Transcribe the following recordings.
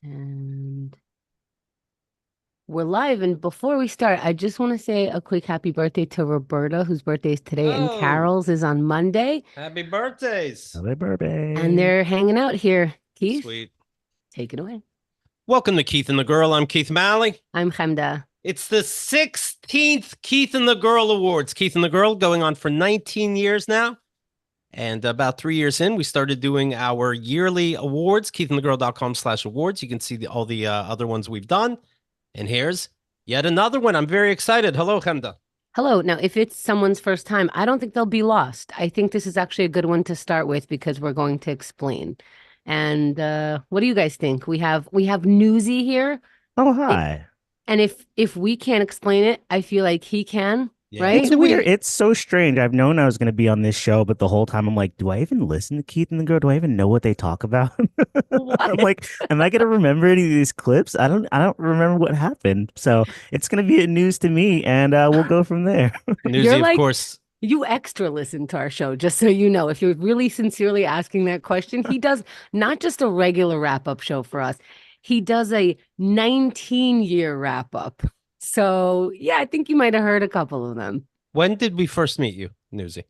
And we're live. And before we start, I just want to say a quick happy birthday to Roberta, whose birthday is today, and Oh, Carol's is on Monday. happy birthdays. Hello, And Burbank. they're hanging out here. Keith, Sweet. take it away. Welcome to Keith and the Girl. I'm Keith Malley. I'm Chemda. It's the 16th Keith and the Girl Awards. Keith and the Girl going on for 19 years now. And about 3 years in, we started doing our yearly awards, keithandthegirl.com/awards. You can see all the other ones we've done. And here's yet another one. I'm very excited. Hello, Chemda. Hello. Now, if it's someone's first time, I don't think they'll be lost. I think this is actually a good one to start with because we're going to explain. And what do you guys think? We have Newsy here. Oh, It- hi. and if we can't explain it, I feel like he can, Yeah. right? It's weird. It's so strange. I've known I was going to be on this show, but the whole time I'm like, do I even listen to Keith and the Girl? Do I even know what they talk about? I'm What? like, am I going to remember any of these clips? I don't remember what happened. So it's going to be news to me, and we'll go from there. Newsy, You're of like course. You extra listen to our show, just so you know. If you're really sincerely asking that question, he does not just a regular wrap-up show for us. He does a 19-year wrap-up. So, yeah, I think you might have heard a couple of them. When did we first meet you, Newsy?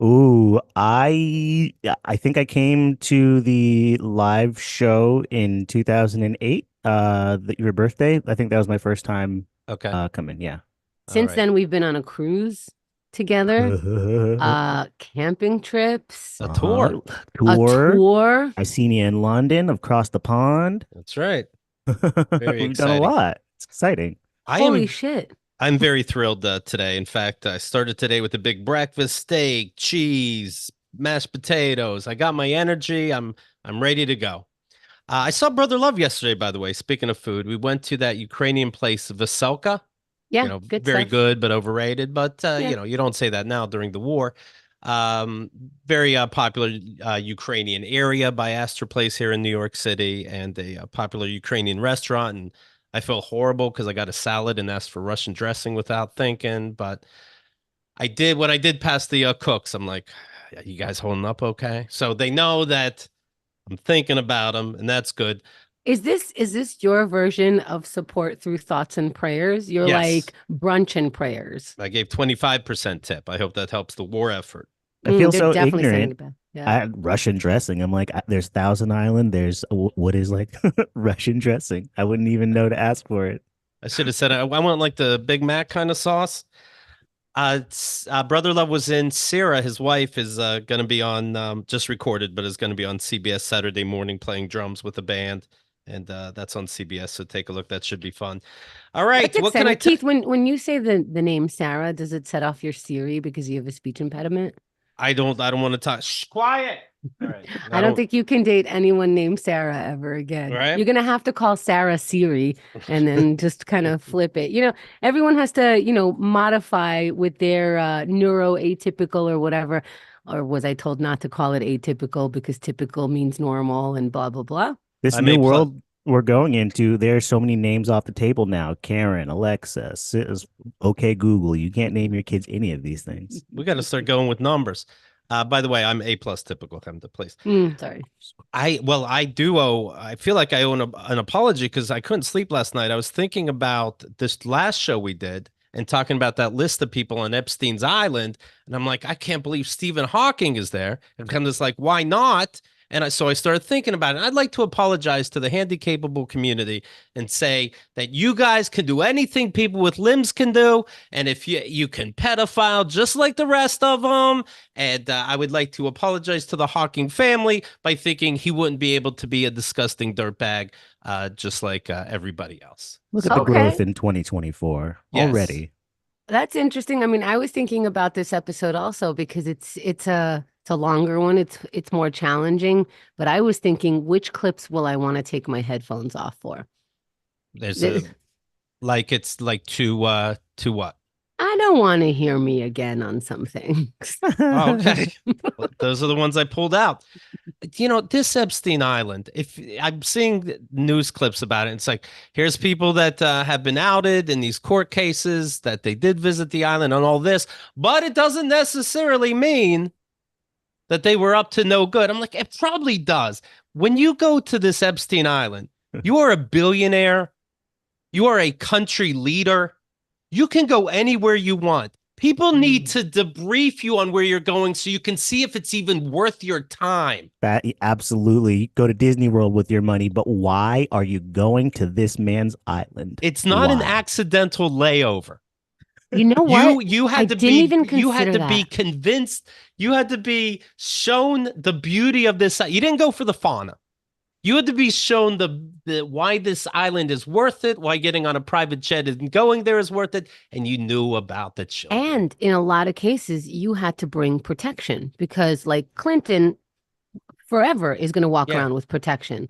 Ooh, I think I came to the live show in 2008, your birthday. I think that was my first time Okay. coming. Yeah. Since right. then, we've been on a cruise together, camping trips, A tour. a Tour. tour. I've seen you in London, across the pond. That's right. Very We've done a exciting. lot. It's exciting. Holy shit. I'm very thrilled today. In fact, I started today with a big breakfast, steak, cheese, mashed potatoes. I got my energy. I'm ready to go. I saw Brother Love yesterday, by the way. Speaking of food, we went to that Ukrainian place, Veselka. Yeah, good Very stuff. good, but overrated. But Yeah. you don't say that now during the war. Very popular Ukrainian area by Astor Place here in New York City, and a popular Ukrainian restaurant. And I felt horrible because I got a salad and asked for Russian dressing without thinking. But I did what I did past the cooks. I'm like, you guys holding up okay? So they know that I'm thinking about them, and that's good. Is this your version of support through thoughts and prayers? You're Yes. like brunch and prayers. I gave 25% tip. I hope that helps the war effort. I feel They're so definitely sending ignorant. it back. Yeah. Russian dressing. I'm like, there's Thousand Island. There's what is like Russian dressing. I wouldn't even know to ask for it. I should have said I want like the Big Mac kind of sauce. Brother Love was in. Sarah, his wife, is going to be on, just recorded, but is going to be on CBS Saturday morning playing drums with a band. And that's on CBS. So take a look. That should be fun. All right. That's What can I exciting. Keith, when you say the name Sarah, does it set off your Siri because you have a speech impediment? I don't want to talk. Shh, quiet. All right. I don't think you can date anyone named Sarah ever again. Right. You're gonna have to call Sarah Siri and then just kind of flip it. Everyone has to, modify with their neuroatypical or whatever. Or was I told not to call it atypical because typical means normal and blah blah blah? This I new may world we're going into, there's so many names off the table now. Karen, Alexa, okay, Google. You can't name your kids any of these things. We got to start going with numbers. By the way, I'm A+ typical. Come to place. Sorry. I do owe. I feel like I owe an apology because I couldn't sleep last night. I was thinking about this last show we did and talking about that list of people on Epstein's Island, and I'm like, I can't believe Stephen Hawking is there. And I'm just like, why not? And so I started thinking about it. I'd like to apologize to the handy-capable community and say that you guys can do anything people with limbs can do, and if you can pedophile just like the rest of them. And I would like to apologize to the Hawking family by thinking he wouldn't be able to be a disgusting dirtbag just like everybody else. Look at the growth in 2024 already. That's interesting. I mean, I was thinking about this episode also because it's a longer one. It's more challenging, but I was thinking, which clips will I want to take my headphones off for? There's it's like to what? I don't want to hear me again on some things. Oh, okay. Well, those are the ones I pulled out. This Epstein Island, if I'm seeing news clips about it, it's like, here's people that have been outed in these court cases that they did visit the island and all this, but it doesn't necessarily mean that they were up to no good. I'm like, it probably does. when you go to this Epstein Island, you are a billionaire. You are a country leader. You can go anywhere you want. People need to debrief you on where you're going so you can see if it's even worth your time. That absolutely go to Disney World with your money, but why are you going to this man's island? It's not an Why? accidental layover. You know what? You I had to didn't be even you had consider to be that. convinced. You had to be shown the beauty of this. You didn't go for the fauna. You had to be shown the why this island is worth it, why getting on a private jet and going there is worth it, and you knew about the children. And in a lot of cases, you had to bring protection because, like, Clinton forever is going to walk Yeah. around with protection.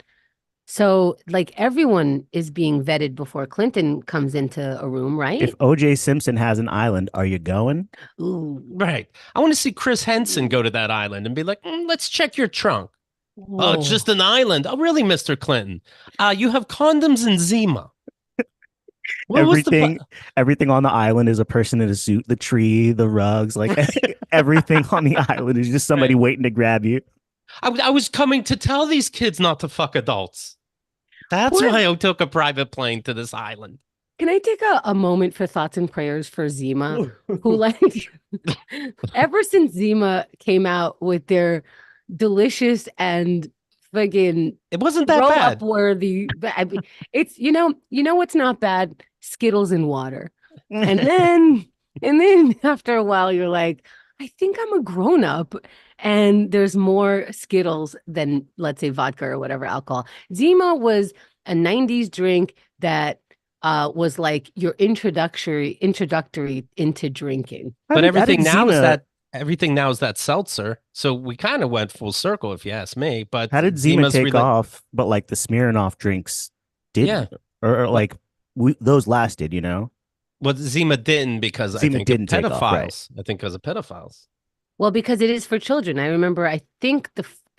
So, like, everyone is being vetted before Clinton comes into a room, right? If OJ Simpson has an island, are you going? Ooh. Right. I want to see Chris Henson go to that island and be like, let's check your trunk. Oh, it's just an island. Oh, really, Mr. Clinton? You have condoms and Zima. What was Everything on the island is a person in a suit. The tree, the rugs, like everything on the island is just somebody waiting to grab you. I was coming to tell these kids not to fuck adults. That's why I took a private plane to this island. Can I take a moment for thoughts and prayers for Zima, who, like, ever since Zima came out with their delicious and friggin' it wasn't that roll bad. up worthy, it's you know what's not bad? Skittles and water. And then after a while you're like, I think I'm a grown up, and there's more Skittles than, let's say, vodka or whatever alcohol. Zima was a 90s drink that was like your introductory into drinking. But everything now is that seltzer. So we kind of went full circle, if you ask me. But how did Zima take off? But like the Smirnoff drinks did, or like those lasted, you know? Well, Zima didn't because Zima I think didn't take pedophiles. off, right? I think because of pedophiles. Well, because it is for children. I remember, I think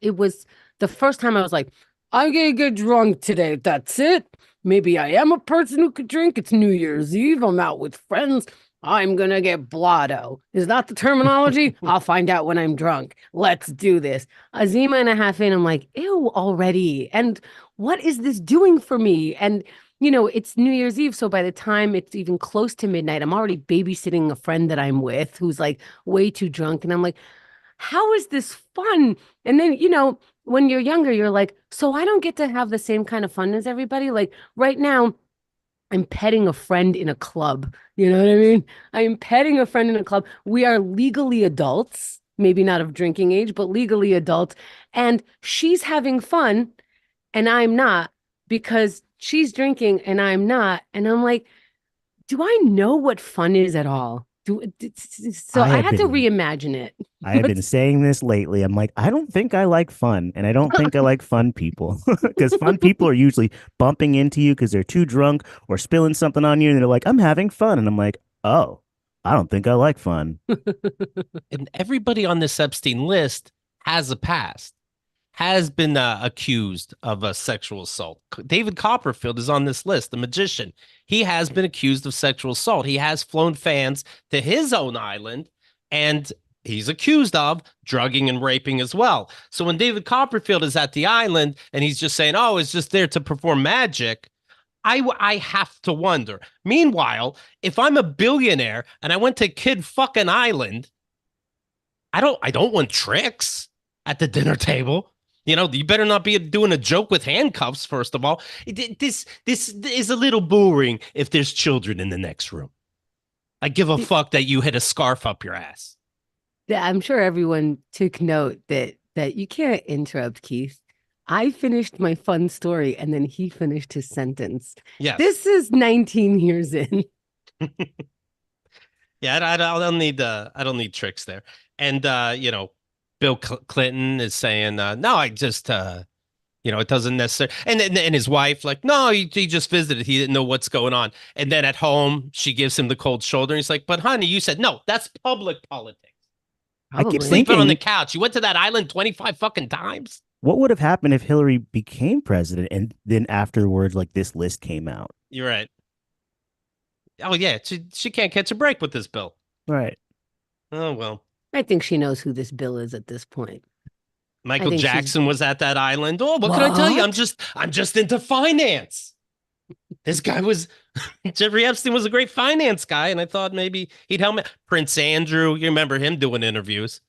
it was the first time I was like, I'm gonna get drunk today. That's it. Maybe I am a person who could drink. It's New Year's Eve. I'm out with friends. I'm gonna get blotto. Is that the terminology? I'll find out when I'm drunk. Let's do this. A Zima and a half in, I'm like, ew, already. And what is this doing for me? And you know, it's New Year's Eve, so by the time it's even close to midnight, I'm already babysitting a friend that I'm with who's like way too drunk. And I'm like, how is this fun? And then, you know, when you're younger, you're like, so I don't get to have the same kind of fun as everybody. Like right now, I'm petting a friend in a club. You know what I mean? I'm petting a friend in a club. We are legally adults, maybe not of drinking age, but legally adults. And she's having fun and I'm not, because she's drinking and I'm not. And I'm like, do I know what fun is at all? So I had to reimagine it. I have been saying this lately. I'm like, I don't think I like fun, and I don't think I like fun people, because fun people are usually bumping into you because they're too drunk or spilling something on you, and they're like, I'm having fun. And I'm like, oh, I don't think I like fun. And everybody on this Epstein list has a past, has been accused of a sexual assault. David Copperfield is on this list, the magician. He has been accused of sexual assault. He has flown fans to his own island, and he's accused of drugging and raping as well. So when David Copperfield is at the island and he's just saying, oh, it's just there to perform magic, I have to wonder. Meanwhile, if I'm a billionaire and I went to Kid fucking Island, I don't want tricks at the dinner table. You know, you better not be doing a joke with handcuffs, first of all. This is a little boring if there's children in the next room. I give a fuck that you hit a scarf up your ass. I'm sure everyone took note that you can't interrupt Keith. I finished my fun story and then he finished his sentence. Yes. This is 19 years in. Yeah, I don't need tricks there. And you know, Bill Clinton is saying, no, I just, you know, it doesn't necessarily. And his wife, like, no, he just visited. He didn't know what's going on. And then at home, she gives him the cold shoulder. And he's like, but honey, you said, no, that's public politics. Probably. I keep sleeping thinking, on the couch. You went to that island 25 fucking times. What would have happened if Hillary became president and then afterwards, like, this list came out? You're right. Oh, yeah. She can't catch a break with this bill. Right. Oh, well. I think she knows who this Bill is at this point. Michael think she's Jackson was at that island. Oh, what can I tell you? I'm What? just into finance. This guy was Jeffrey Epstein was a great finance guy, and I thought maybe he'd help me. Prince Andrew, you remember him doing interviews?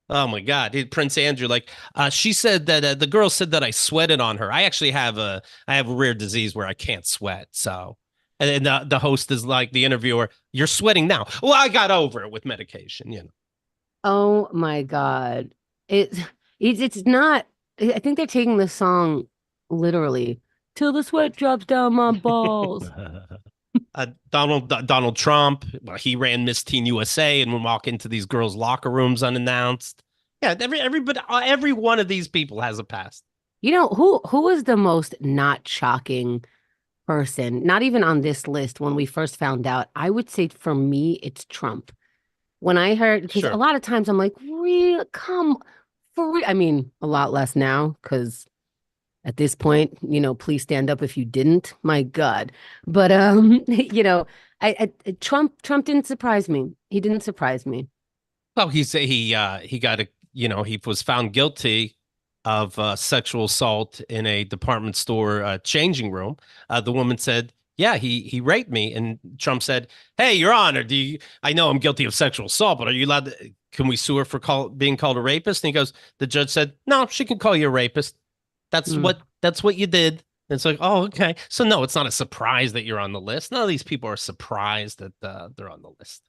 Oh my God, Prince Andrew. Like she said that the girl said that I sweated on her. I actually have a rare disease where I can't sweat. So, and the host is like the interviewer, "You're sweating now." Well, I got over it with medication. You know. Oh my God. It, it's not, I think they're taking the song literally. Till the sweat drops down my balls. Donald Trump, well, he ran Miss Teen USA and would walk into these girls' locker rooms unannounced. Yeah, everybody, every one of these people has a past. You know, who was the most not shocking person? Not even on this list when we first found out. I would say for me, it's Trump. When I heard, because Sure. a lot of times I'm like, real, come for real. I mean, a lot less now, because at this point, please stand up if you didn't. My God. But Trump didn't surprise me. He didn't surprise me. Well, he got he was found guilty of sexual assault in a department store changing room. The woman said, "Yeah, he raped me," and Trump said, "Hey, Your Honor, I know I'm guilty of sexual assault, but are you allowed to? Can we sue her for being called a rapist?" And he goes, the judge said, "No, she can call you a rapist. That's what you did." And it's like, oh, okay. So no, it's not a surprise that you're on the list. None of these people are surprised that they're on the list.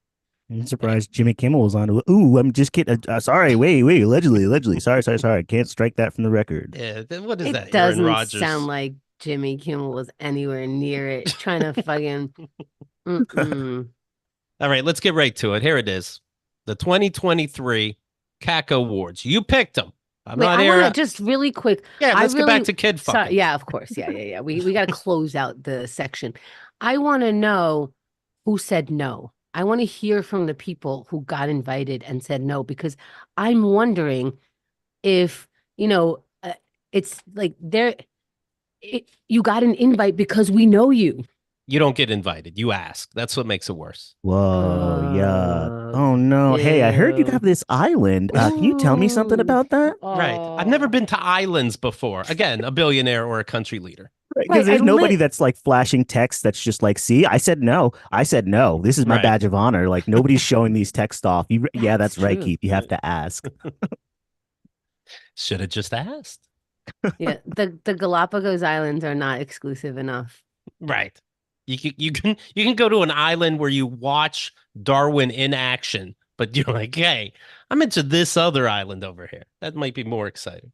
I'm surprised Jimmy Kimmel was on. Ooh, I'm just kidding. Sorry, wait, allegedly. Sorry. Can't strike that from the record. Yeah, what is It that? Aaron doesn't Rodgers. sound like Jimmy Kimmel was anywhere near it. Trying to fucking. All right, let's get right to it. Here it is, the 2023 KATG Awards. You picked them. I want to just really quick. Yeah, let's get back to kid fucking. Sorry, yeah, of course. Yeah. We got to close out the section. I want to know who said no. I want to hear from the people who got invited and said no, because I'm wondering if, it's like you got an invite because we know you. You don't get invited. You ask. That's what makes it worse. Whoa, yeah. Oh no. Hey, I heard you have this island. Can you tell me something about that? Right. I've never been to islands before. Again, a billionaire or a country leader. Because there's nobody that's like flashing text that's just like, see, I said no. This is my badge of honor. Like nobody's showing these texts off. Yeah, that's right, Keith. You have to ask. Should have just asked. Yeah, the Galapagos Islands are not exclusive enough. Right. You can go to an island where you watch Darwin in action, but you're like, hey, I'm into this other island over here. That might be more exciting.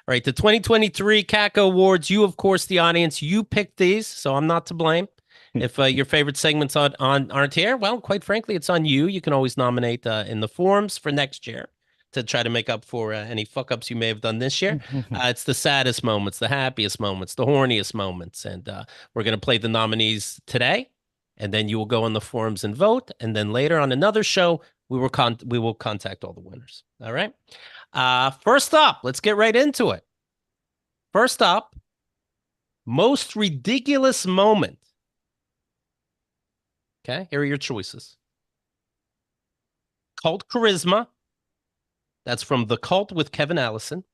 All right, the 2023 KATG Awards. You, of course, the audience, you picked these, so I'm not to blame. If your favorite segments aren't here, well, quite frankly, it's on you. You can always nominate in the forums for next year to try to make up for any fuck-ups you may have done this year. It's the saddest moments, the happiest moments, the horniest moments, and we're going to play the nominees today, and then you will go on the forums and vote, and then later on another show, we will contact all the winners. All right? First up, let's get right into it. First up, most ridiculous moment. Okay, here are your choices. Cult charisma. That's from The Cult with Kevin Allison.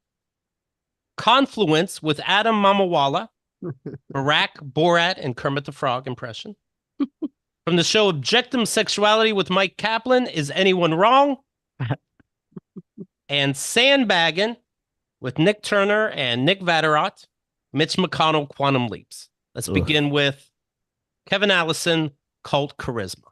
Confluence with Adam Mamawala. Barack, Borat, and Kermit the Frog impression. From the show Objectum Sexuality with Mike Kaplan, Is Anyone Wrong? And Sandbagging with Nick Turner and Nick Vatterott. Mitch McConnell, Quantum Leaps. Let's begin with Kevin Allison, Cult charisma.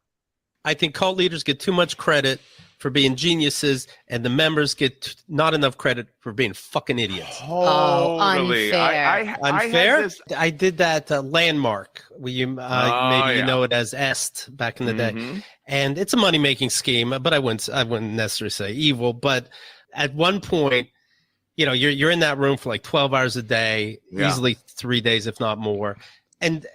I think cult leaders get too much credit for being geniuses, and the members get not enough credit for being fucking idiots. Totally. Unfair. Unfair? I did that Landmark. Maybe you know it as Est back in the day. And it's a money-making scheme, but I wouldn't necessarily say evil. But at one point, you're in that room for like 12 hours a day, easily 3 days, if not more. And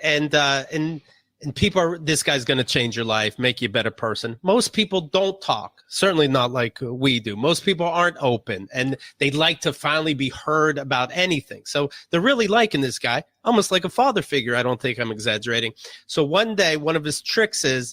people are, this guy's going to change your life, make you a better person. Most people don't talk, certainly not like we do. Most people aren't open, and they'd like to finally be heard about anything. So they're really liking this guy, almost like a father figure. I don't think I'm exaggerating. So one day, one of his tricks is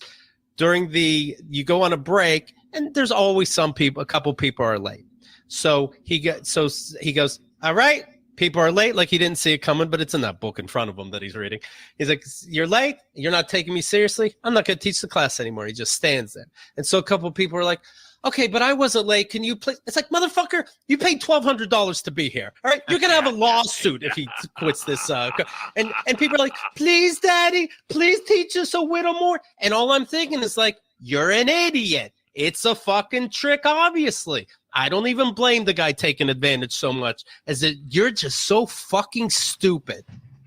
you go on a break, and there's always a couple people are late. So he goes, all right, people are late. Like he didn't see it coming, but it's in that book in front of him that he's reading. He's like, you're late. You're not taking me seriously. I'm not going to teach the class anymore. He just stands there. And so a couple of people are like, okay, but I wasn't late. Can you please? It's like, motherfucker, you paid $1,200 to be here. All right, you're gonna have a lawsuit if he quits this. And people are like, please, Daddy, please teach us a little more. And all I'm thinking is like, you're an idiot. It's a fucking trick, obviously. I don't even blame the guy taking advantage so much as that you're just so fucking stupid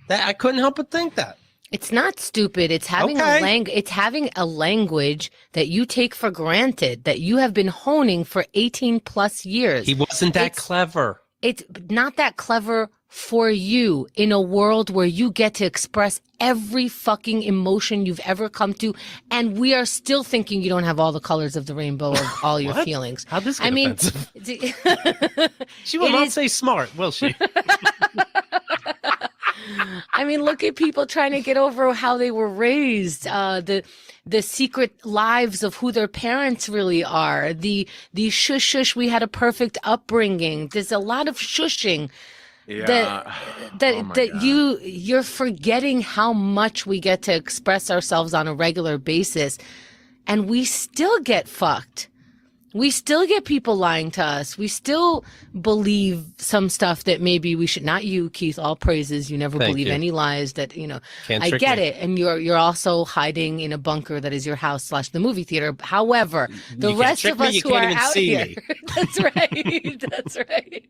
that I couldn't help but think that. It's not stupid. It's having it's having a language that you take for granted that you have been honing for 18 plus years. He wasn't that clever. It's not that clever for you in a world where you get to express every fucking emotion you've ever come to, and we are still thinking you don't have all the colors of the rainbow of all your feelings. How'd this get offensive? She will not say smart, will she? I mean, look at people trying to get over how they were raised, the secret lives of who their parents really are, the shush shush, we had a perfect upbringing. There's a lot of shushing that you're forgetting how much we get to express ourselves on a regular basis, and we still get fucked. We still get people lying to us. We still believe some stuff that maybe we should not. You, Keith, all praises. You never believe any lies that, Can't I trick get me. it. And you're also hiding in a bunker that is your house / the movie theater. However, the rest of us who are out here, that's right. That's right.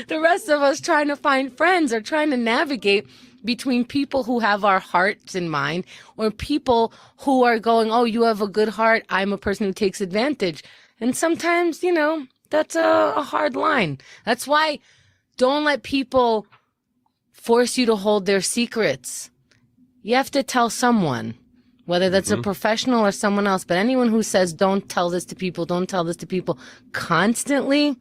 The rest of us trying to find friends or trying to navigate between people who have our hearts in mind or people who are going, oh, you have a good heart. I'm a person who takes advantage. And sometimes, that's a hard line. That's why don't let people force you to hold their secrets. You have to tell someone, whether that's a professional or someone else. But anyone who says, don't tell this to people, don't tell this to people constantly,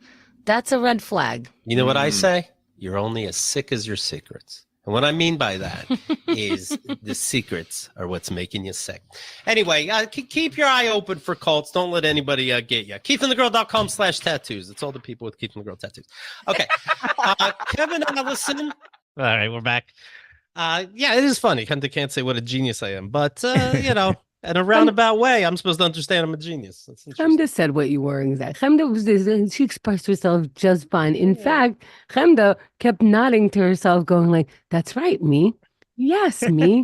that's a red flag. You know what I say? You're only as sick as your secrets. And what I mean by that is the secrets are what's making you sick. Anyway, keep your eye open for cults. Don't let anybody get you. KeithAndTheGirl.com/tattoos. It's all the people with Keith and the Girl tattoos. Okay. Kevin Allison. All right, we're back. Yeah, it is funny. I can't say what a genius I am, but, in a roundabout way, I'm supposed to understand I'm a genius. Chemda said what you were exactly. Chemda she expressed herself just fine. In fact, Chemda kept nodding to herself, going like, that's right, me. Yes, me.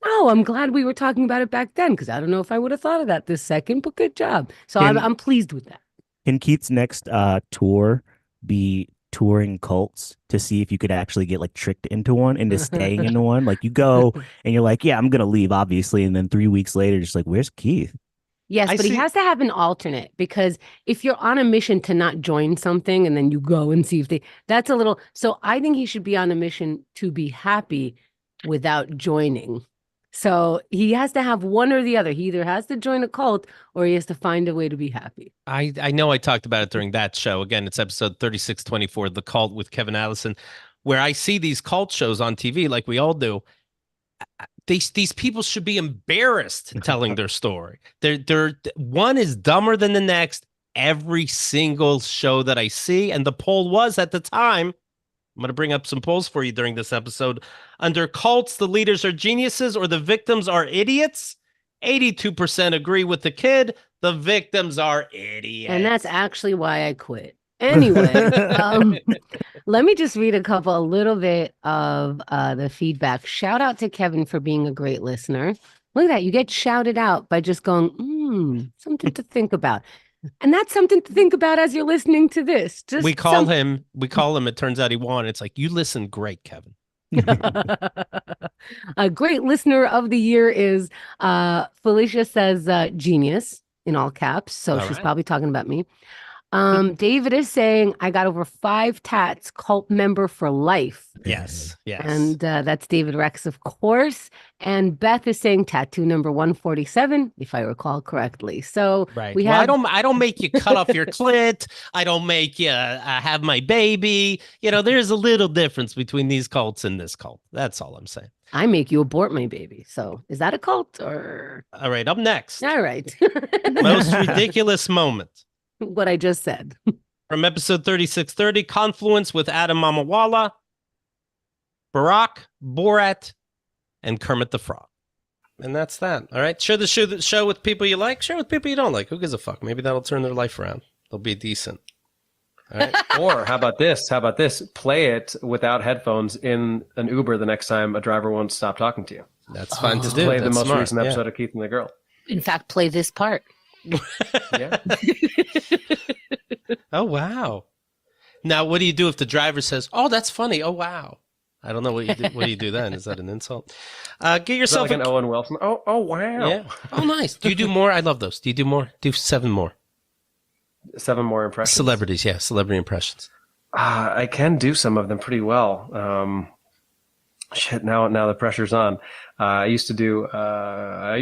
Oh, I'm glad we were talking about it back then, because I don't know if I would have thought of that this second, but good job. So I'm pleased with that. Can Keith's next tour be touring cults to see if you could actually get tricked into one, into staying into one? Like you go and you're like, yeah, I'm gonna leave, obviously, and then 3 weeks later, just like, where's Keith? Yes, but he has to have an alternate, because if you're on a mission to not join something and then you go and see if that's a little. So I think he should be on a mission to be happy without joining. So he has to have one or the other. He either has to join a cult or he has to find a way to be happy. I know I talked about it during that show. Again, it's episode 3624, The Cult with Kevin Allison, where I see these cult shows on TV like we all do. These people should be embarrassed telling their story. They're one is dumber than the next every single show that I see. And the poll was at the time, I'm going to bring up some polls for you during this episode. Under cults, the leaders are geniuses or the victims are idiots. 82% agree with the kid. The victims are idiots. And that's actually why I quit. Anyway, let me just read a little bit of the feedback. Shout out to Kevin for being a great listener. Look at that. You get shouted out by just going, something to think about. And that's something to think about as you're listening to this. We call him, it turns out he won. It's like, you listen great, Kevin. A great listener of the year is Felicia says genius in all caps. So she's probably talking about me. David is saying, I got over 5 tats, cult member for life. Yes. And that's David Rex, of course. And Beth is saying tattoo number 147, if I recall correctly. So we have. I don't make you cut off your clit. I don't make you have my baby. There's a little difference between these cults and this cult. That's all I'm saying. I make you abort my baby. So is that a cult or? All right, up next. All right. Most ridiculous moment. What I just said. From episode 3630, Confluence with Adam Mamawala, Barack, Borat, and Kermit the Frog. And that's that. All right. Share the show with people you like. Share with people you don't like. Who gives a fuck? Maybe that'll turn their life around. They'll be decent. All right. Or how about this? Play it without headphones in an Uber the next time a driver won't stop talking to you. That's fine to Just do. play That's the most smart. recent episode of Keith and the Girl. In fact, play this part. Yeah. Oh, wow. Now, what do you do if the driver says, "Oh, that's funny. Oh, wow." I don't know what you do. What do you do then? Is that an insult? Get Is that yourself like an Owen Wilson. Oh, wow. Yeah. Oh, nice. Do you do more? I love those. Do you do more? Do 7 more. 7 more impressions. Celebrities, yeah. Celebrity impressions. I can do some of them pretty well. Now the pressure's on. I used to do Obama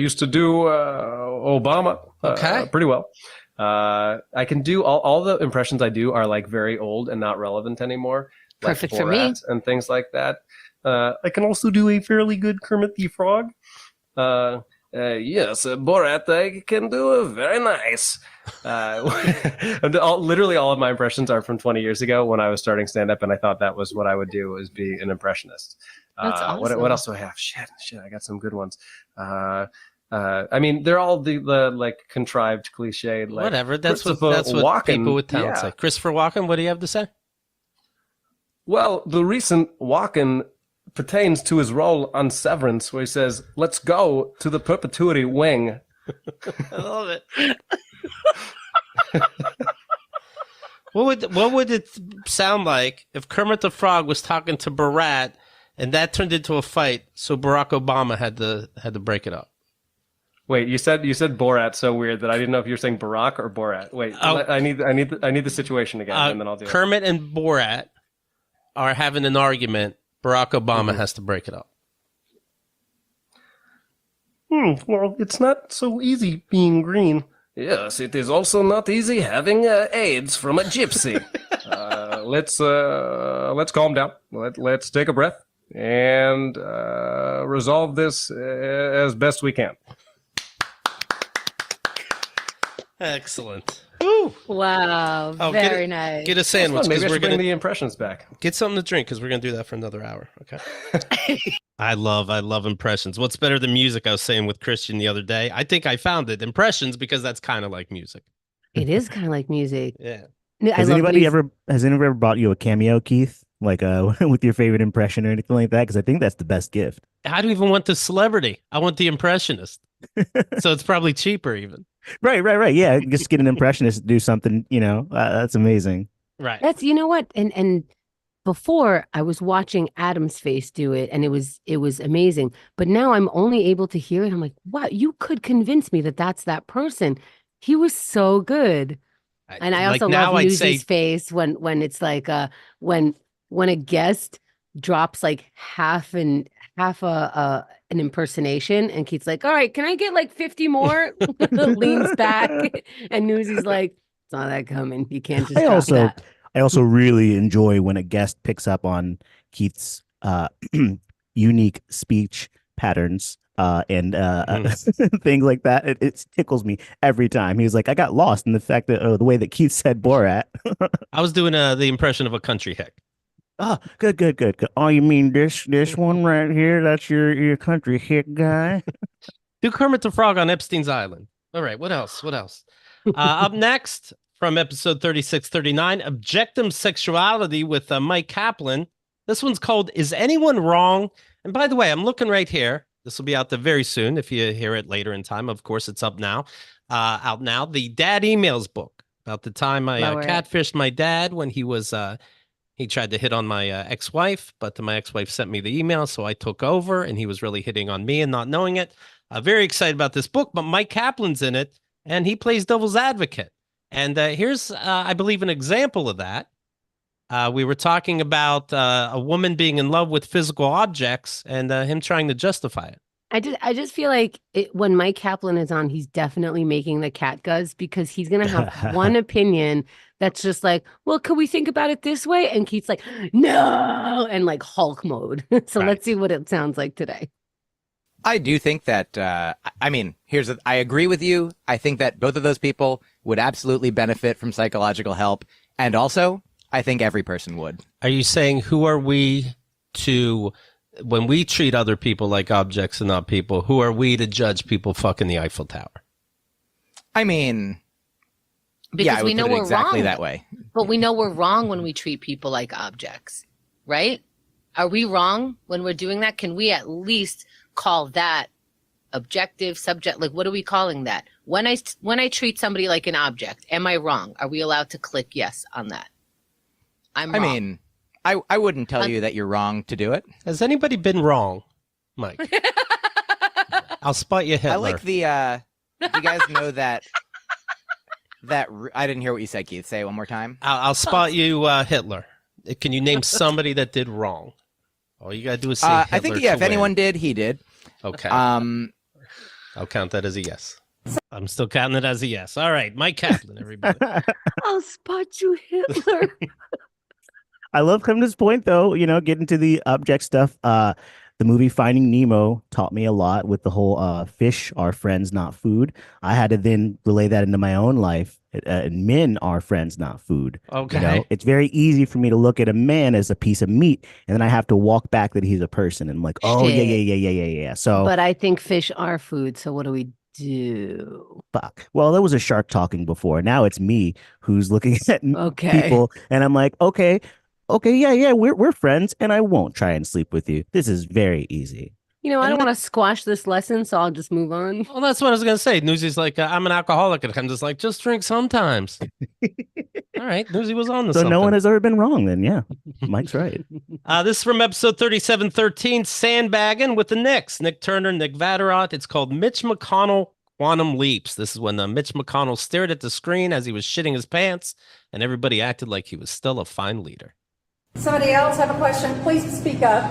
pretty well. I can do all the impressions I do are like very old and not relevant anymore. Perfect like for me. Borat and things like that. I can also do a fairly good Kermit the Frog. Yes, Borat, I can do a very nice. Literally all of my impressions are from 20 years ago when I was starting stand-up, and I thought that was what I would do, is be an impressionist. That's awesome. What else do I have? Shit, I got some good ones. I mean, they're all the like contrived, cliched. Like, Whatever. That's what Walken, people with talent say. Christopher Walken, what do you have to say? Well, the recent Walken pertains to his role on Severance, where he says, "Let's go to the perpetuity wing." I love it. What would it sound like if Kermit the Frog was talking to Borat and that turned into a fight, so Barack Obama had to break it up? Wait, you said Borat so weird that I didn't know if you were saying Barack or Borat. Wait, I need the situation again, and then I'll do it. Kermit and Borat are having an argument. Barack Obama has to break it up. Well, it's not so easy being green. Yes, it is also not easy having AIDS from a gypsy. Let's calm down. Let's take a breath and resolve this as best we can. Excellent. Woo. Wow, very nice. Get a sandwich Maybe I because we're should bring gonna the impressions back. get something to drink because we're gonna do that for another hour. Okay. I love impressions. What's better than music? I was saying with Christian the other day. I think I found it. Impressions, because that's kind of like music. It is kind of like music. Yeah. Has anybody ever bought you a cameo, Keith? Like with your favorite impression or anything like that? Because I think that's the best gift. I don't even want the celebrity. I want the impressionist. So it's probably cheaper even. Right. Yeah, just get an impressionist to do something. That's amazing. Right. That's, you know what? And before I was watching Adam's face do it, and it was amazing. But now I'm only able to hear it. I'm like, wow, you could convince me that that's that person. He was so good. And I also love Newsy's face when it's like when a guest drops like half an impersonation, and Keith's like, "All right, can I get like 50 more?" Leans back, and Newsy's like, "Saw that coming. You can't just." I also really enjoy when a guest picks up on Keith's unique speech patterns and things like that. It tickles me every time. He was like, I got lost in the fact that the way that Keith said Borat. I was doing the impression of a country hick. Oh, good. Oh, you mean this one right here? That's your country hick guy? Do Kermit the Frog on Epstein's Island. All right, what else? Up next, from episode 3639, Objectum Sexuality with Mike Kaplan. This one's called Is Anyone Wrong? And by the way, I'm looking right here. This will be out there very soon. If you hear it later in time, of course, it's up now. Out now. The Dad Emails book, about the time I catfished my dad when he was... He tried to hit on my ex-wife, but my ex-wife sent me the email, so I took over, and he was really hitting on me and not knowing it. Very excited about this book, but Mike Kaplan's in it, and he plays devil's advocate. And here's, I believe, an example of that. We were talking about a woman being in love with physical objects and him trying to justify it. I just feel like when Mike Kaplan is on, he's definitely making the catguzz, because he's going to have one opinion that's just like, well, could we think about it this way? And Keith's like, no, and like Hulk mode. So Let's see what it sounds like today. I do think that, I agree with you. I think that both of those people would absolutely benefit from psychological help. And also, I think every person would. Are you saying who are we to, when we treat other people like objects and not people, who are we to judge people fucking the Eiffel Tower? I mean, Because yeah, I we would know put it we're exactly wrong. that way. But we know we're wrong when we treat people like objects, right? Are we wrong when we're doing that? Can we at least call that objective, subject? Like, what are we calling that? When I treat somebody like an object, am I wrong? Are we allowed to click yes on that? I mean, I wouldn't tell you that you're wrong to do it. Has anybody been wrong, Mike? I'll spot you Hitler. I like the, do you guys know that, I didn't hear what you said, Keith. Say it one more time. I'll spot you Hitler. Can you name somebody that did wrong? All you got to do is say Hitler. I think, yeah, if win. anyone did, he did. Okay. I'll count that as a yes. I'm still counting it as a yes. All right, Mike Kaplan, everybody. I'll spot you, Hitler. I love coming to this point, though, getting to the object stuff. The movie Finding Nemo taught me a lot with the whole fish are friends, not food. I had to then relay that into my own life. Men are friends, not food. Okay. It's very easy for me to look at a man as a piece of meat, and then I have to walk back that he's a person. And I'm like, oh, yeah. So, but I think fish are food. So what do we do? fuck. Well, there was a shark talking before. Now it's me who's looking at Okay. people, and I'm like, okay, yeah, we're friends, and I won't try and sleep with you. This is very easy. I don't want to squash this lesson, so I'll just move on. Well, that's what I was going to say. Newsy's like, I'm an alcoholic. And I'm just like, just drink sometimes. All right. Newsy was on to So something. no one has ever been wrong then. Yeah, Mike's right. This is from episode 3713, Sandbagging with the Knicks. Nick Turner, Nick Vatterott. It's called Mitch McConnell Quantum Leaps. This is when Mitch McConnell stared at the screen as he was shitting his pants, and everybody acted like he was still a fine leader. Somebody else have a question? Please speak up.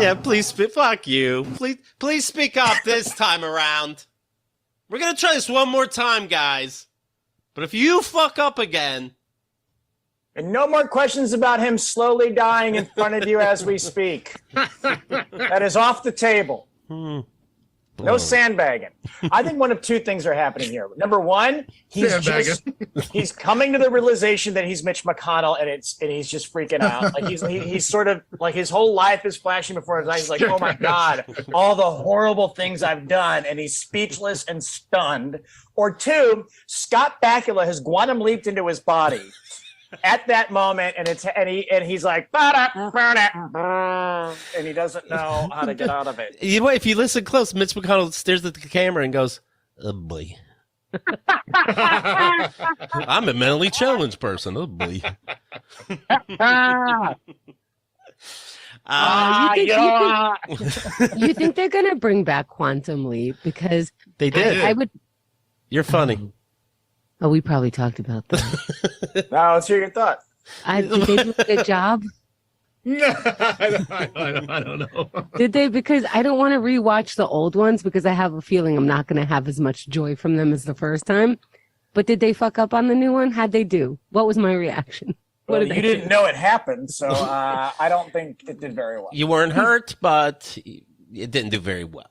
Yeah, please fuck you. Please speak up this time around. We're gonna try this one more time, guys. But if you fuck up again, And no more questions about him slowly dying in front of you as we speak. That is off the table. No sandbagging. I think one of two things are happening here. Number one, he's coming to the realization that he's Mitch McConnell, and he's just freaking out. Like he's sort of like his whole life is flashing before his eyes. He's like, oh my God, all the horrible things I've done, and he's speechless and stunned. Or two, Scott Bakula has quantum leaped into his body at that moment, and he's like, and he doesn't know how to get out of it. you know, if you listen close, Mitch McConnell stares at the camera and goes, "Oh boy, I'm a mentally challenged person. Oh boy." You think they're gonna bring back Quantum Leap? Because They did. I would. You're funny. Oh, we probably talked about that. Now let's hear your thought. Did they do a good job? No, I don't know. Did they? Because I don't want to rewatch the old ones because I have a feeling I'm not going to have as much joy from them as the first time. But did they fuck up on the new one? How'd they do? What was my reaction? Well, you didn't know it happened, so I don't think it did very well. You weren't hurt, but it didn't do very well.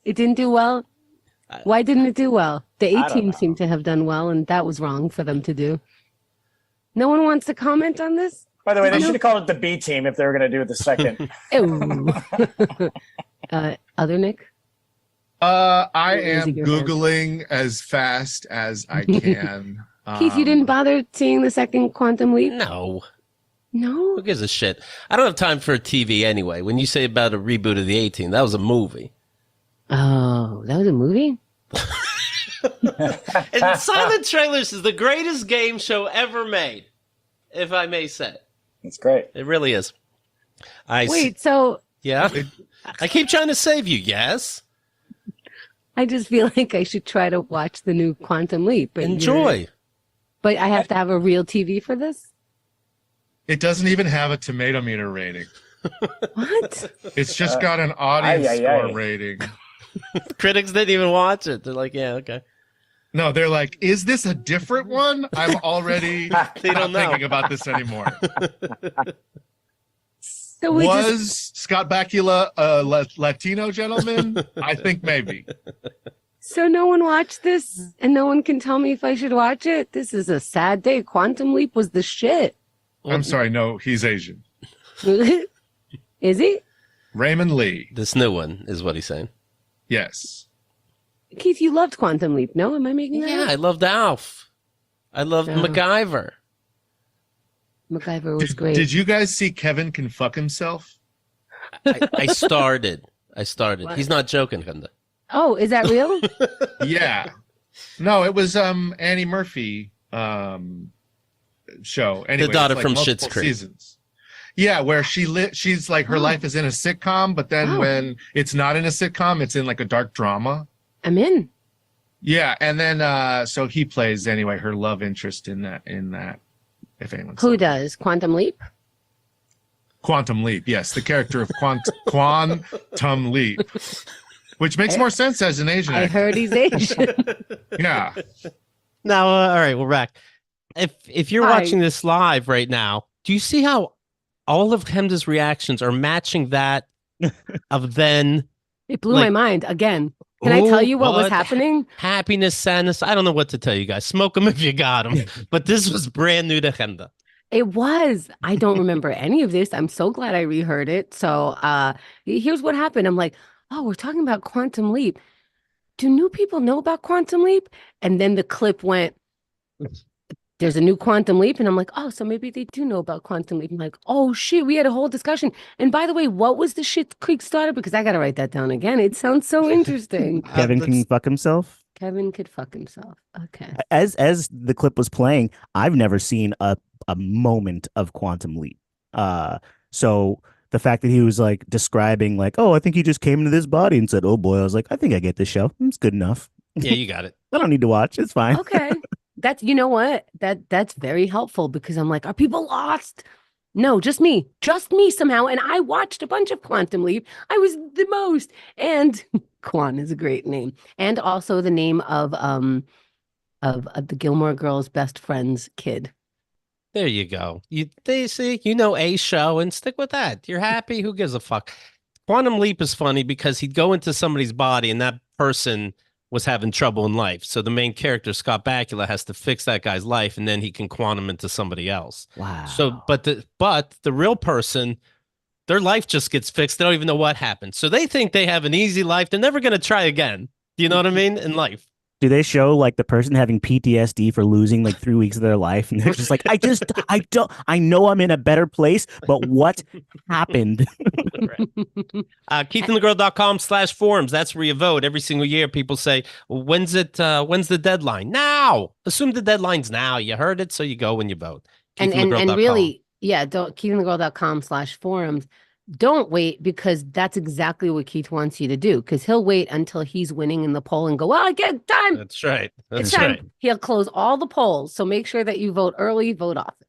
It didn't do well? Why didn't it do well? The I A-team don't know. seemed to have done well, and that was wrong for them to do. No one wants to comment on this? By the way, they should have called it the B team if they were going to do the second. Ew. Other Nick? I am Raising your hand. Googling as fast as I can. Keith, you didn't bother seeing the second Quantum Leap? No. No? Who gives a shit? I don't have time for a TV anyway. When you say about a reboot of the 18, that was a movie. Oh, that was a movie? And Silent Trailers is the greatest game show ever made, if I may say. It's great. It really is. Wait, so Yeah? I keep trying to save you, yes? I just feel like I should try to watch the new Quantum Leap. But Enjoy. But I have to have a real TV for this? It doesn't even have a tomato meter rating. What? It's just got an audience Ay, ay, score ay. rating. Critics didn't even watch it. They're like, yeah, okay. No, they're like, is this a different one? I'm already They don't not know. thinking about this anymore. So we just, Was Scott Bakula a Latino gentleman? I think maybe. So no one watched this, and no one can tell me if I should watch it. This is a sad day. Quantum Leap was the shit. I'm sorry. No, he's Asian. Is he? Raymond Lee. This new one is what he's saying. Yes. Keith, you loved Quantum Leap. No, am I making that Yeah, up? I loved Alf. I loved MacGyver. MacGyver was great. Did you guys see Kevin Can Fuck Himself? I started. What? He's not joking, Kunda. Oh, is that real? Yeah. No, it was Annie Murphy show. Anyway, The daughter it's from multiple Schitt's Creek. seasons. Yeah, where she's like her life is in a sitcom, but then when it's not in a sitcom, it's in like a dark drama. I'm in. Yeah, and then so he plays anyway her love interest in that. If anyone Who does? Quantum Leap? Quantum Leap, yes, the character of Quantum Leap, which makes more sense as an Asian I actor. heard he's Asian. Yeah. Now, all right, we're back. If you're Hi. watching this live right now, do you see how all of Kemda's reactions are matching that of then It blew my mind again. Can I tell you what was happening? Happiness, sadness. I don't know what to tell you guys. Smoke them if you got them. But this was brand new to Kemda. It was. I don't remember any of this. I'm so glad I reheard it. So here's what happened. I'm like, oh, we're talking about Quantum Leap. Do new people know about Quantum Leap? And then the clip went, there's a new Quantum Leap. And I'm like, oh, so maybe they do know about Quantum Leap. I'm like, oh, shit, we had a whole discussion. And by the way, what was the Shit Creek starter? Because I got to write that down again. It sounds so interesting. Kevin can fuck himself. Kevin could fuck himself. Okay. As the clip was playing, I've never seen a moment of Quantum Leap. So the fact that he was like describing like, oh, I think he just came into this body and said, oh boy, I was like, I think I get this show. It's good enough. Yeah, you got it. I don't need to watch. It's fine. Okay. That's, you know what? That's very helpful because I'm like, are people lost? No, just me somehow. And I watched a bunch of Quantum Leap. I was the most. And Quan is a great name. And also the name of the Gilmore Girls' best friend's kid. There you go. They see, you know, a show and stick with that. You're happy. Who gives a fuck? Quantum Leap is funny because he'd go into somebody's body and that person was having trouble in life. So the main character, Scott Bakula, has to fix that guy's life and then he can quantum into somebody else. Wow. So, but the real person, their life just gets fixed. They don't even know what happened. So they think they have an easy life. They're never going to try again. Do you know what I mean? In life. Do they show like the person having PTSD for losing like 3 weeks of their life? And they're just like, I know I'm in a better place, but what happened? KeithandTheGirl.com/forums. That's where you vote. Every single year, people say, well, when's the deadline? Now. Assume the deadline's now. You heard it, so you go when you vote. And really, yeah, don't KeithandTheGirl.com/forums. Don't wait because that's exactly what Keith wants you to do because he'll wait until he's winning in the poll and go, well, I get time. That's right. It's That's time. right. He'll close all the polls. So make sure that you vote early, vote often.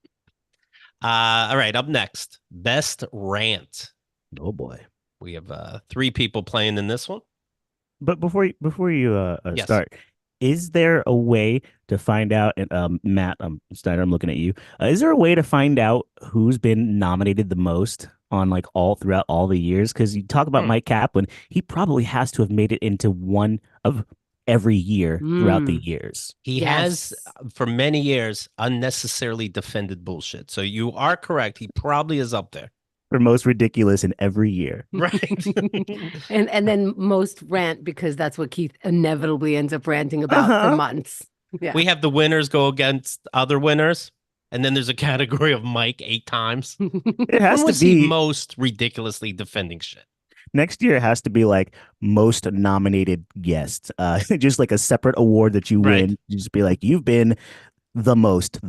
All right. Up next, best rant. Oh boy. We have 3 people playing in this one. But before you Yes. start, is there a way to find out? And Matt, Steiner, I'm looking at you. Is there a way to find out who's been nominated the most on like all throughout all the years? Because you talk about Mike Kaplan, he probably has to have made it into one of every year throughout the years. He has, for many years, unnecessarily defended bullshit. So you are correct. He probably is up there. For most ridiculous in every year. Right. and then most rant because that's what Keith inevitably ends up ranting about for months. Yeah. We have the winners go against other winners. And then there's a category of Mike 8 times. It has When to was he be most ridiculously defending shit? next year. It has to be like most nominated guest, just like a separate award that you win. You just be like, you've been the most.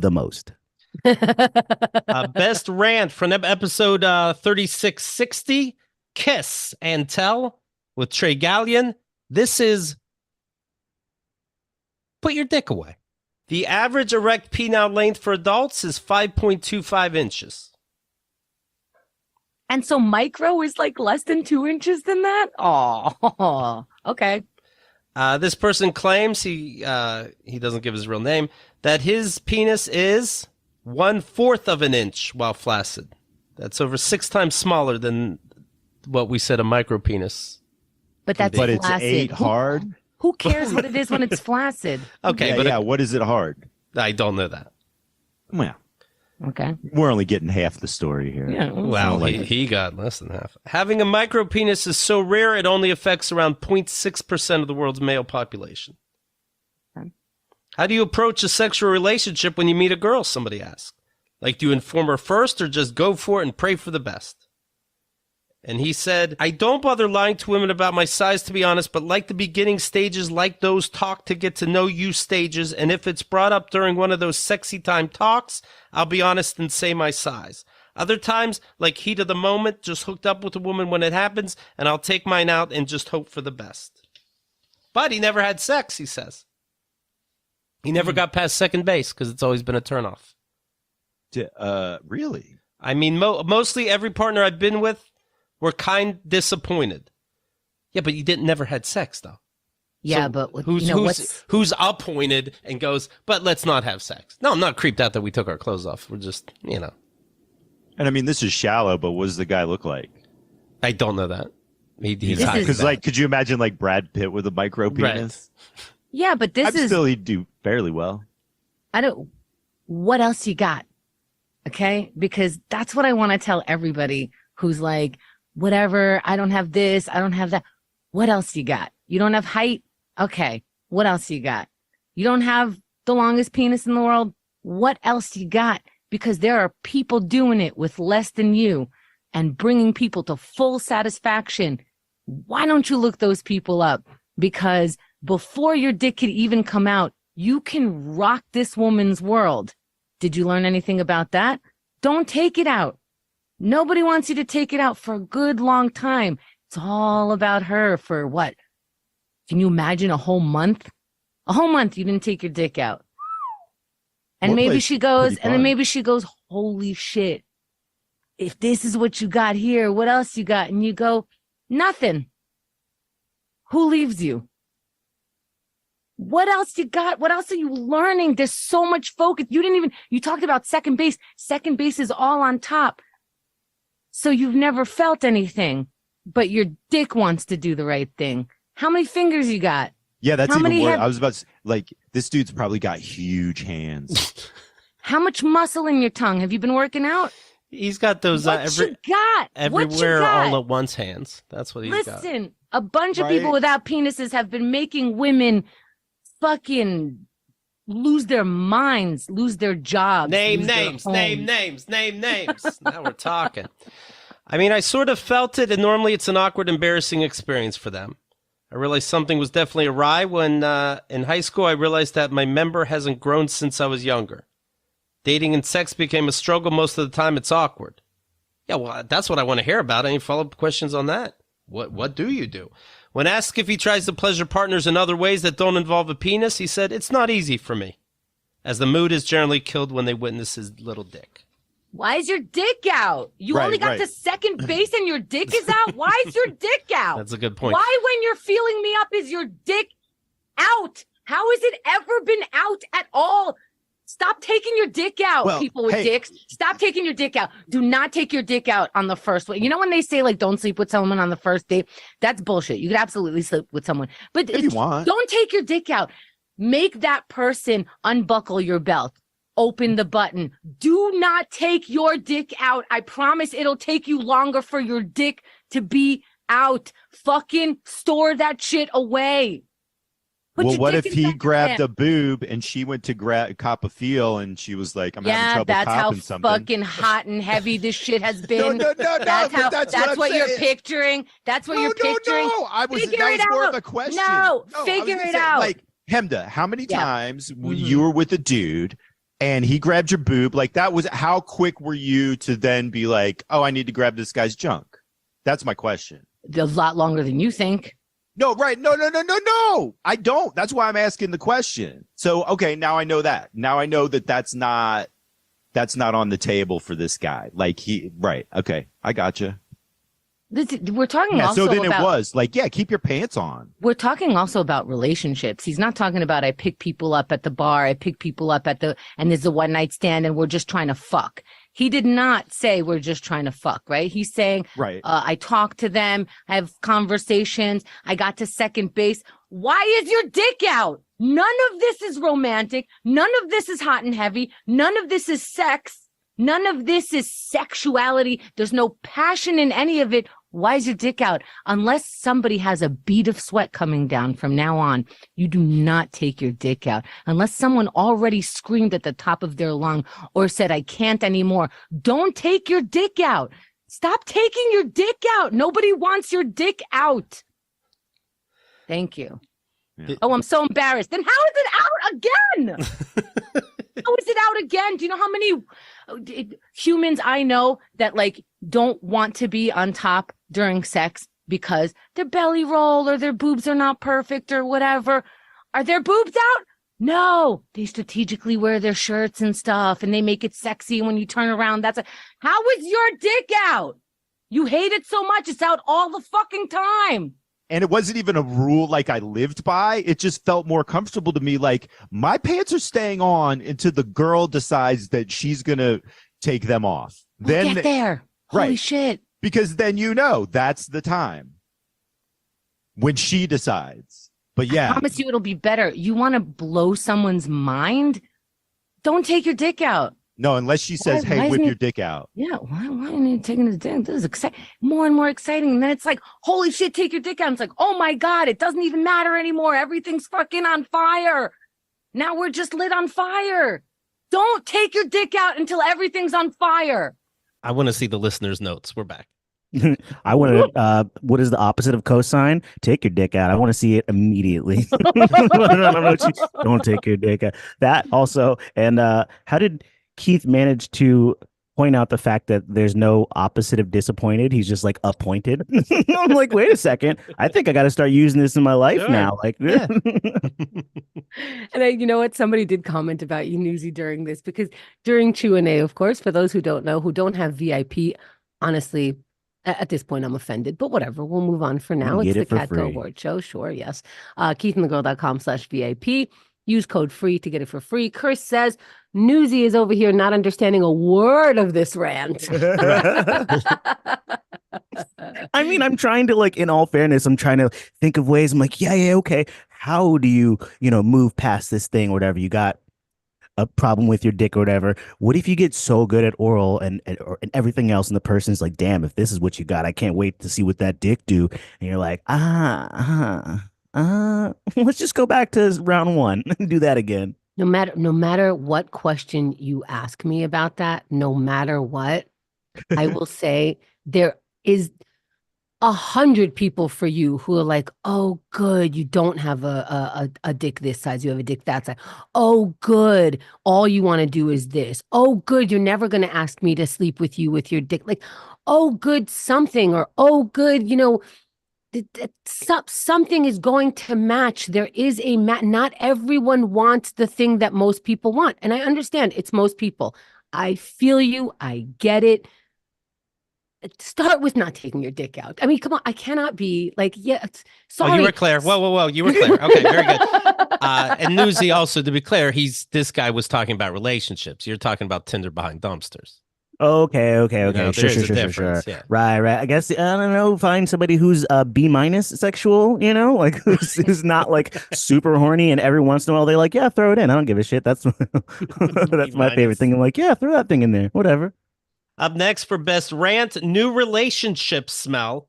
Best rant from episode 3660, Kiss and Tell with Trey Gallion. This is put your dick away. The average erect penile length for adults is 5.25 inches. And so micro is like less than 2 inches than that? Oh, okay. This person claims he doesn't give his real name, that his penis is 1/4 of an inch while flaccid. That's over 6 times smaller than what we said a micro penis. But that's But it's flaccid. 8 hard. Who cares what it is when it's flaccid? Okay, Yeah, but yeah. What is it hard? I don't know that. Well, Okay. we're only getting half the story here. Yeah. Wow, he got less than half. Having a micro penis is so rare it only affects around 0.6% of the world's male population. Okay. How do you approach a sexual relationship when you meet a girl? Somebody asked. Like, do you inform her first or just go for it and pray for the best? And he said, I don't bother lying to women about my size, to be honest, but like the beginning stages, like those talk to get to know you stages. And if it's brought up during one of those sexy time talks, I'll be honest and say my size. Other times, like heat of the moment, just hooked up with a woman when it happens, and I'll take mine out and just hope for the best. But he never had sex, he says. He never got past second base because it's always been a turnoff. Really? I mean, mostly every partner I've been with, we're kind disappointed. Yeah, but you never had sex, though. Yeah, So but who's appointed and goes, but let's not have sex? No, I'm not creeped out that we took our clothes off. We're just, And I mean, this is shallow, but what does the guy look like? I don't know that. He's Because, like, could you imagine, like, Brad Pitt with a micro penis? Yeah, but he'd do fairly well. What else you got? Okay? Because that's what I want to tell everybody who's like, whatever, I don't have this, I don't have that. What else you got? You don't have height? Okay. What else you got? You don't have the longest penis in the world? What else you got? Because there are people doing it with less than you and bringing people to full satisfaction. Why don't you look those people up? Because before your dick could even come out, you can rock this woman's world. Did you learn anything about that? Don't take it out. Nobody wants you to take it out for a good long time. It's all about her for what? Can you imagine a whole month? A whole month you didn't take your dick out. And maybe she goes, and then maybe she goes, holy shit. If this is what you got here, what else you got? And you go, nothing. Who leaves you? What else you got? What else are you learning? There's so much focus. You talked about second base. Second base is all on top. So you've never felt anything, but your dick wants to do the right thing. How many fingers you got? Yeah, that's even worse. I was about to like, this dude's probably got huge hands. How much muscle in your tongue? Have you been working out? He's got those everywhere all at once hands. That's what he's got. Listen, a bunch of people without penises have been making women fucking lose their minds, lose their jobs. Name names. Now we're talking. I mean, I sort of felt it, and normally it's an awkward, embarrassing experience for them. I realized something was definitely awry when in high school I realized that my member hasn't grown since I was younger. Dating and sex became a struggle. Most of the time it's awkward. Yeah, well, that's what I want to hear about. Any follow-up questions on that? What do you do? When asked if he tries to pleasure partners in other ways that don't involve a penis, he said, it's not easy for me, as the mood is generally killed when they witness his little dick. Why is your dick out? You only got to second base and your dick is out? Why is your dick out? That's a good point. Why, when you're feeling me up, is your dick out? How has it ever been out at all? Stop taking your dick out, people with dicks. Stop taking your dick out. Do not take your dick out on the first one. You know when they say, like, don't sleep with someone on the first date? That's bullshit. You could absolutely sleep with someone. But if you want. Don't take your dick out. Make that person unbuckle your belt. Open the button. Do not take your dick out. I promise it'll take you longer for your dick to be out. Fucking store that shit away. Well, what if he grabbed a boob and she went to cop a feel and she was like, I'm having trouble that's how copping something. Fucking hot and heavy this shit has been. No, That's what you're picturing. That's what you're picturing. No, that was more of a question. No, figure it out. Like, Hemda, how many times you were with a dude and he grabbed your boob? Like, how quick were you to then be like, oh, I need to grab this guy's junk? That's my question. A lot longer than you think. No, right. No. I don't. That's why I'm asking the question. So, okay, now I know that. Now I know that that's not on the table for this guy. Like right. Okay. I gotcha. We're talking also so then about, it was like, keep your pants on. We're talking also about relationships. He's not talking about I pick people up at the bar, I pick people up and there's a one night stand and we're just trying to fuck. He did not say we're just trying to fuck, right? He's saying, Right. I talked to them, I have conversations, I got to second base. Why is your dick out? None of this is romantic. None of this is hot and heavy. None of this is sex. None of this is sexuality. There's no passion in any of it. Why is your dick out? Unless somebody has a bead of sweat coming down from now on, you do not take your dick out. Unless someone already screamed at the top of their lung or said, I can't anymore. Don't take your dick out. Stop taking your dick out. Nobody wants your dick out. Thank you. Yeah. Oh, I'm so embarrassed. Then how is it out again? How is it out again? Do you know how many humans I know that like don't want to be on top during sex because their belly roll or their boobs are not perfect or whatever? Are their boobs out? No, they strategically wear their shirts and stuff and they make it sexy. When you turn around, how is your dick out? You hate it so much. It's out all the fucking time. And it wasn't even a rule like I lived by. It just felt more comfortable to me. Like my pants are staying on until the girl decides that she's going to take them off. We'll get there. Holy right. shit. Because then that's the time when she decides. But yeah. I promise you it'll be better. You want to blow someone's mind? Don't take your dick out. No, unless she says, hey, whip your dick out. Yeah, why are you taking his dick? This is exciting. More and more exciting. And then it's like, holy shit, take your dick out. And it's like, oh my God, it doesn't even matter anymore. Everything's fucking on fire. Now we're just lit on fire. Don't take your dick out until everything's on fire. I want to see the listeners' notes. We're back. I want to, what is the opposite of cosine? Take your dick out. I want to see it immediately. Don't take your dick out. That also, and how did Keith managed to point out the fact that there's no opposite of disappointed? He's just like appointed. I'm like, wait a second. I think I got to start using this in my life now. Like, yeah. And you know what? Somebody did comment about you, Newsy, during this, because during Q&A, of course, for those who don't know, who don't have VIP, honestly, at this point, I'm offended, but whatever. We'll move on for now. It's the Catco Award Show. Sure. Yes. KeithAndTheGirl.com/VIP. Use code FREE to get it for free. Chris says, Newsy is over here not understanding a word of this rant. I mean, I'm trying to, like, in all fairness, I'm trying to think of ways. I'm like, yeah, okay. How do you, move past this thing or whatever? You got a problem with your dick or whatever. What if you get so good at oral and everything else, and the person's like, damn, if this is what you got, I can't wait to see what that dick do. And you're like, let's just go back to round one and do that again. No matter what question you ask me about that, no matter what, I will say there is 100 people for you who are like, oh, good, you don't have a dick this size, you have a dick that size. Oh, good, all you want to do is this. Oh, good, you're never going to ask me to sleep with you with your dick. Like, oh, good, something, or oh, good, something is going to match. There is a match. Not everyone wants the thing that most people want. And I understand it's most people. I feel you. I get it. Start with not taking your dick out. I mean, come on. I cannot be like, sorry. Oh, you were clear. Whoa. You were clear. Okay, very good. And Newsy also, to be clear, this guy was talking about relationships. You're talking about Tinder behind dumpsters. Okay. Sure. Yeah. Right. I guess, I don't know, find somebody who's B- sexual, like who's not like super horny, and every once in a while they're like, yeah, throw it in. I don't give a shit. That's that's my favorite thing. I'm like, yeah, throw that thing in there. Whatever. Up next for Best Rant, New Relationship Smell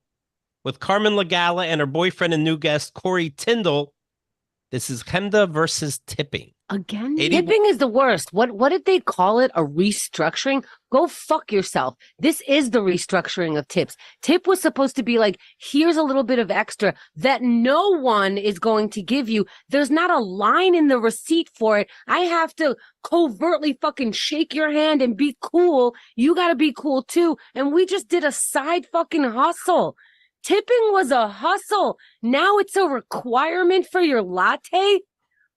with Carmen Lagala and her boyfriend and new guest, Corey Tyndall. This is Chemda versus tipping. Again, tipping is the worst. What did they call it? A restructuring? Go fuck yourself. This is the restructuring of tips. Tip was supposed to be like, here's a little bit of extra that no one is going to give you. There's not a line in the receipt for it. I have to covertly fucking shake your hand and be cool. You got to be cool too. And we just did a side fucking hustle. Tipping was a hustle. Now it's a requirement for your latte.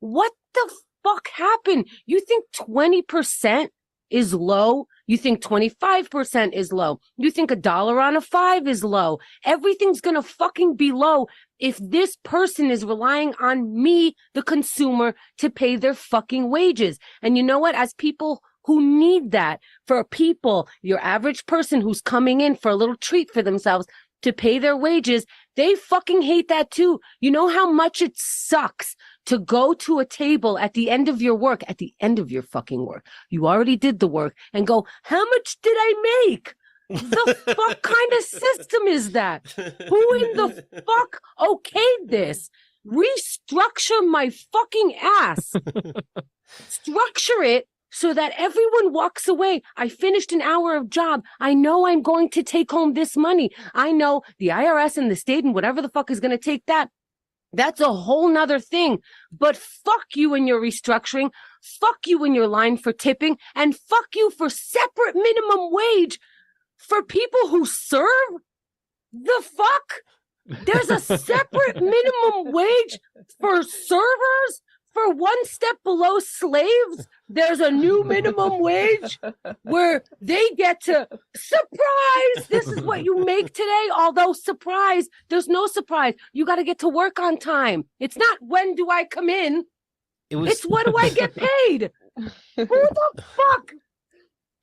What the fuck happened? You think 20% is low? You think 25% is low? You think $1 on a 5 is low? Everything's gonna fucking be low if this person is relying on me, the consumer, to pay their fucking wages. And you know what? As people who need that, for people, your average person who's coming in for a little treat for themselves to pay their wages, they fucking hate that too. You know how much it sucks to go to a table at the end of your work, at the end of your fucking work. You already did the work and go, how much did I make? The fuck kind of system is that? Who in the fuck okayed this? Restructure my fucking ass. Structure it so that everyone walks away. I finished an hour of job. I know I'm going to take home this money. I know the IRS and the state and whatever the fuck is going to take that. That's a whole nother thing. But fuck you and your restructuring. Fuck you and your line for tipping. And fuck you for separate minimum wage for people who serve. The fuck? There's a separate minimum wage for servers, for one step below slaves. There's a new minimum wage where they get to, surprise, this is what you make today. Although surprise, there's no surprise. You got to get to work on time. It's not when do I come in. It's what do I get paid? Who the fuck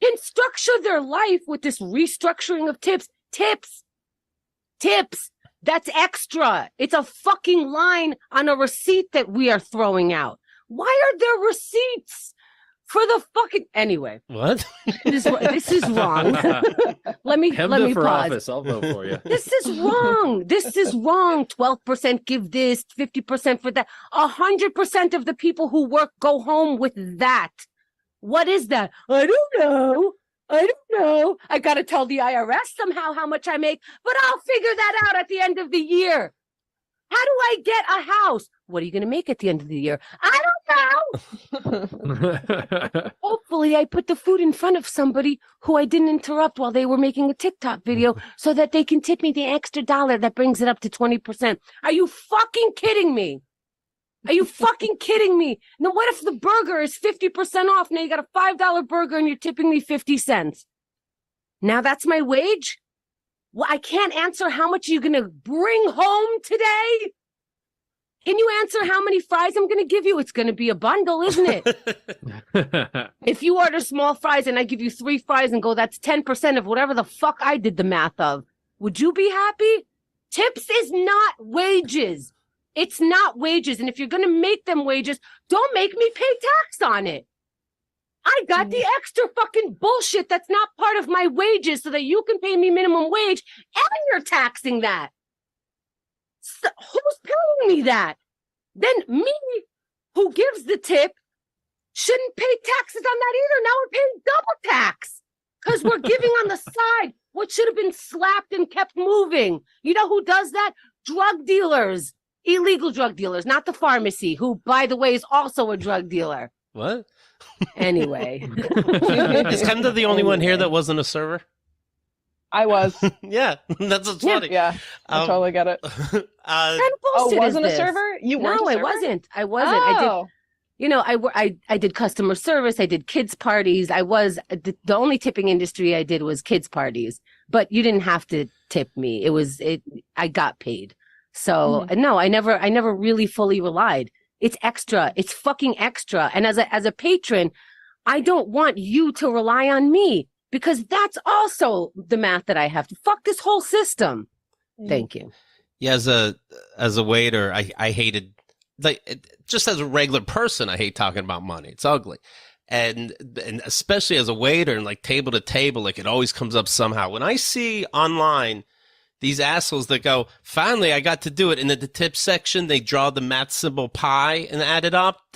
can structure their life with this restructuring of tips? Tips. That's extra. It's a fucking line on a receipt that we are throwing out. Why are there receipts for the fucking... Anyway. What? This is wrong. let me for pause. office. I'll vote for you. This is wrong. 12% give this, 50% for that. 100% of the people who work go home with that. What is that? I don't know. I got to tell the IRS somehow how much I make, but I'll figure that out at the end of the year. How do I get a house? What are you going to make at the end of the year? I don't know. Hopefully I put the food in front of somebody who I didn't interrupt while they were making a TikTok video so that they can tip me the extra dollar that brings it up to 20%. Are you fucking kidding me? Are you fucking kidding me? Now, what if the burger is 50% off? Now you got a $5 burger and you're tipping me 50 cents. Now that's my wage? Well, I can't answer how much you're going to bring home today. Can you answer how many fries I'm going to give you? It's going to be a bundle, isn't it? If you order small fries and I give you 3 fries and go, that's 10% of whatever the fuck I did the math of. Would you be happy? Tips is not wages. It's not wages. And if you're going to make them wages, don't make me pay tax on it. I got the extra fucking bullshit that's not part of my wages so that you can pay me minimum wage and you're taxing that. So who's paying me that? Then me, who gives the tip, shouldn't pay taxes on that either. Now we're paying double tax because we're giving on the side what should have been slapped and kept moving. You know who does that? Drug dealers. Illegal drug dealers, not the pharmacy, who, by the way, is also a drug dealer. What? Anyway. Is Kenda the only one here that wasn't a server? I was. Yeah, that's what's funny. Yeah, I totally get it. What kind of bullshit wasn't is a this? server? You weren't No, a I server? wasn't. Oh. I did customer service. I did kids parties. The only tipping industry I did was kids parties, but you didn't have to tip me. I got paid. So no, I never really fully relied. It's extra. It's fucking extra. And as a patron, I don't want you to rely on me because that's also the math that I have to fuck this whole system. Thank you. Yeah, as a waiter, I hated, like, just as a regular person, I hate talking about money. It's ugly. And especially as a waiter and like table to table, like it always comes up somehow. When I see online these assholes that go, finally, I got to do it. And in the tip section, they draw the math symbol pi and add it up.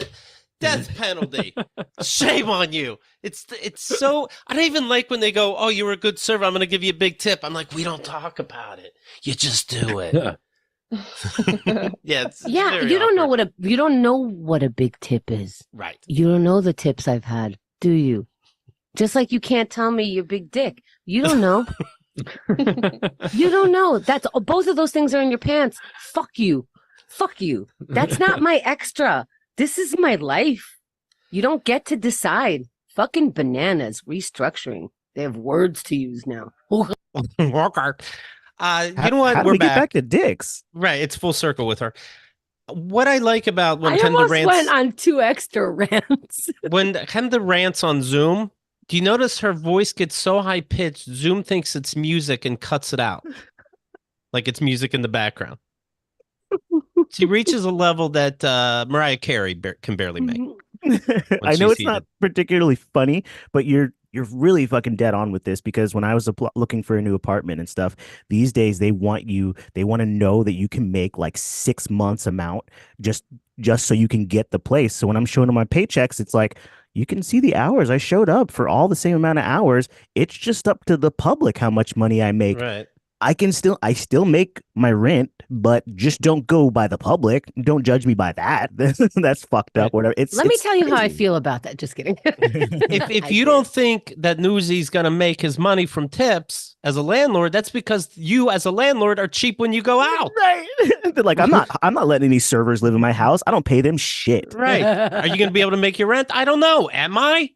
Death penalty. Shame on you. It's so, I don't even like when they go, oh, you were a good server, I'm going to give you a big tip. I'm like, we don't talk about it. You just do it. Yeah. You don't know what a big tip is. Right. You don't know the tips I've had, do you? Just like you can't tell me you're big dick. You don't know. You don't know. That's both of those things are in your pants. Fuck you. That's not my extra. This is my life. You don't get to decide. Fucking bananas. Restructuring. They have words to use now. Okay. You know what? How We're we get back. back to dicks? Right. It's full circle with her. what I like about when I Kendra almost rants, went on 2 extra rants. when Kendra rants on Zoom, do you notice her voice gets so high pitched? Zoom thinks it's music and cuts it out, like it's music in the background. She reaches a level that Mariah Carey can barely make. I know she's it's not heated. particularly funny, but you're really fucking dead on with this, because when I was looking for a new apartment and stuff, these days they want to know that you can make like 6 months amount just so you can get the place. So when I'm showing them my paychecks, it's like, you can see the hours I showed up for all the same amount of hours. It's just up to the public how much money I make. Right. I still make my rent, but just don't go by the public. Don't judge me by that. That's fucked up. Whatever. Let me it's tell you how I crazy. feel about that. Just kidding. If you don't think that Newsy's going to make his money from tips as a landlord, that's because you as a landlord are cheap when you go out. Right. They're like, I'm not letting any servers live in my house. I don't pay them shit. Right. Are you going to be able to make your rent? I don't know. Am I?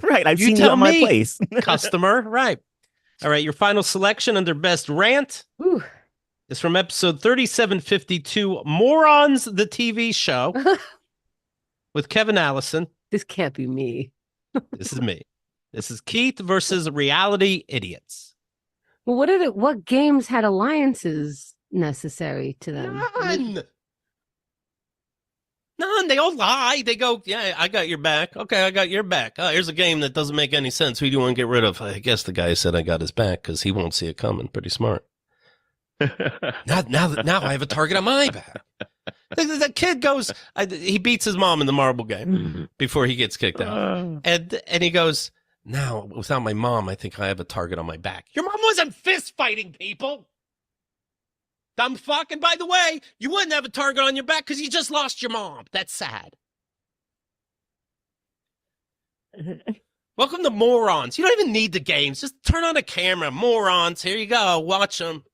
Right. I've You seen you tell at my me, place. customer. Right. All right. Your final selection under best rant is from episode 3752, Morons, the TV show, with Kevin Allison. This can't be me. This is me. This is Keith versus Reality Idiots. Well, what games had alliances necessary to them? None. They all lie. They go, yeah, I got your back. Okay, I got your back. Oh, here's a game that doesn't make any sense. Who do you want to get rid of? I guess the guy said I got his back because he won't see it coming. Pretty smart. Now I have a target on my back. The kid goes, he beats his mom in the marble game before he gets kicked out. And he goes, now, without my mom, I think I have a target on my back. Your mom wasn't fist fighting people. Dumb fuck. And by the way, you wouldn't have a target on your back because you just lost your mom. That's sad. Welcome to Morons. You don't even need the games. Just turn on a camera. Morons. Here you go. Watch them.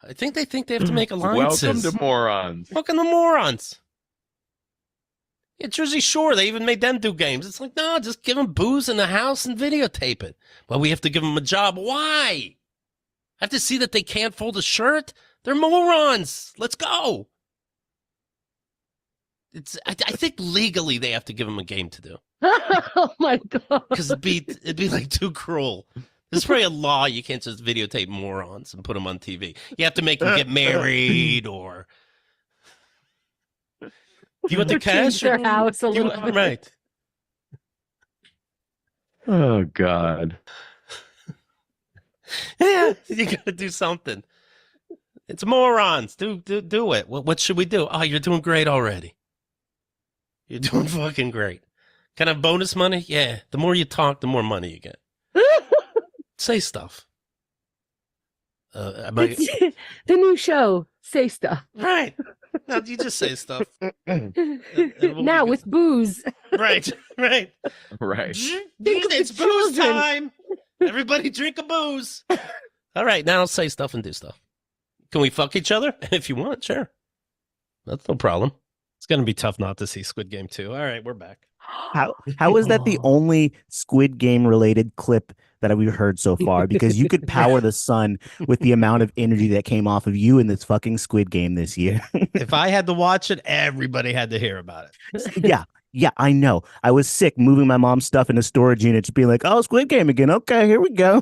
I think they have to make alliances. Welcome to Morons. Welcome to Morons. Yeah, Jersey Shore, they even made them do games. It's like, no, just give them booze in the house and videotape it. Well, we have to give them a job. Why? I have to see that they can't fold a shirt? They're morons. Let's go. I think legally they have to give them a game to do. Oh my god! Because it'd be like too cruel. There's probably a law you can't just videotape morons and put them on TV. You have to make them get married, or do you want the cash? Their house a little bit. Right. Oh God. Yeah, you got to do something. It's morons. Do it. What should we do? Oh, you're doing great already. You're doing fucking great. Can I have bonus money? Yeah. The more you talk, the more money you get. Say stuff. The new show, Say Stuff. Right. No, you just say stuff. Now with booze. Right. Right. It's booze time. Everybody drink a booze. All right, now say stuff and do stuff. Can we fuck each other? If you want, sure. That's no problem. It's going to be tough not to see Squid Game 2. All right, we're back. How is that the only Squid Game related clip that we've heard so far? Because you could power the sun with the amount of energy that came off of you in this fucking Squid Game this year. If I had to watch it, everybody had to hear about it. Yeah, I know. I was sick moving my mom's stuff in a storage unit, just being like, oh, Squid Game again. Okay, here we go.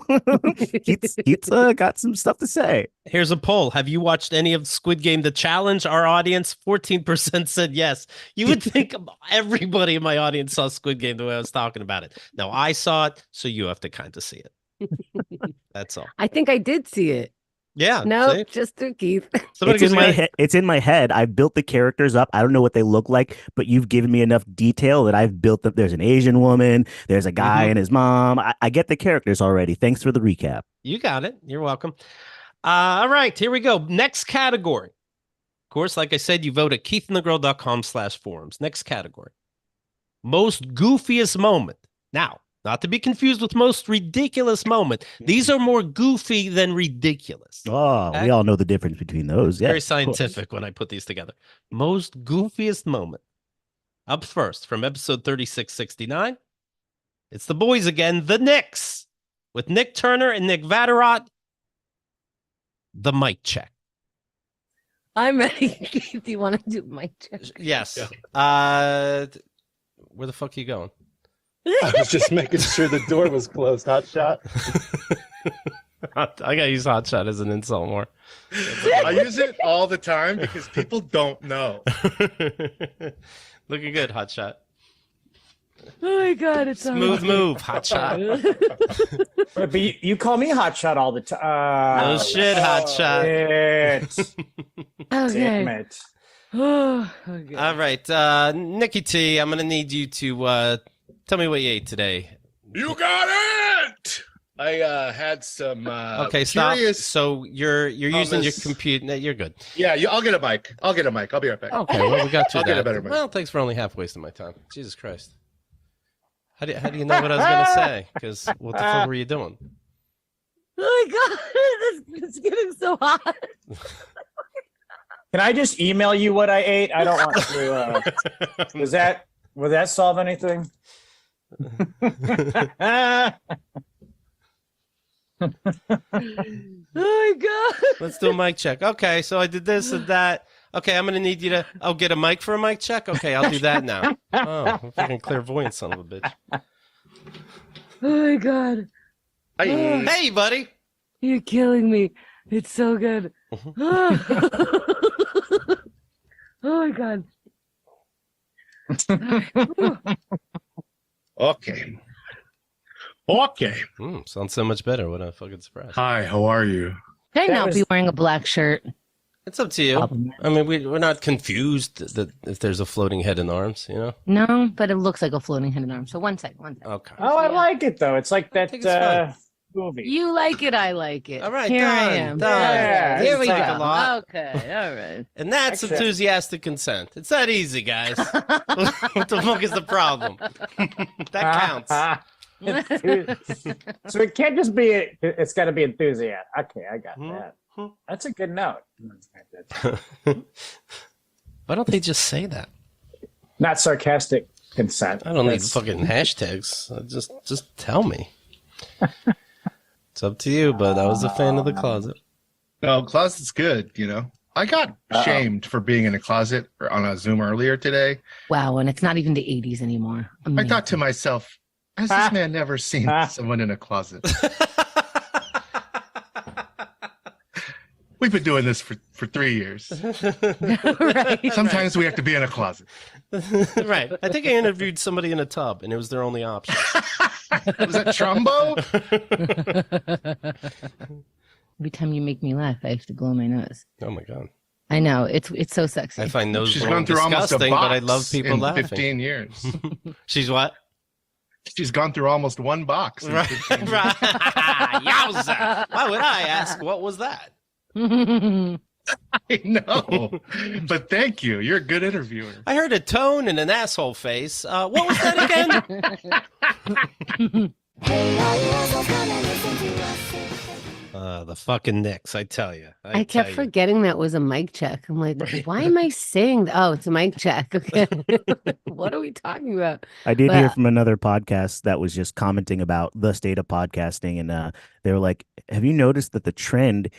Keith's got some stuff to say. Here's a poll. Have you watched any of Squid Game The Challenge? Our audience, 14% said yes. You would think everybody in my audience saw Squid Game the way I was talking about it. Now, I saw it, so you have to kind of see it. That's all. I think I did see it. Yeah. No, see? just through Keith. It's in my head. I've built the characters up. I don't know what they look like, but you've given me enough detail that I've built them. There's an Asian woman. There's a guy and his mom. I get the characters already. Thanks for the recap. You got it. You're welcome. All right, here we go. Next category. Of course, like I said, you vote at keithandthegirl.com/forums. Next category. Most goofiest moment. Now, not to be confused with most ridiculous moment. These are more goofy than ridiculous. Oh, Okay? we all know the difference between those. Yeah, Very scientific when I put these together. Most goofiest moment. Up first from episode 3669. It's the boys again, the Knicks, with Nick Turner and Nick Vatterott. The mic check. I'm ready. Do you want to do mic check? Yes. Where the fuck are you going? I was just making sure the door was closed. Hot shot. I gotta use hot shot as an insult more. I use it all the time because people don't know. Looking good, hot shot. Oh my god, it's Smooth move, hot shot. But you call me hot shot all the time. No shit, hot shot. Damn it. Okay. All right, Nikki T, I'm gonna need you to tell me what you ate today. You got it. I had some. Okay, stop. So you're using your computer. No, you're good. Yeah, I'll get a mic. I'll be right back. Okay, well, we got you. I'll get a better mic. Well, thanks for only half wasting my time. Jesus Christ. How do you know what I was gonna say? Because what the fuck were you doing? Oh my god, it's getting so hot. Can I just email you what I ate? I don't want to. Will that solve anything? Oh my god. Let's do a mic check. Okay, so I did this and that. Okay, I'm gonna need you to. I'll get a mic for a mic check. Okay, I'll do that now. Oh, I'm fucking clairvoyant son of a bitch. Oh my god. Hey, buddy. You're killing me. It's so good. Oh my god. Okay. Sounds so much better. What a fucking surprise. Hi, how are you? Can I not be wearing a black shirt? It's up to you. I mean, we're not confused that if there's a floating head and arms, you know? No, but it looks like a floating head and arm. So one sec. Okay. Oh, I like it though. It's like that movie. You like it, I like it. All right, here I done, am. done. Yeah, Here we go. Take a lot. Okay, all right. And that's Actually- enthusiastic consent. It's that easy, guys. What the fuck is the problem? That counts. So it can't just be. It's got to be enthusiastic. Okay, I got that. That's a good note. Why don't they just say that? Not sarcastic consent. I don't need fucking hashtags. Just tell me. It's up to you, but I was a fan of the closet. No, closet's good, you know. I got shamed for being in a closet on a Zoom earlier today. Wow, and it's not even the 80s anymore. I thought to myself, has this man never seen someone in a closet? We've been doing this for 3 years. Right. Sometimes we have to be in a closet. Right. I think I interviewed somebody in a tub, and it was their only option. Was that Trumbo? Every time you make me laugh, I have to blow my nose. Oh my god. I know it's so sexy. I find nose She's blowing gone through almost a disgusting, box but I love people in laughing. 15 years. She's what? She's gone through almost one box. In Right. 15 years. Right. Yowza. Why would I ask? What was that? I know, but thank you. You're a good interviewer. I heard a tone and an asshole face. What was that again? The fucking Knicks, I tell you. I kept forgetting that was a mic check. I'm like, why am I saying that? Oh, it's a mic check. Okay. What are we talking about? I did But- hear from another podcast that was just commenting about the state of podcasting, and they were like, "Have you noticed that the trend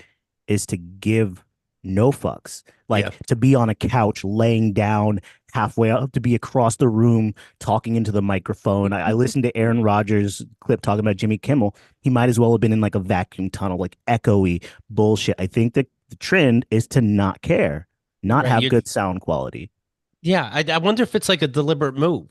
is to give no fucks, like to be on a couch, laying down halfway up, to be across the room, talking into the microphone." I listened to Aaron Rodgers' clip talking about Jimmy Kimmel. He might as well have been in like a vacuum tunnel, like echoey bullshit. I think that the trend is to not care, not have good sound quality. Yeah, I wonder if it's like a deliberate move,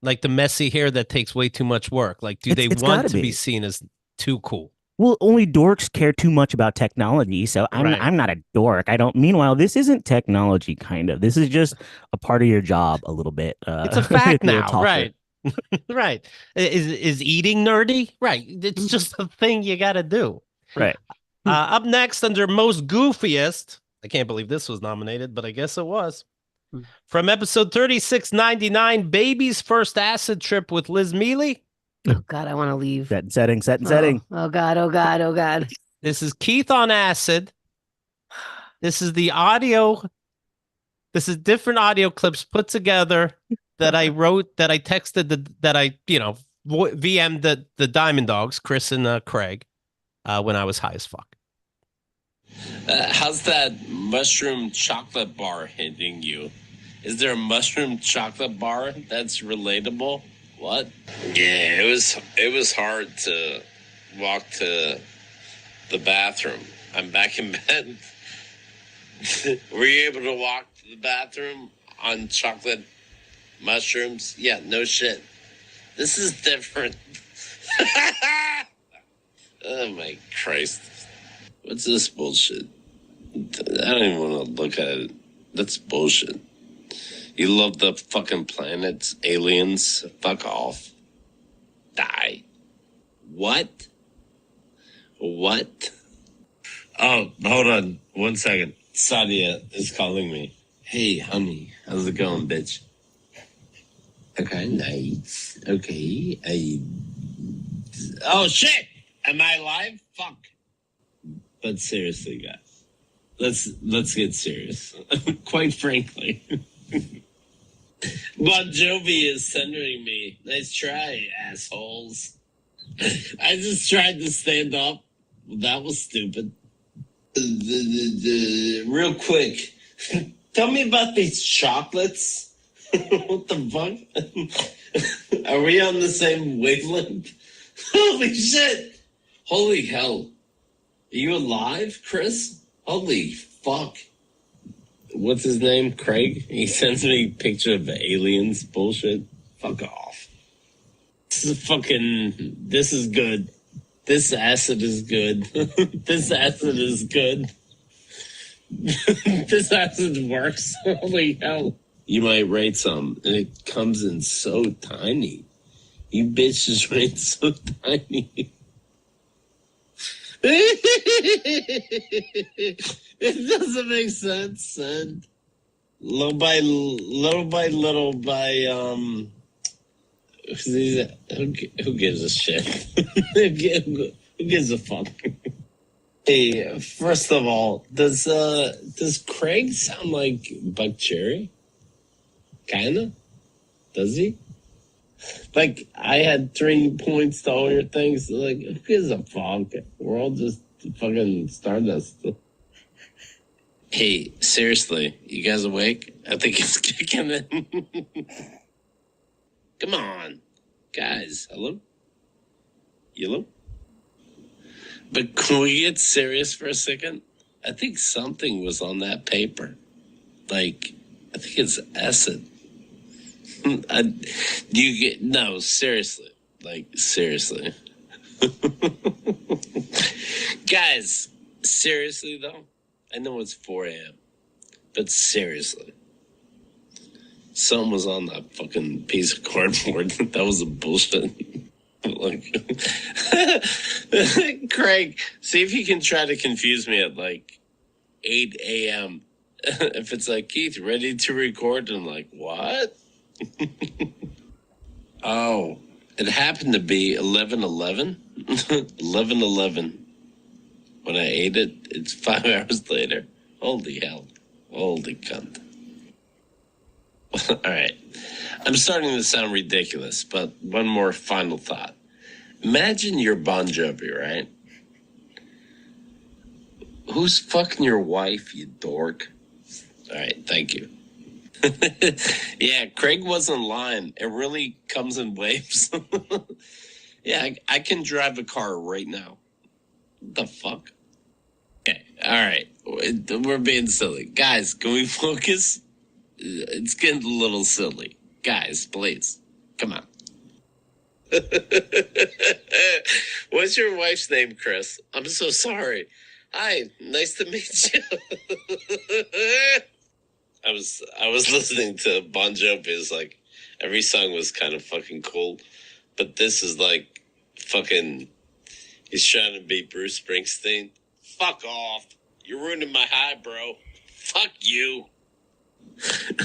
like the messy hair that takes way too much work. Like, do they It's want gotta to be. be seen as too cool? Well, only dorks care too much about technology, so I'm not a dork. I don't. Meanwhile, this isn't technology, kind of. This is just a part of your job, a little bit. It's a fact if you're a now, talker. right? Right. Is eating nerdy? Right. It's just a thing you got to do. Right. Up next, under most goofiest, I can't believe this was nominated, but I guess it was. From episode 3699, Baby's First Acid Trip with Liz Mealy. Oh God, I want to leave. Set and setting, set and setting. Oh God, oh God, oh God. This is Keith on acid. This is the audio. This is different audio clips put together that I wrote, that I texted, that I, VM'd the Diamond Dogs, Chris and Craig, when I was high as fuck. How's that mushroom chocolate bar hitting you? Is there a mushroom chocolate bar that's relatable? What? Yeah, it was hard to walk to the bathroom. I'm back in bed. Were you able to walk to the bathroom on chocolate mushrooms? Yeah, no shit. This is different. Oh my Christ. What's this bullshit? I don't even want to look at it. That's bullshit. You love the fucking planets, aliens. Fuck off. Die. What? What? Oh, hold on. 1 second. Sadia is calling me. Hey, honey. How's it going, bitch? Okay, nice. Okay. Oh, shit! Am I live? Fuck. But seriously, guys. Let's get serious. Quite frankly. Bon Jovi is centering me. Nice try, assholes. I just tried to stand up. That was stupid. Real quick, tell me about these chocolates. What the fuck? Are we on the same wavelength? Holy shit! Holy hell. Are you alive, Chris? Holy fuck. What's his name? Craig? He sends me a picture of aliens. Bullshit. Fuck off. This is good. This acid is good. This acid is good. This acid works. Holy hell. You might rate some, and it comes in so tiny. You bitches rate so tiny. It doesn't make sense, son. Little by little, who gives a shit? Who gives a fuck? Hey, first of all, does Craig sound like Buck Cherry? Kinda? Does he? Like, I had 3 points to all your things. Like, who gives a fuck? We're all just fucking stardust. Hey, seriously, you guys awake? I think it's kicking in. Come on. Guys, hello? Hello? But can we get serious for a second? I think something was on that paper. Like, I think it's acid. No, seriously. Like, seriously. Guys, seriously, though? I know it's 4 a.m., but seriously. Something was on that fucking piece of cardboard. That was a bullshit. Like, Craig, see if you can try to confuse me at like 8 a.m. If it's like, Keith, ready to record? And I'm like, what? Oh, it happened to be 11:11. 11:11. When I ate it, it's 5 hours later. Holy hell. Holy cunt. All right. I'm starting to sound ridiculous, but one more final thought. Imagine you're Bon Jovi, right? Who's fucking your wife, you dork? All right, thank you. Yeah, Craig wasn't lying. It really comes in waves. Yeah, I can drive a car right now. What the fuck? Okay, all right. We're being silly. Guys, can we focus? It's getting a little silly. Guys, please. Come on. What's your wife's name, Chris? I'm so sorry. Hi, nice to meet you. I was listening to Bon Jovi's, like, every song was kind of fucking cool, but this is like fucking, he's trying to be Bruce Springsteen. Fuck off. You're ruining my high, bro. Fuck you.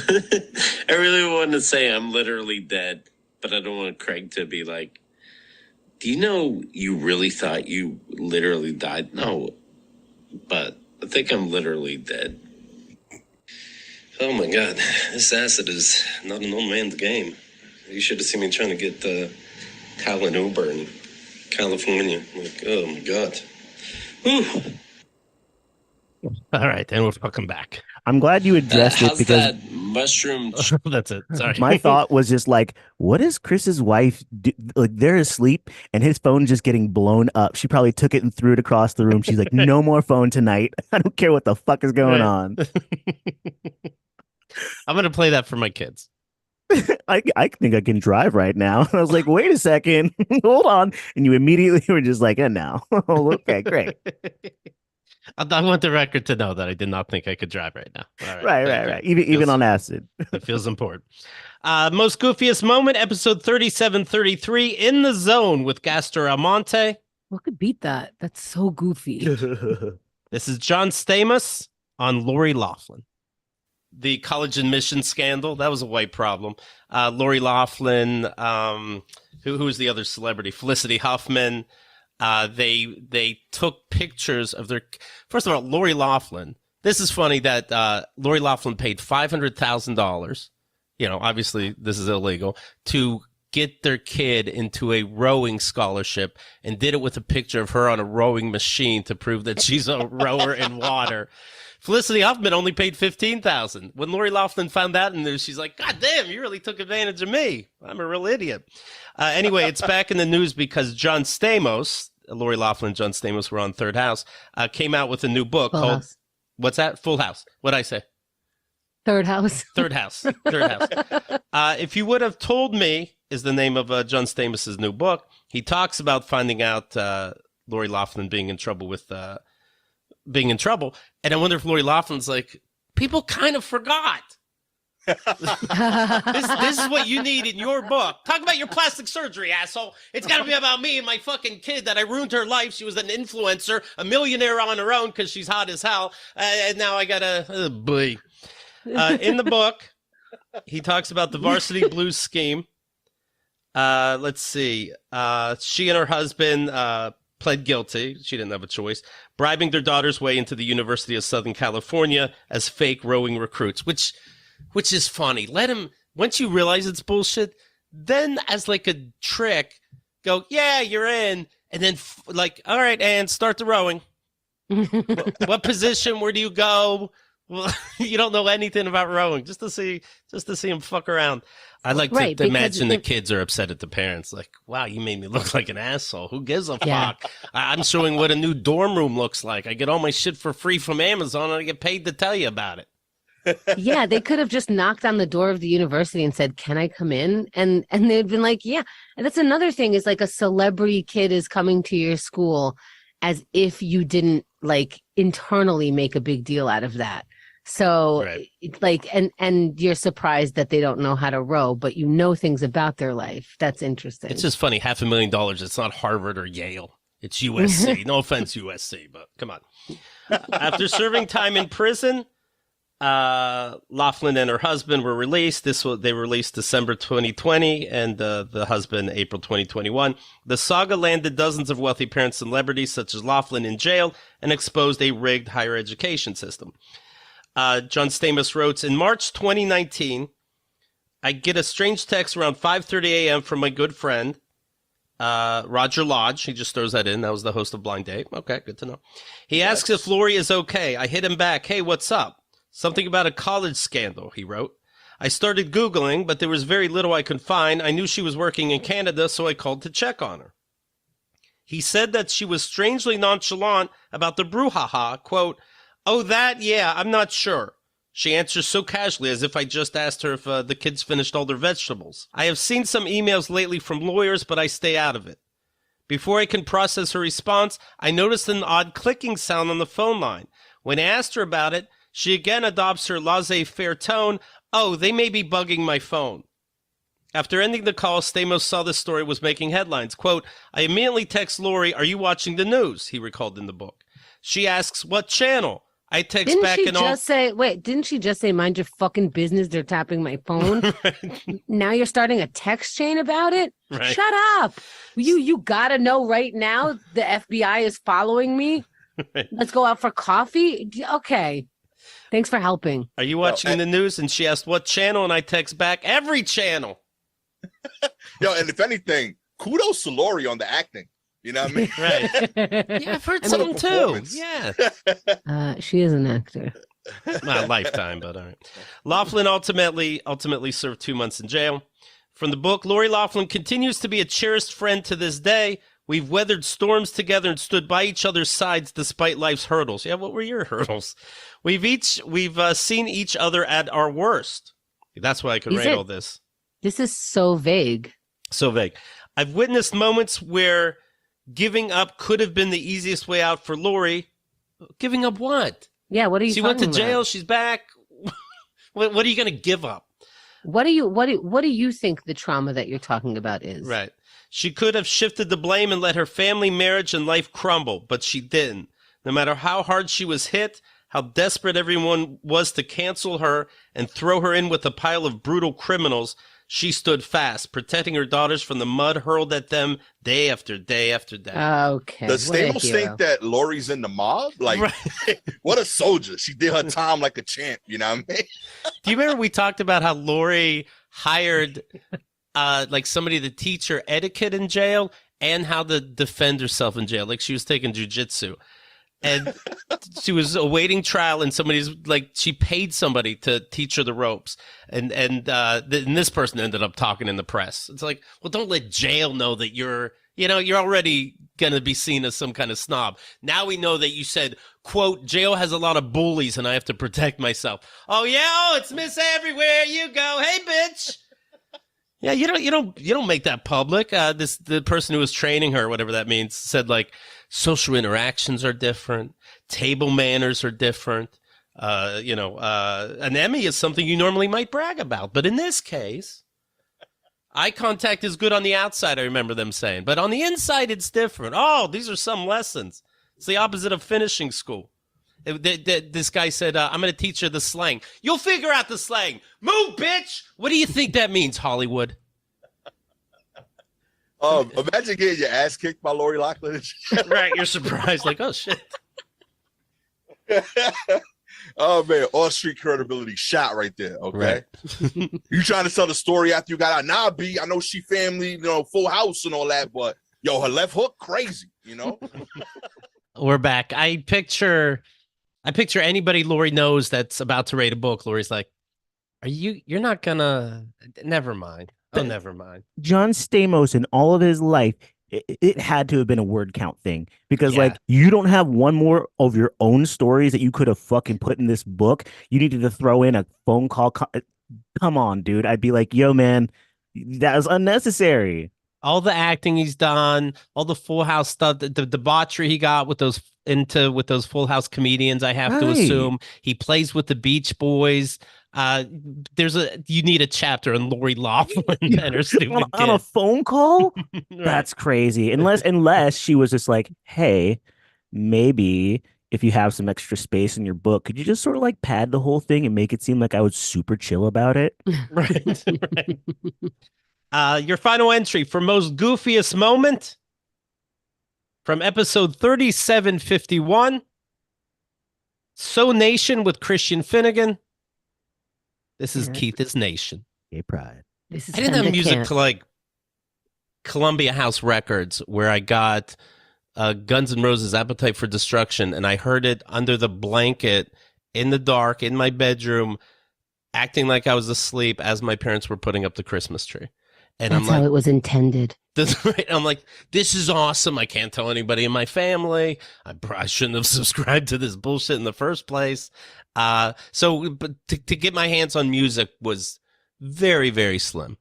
I really want to say I'm literally dead, but I don't want Craig to be like, do you know you really thought you literally died? No, but I think I'm literally dead. Oh my God, this acid is not an old man's game. You should have seen me trying to get Kyle an Uber in California. Like, oh my God. Whew. All right, and we'll welcome back. I'm glad you addressed it How's because that mushroom? That's it. Sorry. my thought was just like, what is Chris's wife do? Like, they're asleep and his phone's just getting blown up. She probably took it and threw it across the room. She's like, no more phone tonight. I don't care what the fuck is going on. I'm gonna play that for my kids. I think I can drive right now. I was like, wait a second, hold on. And you immediately were just like, and now. Oh, okay, great. I want the record to know that I did not think I could drive right now. All Right. Even on acid. It feels important. Most goofiest moment, episode 3733, In the Zone with Gastor Almonte. What could beat that? That's so goofy. This is John Stamos on Lori Loughlin. The college admission scandal, that was a white problem. Lori Loughlin, who was the other celebrity? Felicity Huffman. They took pictures of their. First of all, Lori Loughlin. This is funny that Lori Loughlin paid $500,000. Obviously this is illegal, to get their kid into a rowing scholarship, and did it with a picture of her on a rowing machine to prove that she's a rower in water. Felicity Huffman only paid $15,000. When Lori Loughlin found out in news, she's like, God damn, you really took advantage of me. I'm a real idiot. Anyway, it's back in the news because John Stamos, Lori Loughlin and John Stamos were on Third House, came out with a new book called, House. What's that? Full House. What'd I say? Third House. Third House. Third House. If You Would Have Told Me is the name of John Stamos' new book. He talks about finding out Lori Loughlin being in trouble with and I wonder if Lori Loughlin's like, people kind of forgot. This is what you need in your book. Talk about your plastic surgery, asshole. It's got to be about me and my fucking kid that I ruined her life. She was an influencer, a millionaire on her own because she's hot as hell. And now I got to, boy. In the book, he talks about the Varsity Blues scheme. Let's see. She and her husband pled guilty. She didn't have a choice. Bribing their daughter's way into the University of Southern California as fake rowing recruits, which is funny. Let him, once you realize it's bullshit, then as like a trick, go, yeah, you're in. And then all right, and start the rowing. what position? Where do you go? Well, you don't know anything about rowing, just to see him fuck around. I like to imagine the kids are upset at the parents. Like, wow, you made me look like an asshole. Who gives a fuck? I'm showing what a new dorm room looks like. I get all my shit for free from Amazon, and I get paid to tell you about it. Yeah, they could have just knocked on the door of the university and said, "Can I come in?" And they'd been like, "Yeah." And that's another thing, is like a celebrity kid is coming to your school, as if you didn't like internally make a big deal out of that. So like, and you're surprised that they don't know how to row, but you know things about their life. That's interesting. It's just funny. $500,000. It's not Harvard or Yale. It's USC. No offense, USC, but come on. After serving time in prison, Loughlin and her husband were released. They were released December 2020, and the husband April 2021. The saga landed dozens of wealthy parents and celebrities such as Loughlin in jail and exposed a rigged higher education system. John Stamos wrote, in March 2019, I get a strange text around 5:30 a.m. from my good friend, Roger Lodge. He just throws that in. That was the host of Blind Date. Okay, good to know. He asks if Lori is okay. I hit him back. Hey, what's up? Something about a college scandal, he wrote. I started Googling, but there was very little I could find. I knew she was working in Canada, so I called to check on her. He said that she was strangely nonchalant about the brouhaha, quote, oh, that? Yeah, I'm not sure. She answers so casually as if I just asked her if the kids finished all their vegetables. I have seen some emails lately from lawyers, but I stay out of it. Before I can process her response, I noticed an odd clicking sound on the phone line. When I asked her about it, she again adopts her laissez-faire tone. Oh, they may be bugging my phone. After ending the call, Stamos saw this story was making headlines. Quote, I immediately text Lori, are you watching the news? He recalled in the book. She asks, what channel? I text Didn't back she and just say, wait, didn't she just say, mind your fucking business, they're tapping my phone? Now you're starting a text chain about it? Right. Shut up. You gotta know right now the FBI is following me. Right. Let's go out for coffee. Okay. Thanks for helping. Are you watching the news? And she asked, what channel? And I text back, every channel. Yo, and if anything, kudos to Lori on the acting. You know what I mean? Right. Yeah, I've heard I something mean- too. Yeah. She is an actor. Not lifetime, but all right. Laughlin ultimately served 2 months in jail. From the book, Lori Laughlin continues to be a cherished friend to this day. We've weathered storms together and stood by each other's sides despite life's hurdles. Yeah, what were your hurdles? We've seen each other at our worst. That's why I could write all this. This is so vague. So vague. I've witnessed moments where giving up could have been the easiest way out for Lori. Giving up what? Yeah, what are you She went to talking jail. about? She's back. What are you going to give up? What do you think the trauma that you're talking about is? Right. She could have shifted the blame and let her family, marriage, and life crumble, but she didn't. No matter how hard she was hit, how desperate everyone was to cancel her and throw her in with a pile of brutal criminals, she stood fast, protecting her daughters from the mud hurled at them day after day after day. Okay. Does Stamos think that Lori's in the mob? Like, what a soldier. She did her time like a champ, you know what I mean? Do you remember we talked about how Lori hired like somebody to teach her etiquette in jail and how to defend herself in jail? Like she was taking jujitsu. And she was awaiting trial, and she paid somebody to teach her the ropes, and this person ended up talking in the press. It's like, well, don't let jail know that you're already gonna be seen as some kind of snob. Now we know that you said, quote, jail has a lot of bullies, and I have to protect myself. Oh yeah, it's Miss Everywhere you go. Hey, bitch. Yeah, you don't make that public. The person who was training her, whatever that means, said like social interactions are different, table manners are different. An Emmy is something you normally might brag about, but in this case, eye contact is good on the outside. I remember them saying, but on the inside, it's different. Oh, these are some lessons. It's the opposite of finishing school. This guy said, I'm going to teach her the slang. You'll figure out the slang. Move, bitch. What do you think that means, Hollywood? Imagine getting your ass kicked by Lori Loughlin. Right, you're surprised, like, oh, shit. Oh, man, all street credibility shot right there, okay? Right. You trying to tell the story after you got out. Nah, B, I know she family, full house and all that, but, yo, her left hook, crazy, We're back. I picture anybody Lori knows that's about to read a book. Lori's like, you're not gonna, never mind. Oh, never mind. John Stamos in all of his life, it had to have been a word count thing because like you don't have one more of your own stories that you could have fucking put in this book. You needed to throw in a phone call. Come on, dude. I'd be like, yo, man, that was unnecessary. All the acting he's done, all the Full House stuff, the debauchery he got with those Full House comedians, I have to assume. He plays with the Beach Boys. You need a chapter on Lori Loughlin and her stupid on a phone call. That's crazy. Unless she was just like, hey, maybe if you have some extra space in your book, could you just sort of like pad the whole thing and make it seem like I was super chill about it? Right. Your final entry for most goofiest moment from episode 3751. So Nation with Christian Finnegan. This is Keith's Nation. Gay pride. I didn't have music to like Columbia House Records, where I got Guns N' Roses' Appetite for Destruction, and I heard it under the blanket in the dark in my bedroom, acting like I was asleep as my parents were putting up the Christmas tree. And That's how it was intended. Right. I'm like, this is awesome. I can't tell anybody in my family. I shouldn't have subscribed to this bullshit in the first place. But to get my hands on music was very, very slim.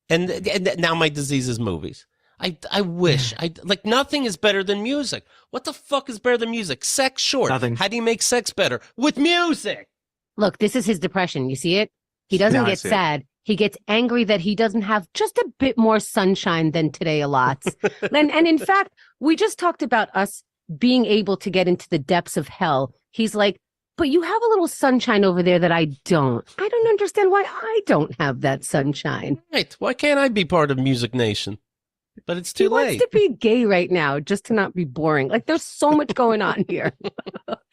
And now my disease is movies. I wish like nothing is better than music. What the fuck is better than music? Sex, sure. Nothing. How do you make sex better? With music. Look, this is his depression. You see it? He doesn't get sad. He gets angry that he doesn't have just a bit more sunshine than today allots. and in fact, we just talked about us being able to get into the depths of hell. He's like, but you have a little sunshine over there that I don't. I don't understand why I don't have that sunshine. Right. Why can't I be part of Music Nation? But it's too late. He wants to be gay right now just to not be boring. Like there's so much going on here.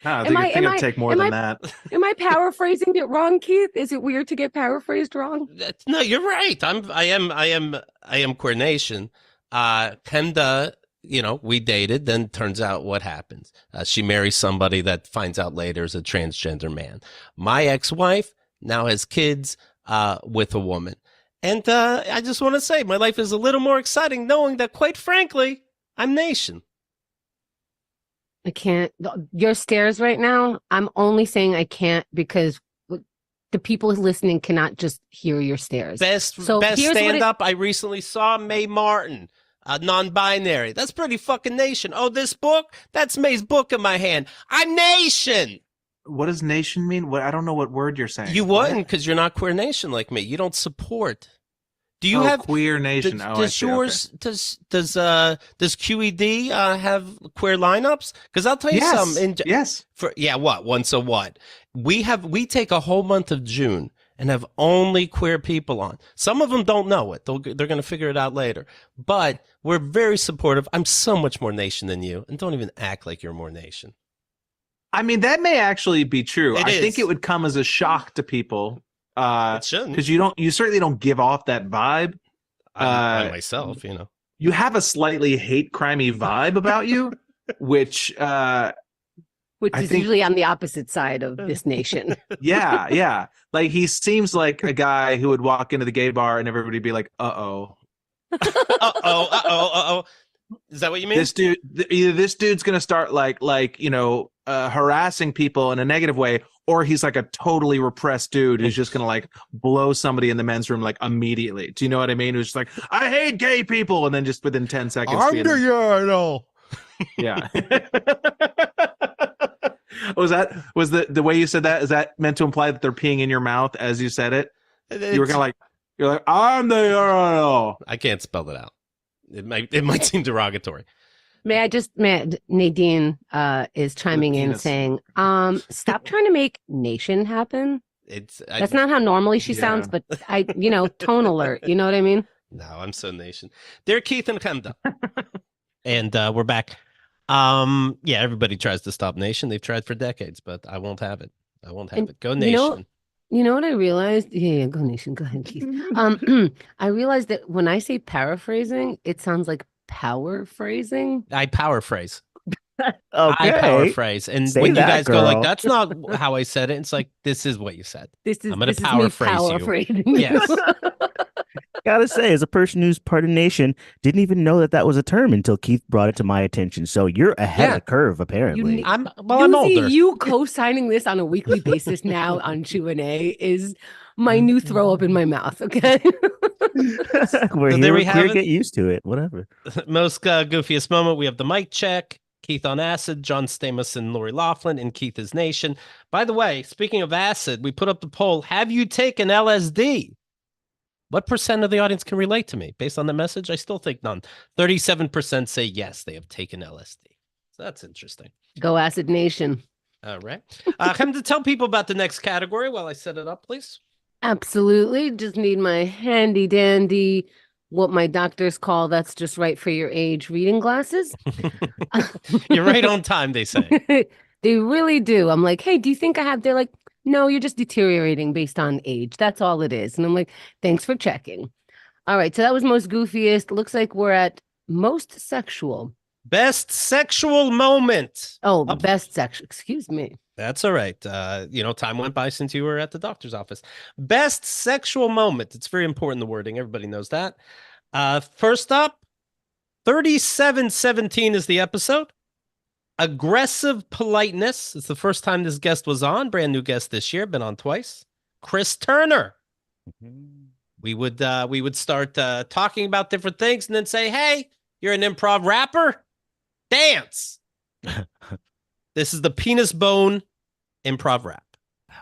I think it'd take more than that. Am I paraphrasing it wrong, Keith? Is it weird to get paraphrased wrong? No, you're right. I am Coronation. Kenda we dated. Then turns out what happens. She marries somebody that finds out later is a transgender man. My ex-wife now has kids with a woman. And I just want to say my life is a little more exciting knowing that, quite frankly, I'm nation. I can't. Your stares right now, I'm only saying I can't because the people listening cannot just hear your stares. Best stand-up I recently saw, Mae Martin, non-binary. That's pretty fucking nation. Oh, this book? That's Mae's book in my hand. I'm nation. What does nation mean? I don't know what word you're saying. You wouldn't because you're not queer nation like me. You don't support. Do you have queer nation? Does yours? Okay. Does QED have queer lineups? Because I'll tell you something. Yes. What? Once a what? We take a whole month of June and have only queer people on. Some of them don't know it. They're going to figure it out later. But we're very supportive. I'm so much more nation than you, and don't even act like you're more nation. I mean, that may actually be true. I think it would come as a shock to people. It shouldn't, because you certainly don't give off that vibe. I myself, you have a slightly hate crimey vibe about you, which is usually on the opposite side of this nation. Yeah. Like he seems like a guy who would walk into the gay bar and everybody would be like, "Uh-oh, uh-oh." Is that what you mean? Either this dude's gonna start harassing people in a negative way, or he's like a totally repressed dude who's just gonna blow somebody in the men's room immediately. Do you know what I mean? Who's just like, I hate gay people, and then just within 10 seconds, urinal. Yeah. Was the way you said that? Is that meant to imply that they're peeing in your mouth as you said it? You were kind of you're like, I'm the urinal. I can't spell it out. It might seem derogatory. Nadine is chiming in saying, stop trying to make nation happen. That's not how normally she sounds, but tone alert. You know what I mean? No, I'm so nation. They're Keith and Kenda. And we're back. Everybody tries to stop nation. They've tried for decades, but I won't have it. Go nation. You know what I realized? Yeah, go nation. Go ahead, Keith. I realized that when I say paraphrasing, it sounds like power phrasing. I power phrase. Okay. I power phrase. And Say when you that, guys girl. go like, that's not how I said it, it's like, this is what you said. I'm going to power phrase you. Yes. Gotta say, as a person who's part of nation, didn't even know that was a term until Keith brought it to my attention. So you're ahead of the curve, apparently. I'm older. You co-signing this on a weekly basis now on Q&A is my new throw up in my mouth. Okay. We're here, get used to it. Whatever. Most goofiest moment. We have the mic check. Keith on acid, John Stamos and Lori Laughlin, and Keith is nation. By the way, speaking of acid, we put up the poll. Have you taken LSD? What percent of the audience can relate to me? Based on the message, I still think none. 37% say yes, they have taken LSD. So that's interesting. Go Acid Nation. All right. Come to tell people about the next category while I set it up, please. Absolutely. Just need my handy dandy, what my doctors call that's just right for your age, reading glasses. You're right on time, they say. They really do. I'm like, hey, do you think I have? They're like, no, you're just deteriorating based on age. That's all it is. And I'm like, thanks for checking. All right. So that was most goofiest. Looks like we're at most sexual. Best sexual moment. Oh, best sexual. Excuse me. That's all right. Time went by since you were at the doctor's office. Best sexual moment. It's very important, the wording. Everybody knows that. First up, 3717 is the episode. Aggressive politeness. It's the first time this guest was on. Brand new guest this year. Been on twice. Chris Turner. We would start talking about different things and then say, hey, you're an improv rapper. Dance. This is the penis bone improv rap.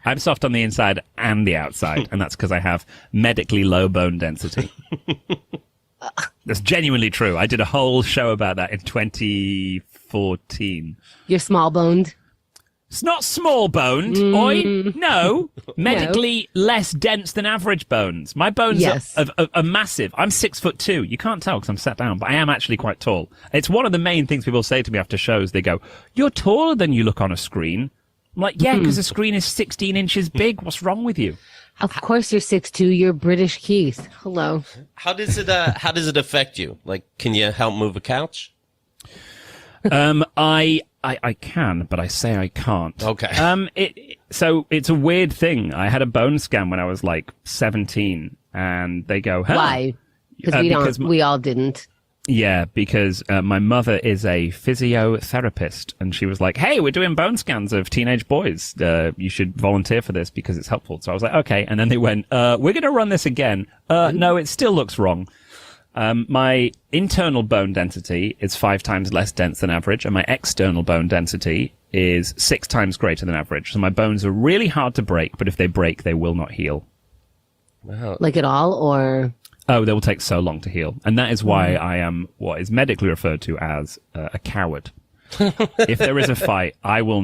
I'm soft on the inside and the outside, and that's because I have medically low bone density. That's genuinely true. I did a whole show about that in 2014. You're small boned. It's not small boned. Oi, no. Medically less dense than average bones. My bones are massive. I'm 6'2". You can't tell because I'm sat down, but I am actually quite tall. It's one of the main things people say to me after shows. They go, "You're taller than you look on a screen." I'm like, yeah, because the screen is 16 inches big. What's wrong with you? Of course you're 6'2". You're British Keith. Hello. How does it affect you? Like, can you help move a couch? I can, but I say I can't. Okay. So it's a weird thing. I had a bone scan when I was like 17, and they go, huh? Why? Because we all didn't. Yeah, because my mother is a physiotherapist, and she was like, hey, we're doing bone scans of teenage boys. You should volunteer for this because it's helpful. So I was like, okay. And then they went, we're going to run this again. No, it still looks wrong. My internal bone density is 5 times less dense than average, and my external bone density is 6 times greater than average. So my bones are really hard to break, but if they break, they will not heal. Wow. Like at all, or? Oh, they will take so long to heal. And that is why I am what is medically referred to as a coward. If there is a fight, I will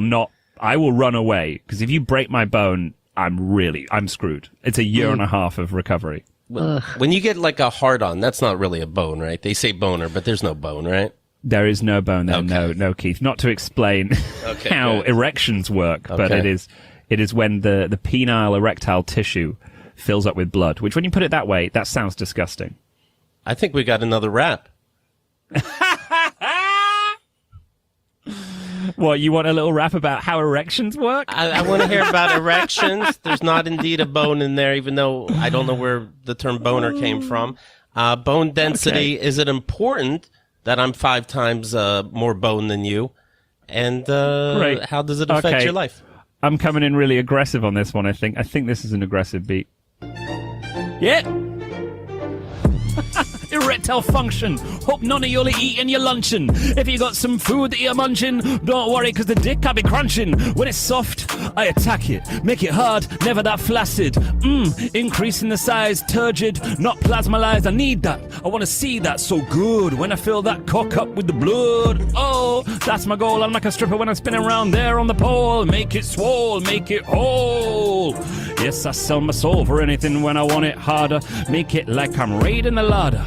run away. Because if you break my bone, I'm screwed. It's a year and a half of recovery. When you get like a hard-on, that's not really a bone, right? They say boner, but there's no bone, right? There is no bone there. Okay. No, Keith. Not to explain how erections work, but it is when the penile erectile tissue fills up with blood, which when you put it that way, that sounds disgusting. I think we got another rap. What, you want a little rap about how erections work? I want to hear about erections. There's not indeed a bone in there, even though I don't know where the term boner came from. Bone density, is it important that I'm 5 times more bone than you? And how does it affect your life? I'm coming in really aggressive on this one, I think. I think this is an aggressive beat. Yeah. Erectile function. Hope none of y'all are eating your luncheon. If you got some food that you're munching, don't worry, because the dick I'll be crunching. When it's soft, I attack it. Make it hard, never that flaccid. Increasing the size, turgid, not plasmalized. I need that. I want to see that so good. When I fill that cock up with the blood. Oh, that's my goal. I'm like a stripper when I'm spinning around there on the pole. Make it swole, make it whole. Yes, I sell my soul for anything when I want it harder. Make it like I'm raiding the larder.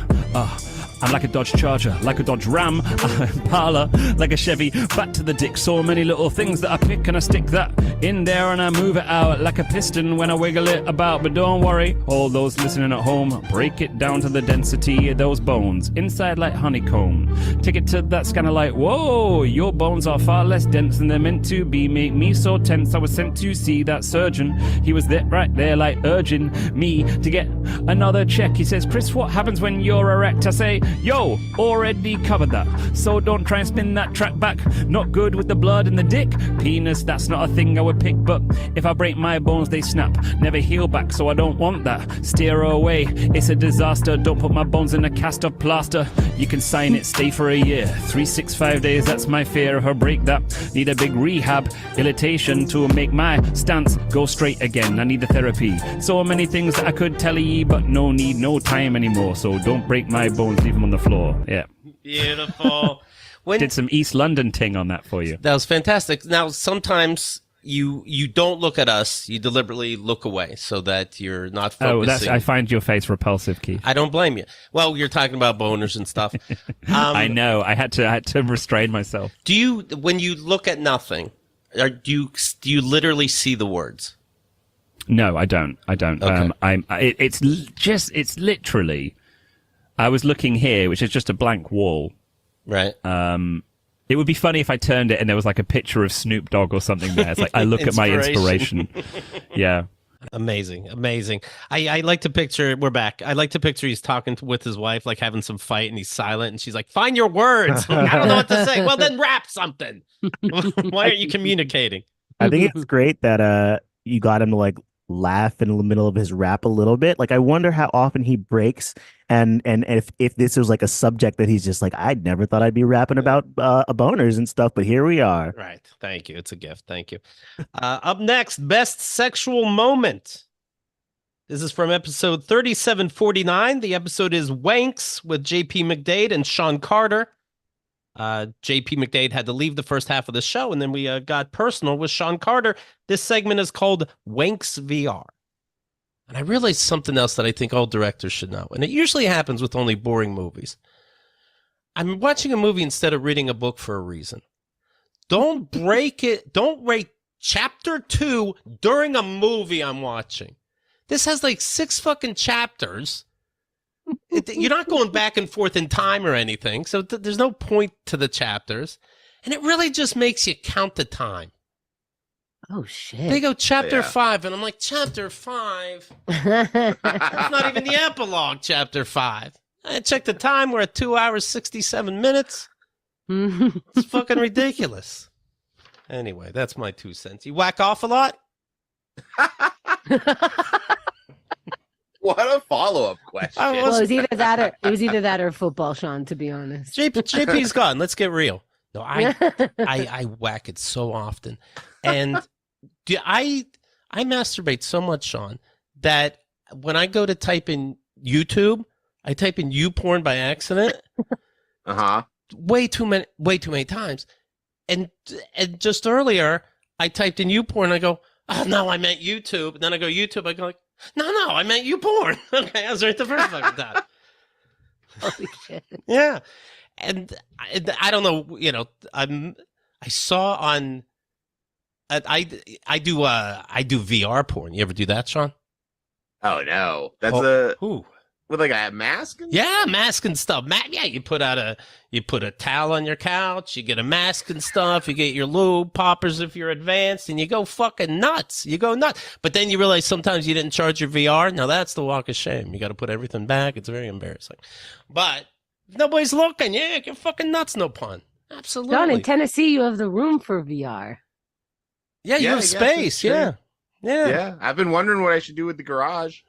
I'm like a Dodge Charger, like a Dodge Ram, Impala, like a Chevy, back to the dick. So many little things that I pick and I stick that in there and I move it out like a piston when I wiggle it about. But don't worry, all those listening at home, break it down to the density of those bones, inside like honeycomb. Take it to that scanner like, whoa, your bones are far less dense than they're meant to be. Make me so tense, I was sent to see that surgeon. He was there, right there like urging me to get another check. He says, Chris, what happens when you're erect? I say, yo, already covered that. So don't try and spin that track back. Not good with the blood in the dick. Penis, that's not a thing I would pick. But if I break my bones, they snap. Never heal back, so I don't want that. Steer away, it's a disaster. Don't put my bones in a cast of plaster. You can sign it, stay for a year. 365 days, that's my fear. If I break that, need a big rehab. Irritation to make my stance go straight again. I need the therapy. So many things that I could tell ye, but no need, no time anymore. So don't break my bones, leave them on the floor. Yeah. Beautiful. Did some East London ting on that for you. That was fantastic. Now, sometimes you don't look at us. You deliberately look away so that you're not focusing. I find your face repulsive, Keith. I don't blame you. Well, you're talking about boners and stuff. I know. I had to restrain myself. Do you, when you look at nothing, do you literally see the words? No, I don't. Okay. It's literally. I was looking here, which is just a blank wall. Right. It would be funny if I turned it and there was like a picture of Snoop Dogg or something there. It's like, I look at my inspiration. Yeah. Amazing. I like to picture, we're back. I like to picture he's talking with his wife, like having some fight, and he's silent, and she's like, find your words. I don't know what to say. Well, then rap something. Why aren't you communicating? I think it's great that you got him to like laugh in the middle of his rap a little bit. Like, I wonder how often he breaks, and if this was like a subject that he's just like, I never thought I'd be rapping about boners and stuff, but here we are. Right. Thank you. It's a gift. Thank you. Up next, best sexual moment. This is from episode 3749. The episode is Wanks with JP McDade and Sean Carter. JP McDade had to leave the first half of the show, and then we got personal with Sean Carter. This segment is called Wanks VR. And I realized something else that I think all directors should know, and it usually happens with only boring movies. I'm watching a movie instead of reading a book for a reason. Don't break it. Don't rate chapter 2 during a movie I'm watching. This has like 6 fucking chapters. You're not going back and forth in time or anything, so there's no point to the chapters. and it really just makes you count the time. Oh shit! They go chapter Yeah. 5, and I'm like, chapter 5. That's not even the epilogue. Chapter 5. I checked the time. We're at 2 hours 67 minutes. It's fucking ridiculous. Anyway, that's my 2 cents. You whack off a lot? What a follow-up question. Well, it was either that or football, Sean. To be honest, JP's gone. Let's get real. No, I whack it so often, and I masturbate so much, Sean, that when I go to type in YouTube, I type in "you porn" by accident. Way too many times, and just earlier I typed in "you porn." I go, oh no, I meant YouTube. And then I go YouTube. I go like, no, I meant you porn. Okay, I was right the first fucking time. Holy shit! Yeah, and I don't know. You know, I saw on. I do VR porn. You ever do that, Sean? Oh no, that's with like a mask. Yeah, mask and stuff. Yeah, you put a towel on your couch. You get a mask and stuff. You get your lube poppers if you're advanced, and you go fucking nuts. You go nuts. But then you realize sometimes you didn't charge your VR. Now that's the walk of shame. You got to put everything back. It's very embarrassing. But if nobody's looking. Yeah, get fucking nuts. No pun. Absolutely. John, in Tennessee, you have the room for VR. Yeah, you have space. Yeah. Yeah. I've been wondering what I should do with the garage.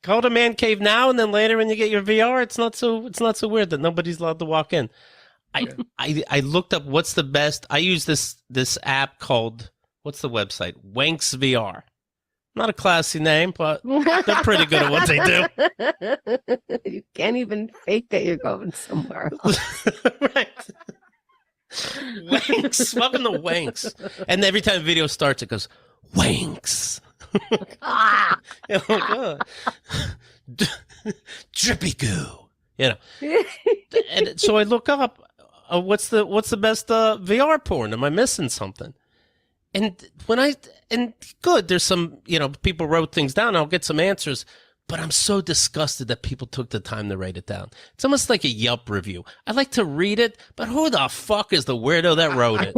Go to man cave now, and then later when you get your VR, it's not so weird that nobody's allowed to walk in. I looked up what's the best. I use this app called, what's the website? Wanks VR. Not a classy name, but they're pretty good at what they do. You can't even fake that you're going somewhere. Right. Wanks. Welcome to Wanks. And every time a video starts, it goes, Wanks. You know, drippy goo. You know. And so I look up what's the best VR porn? Am I missing something? And good, there's some, you know, people wrote things down. I'll get some answers. But I'm so disgusted that people took the time to write it down. It's almost like a Yelp review. I like to read it, but who the fuck is the weirdo that wrote it?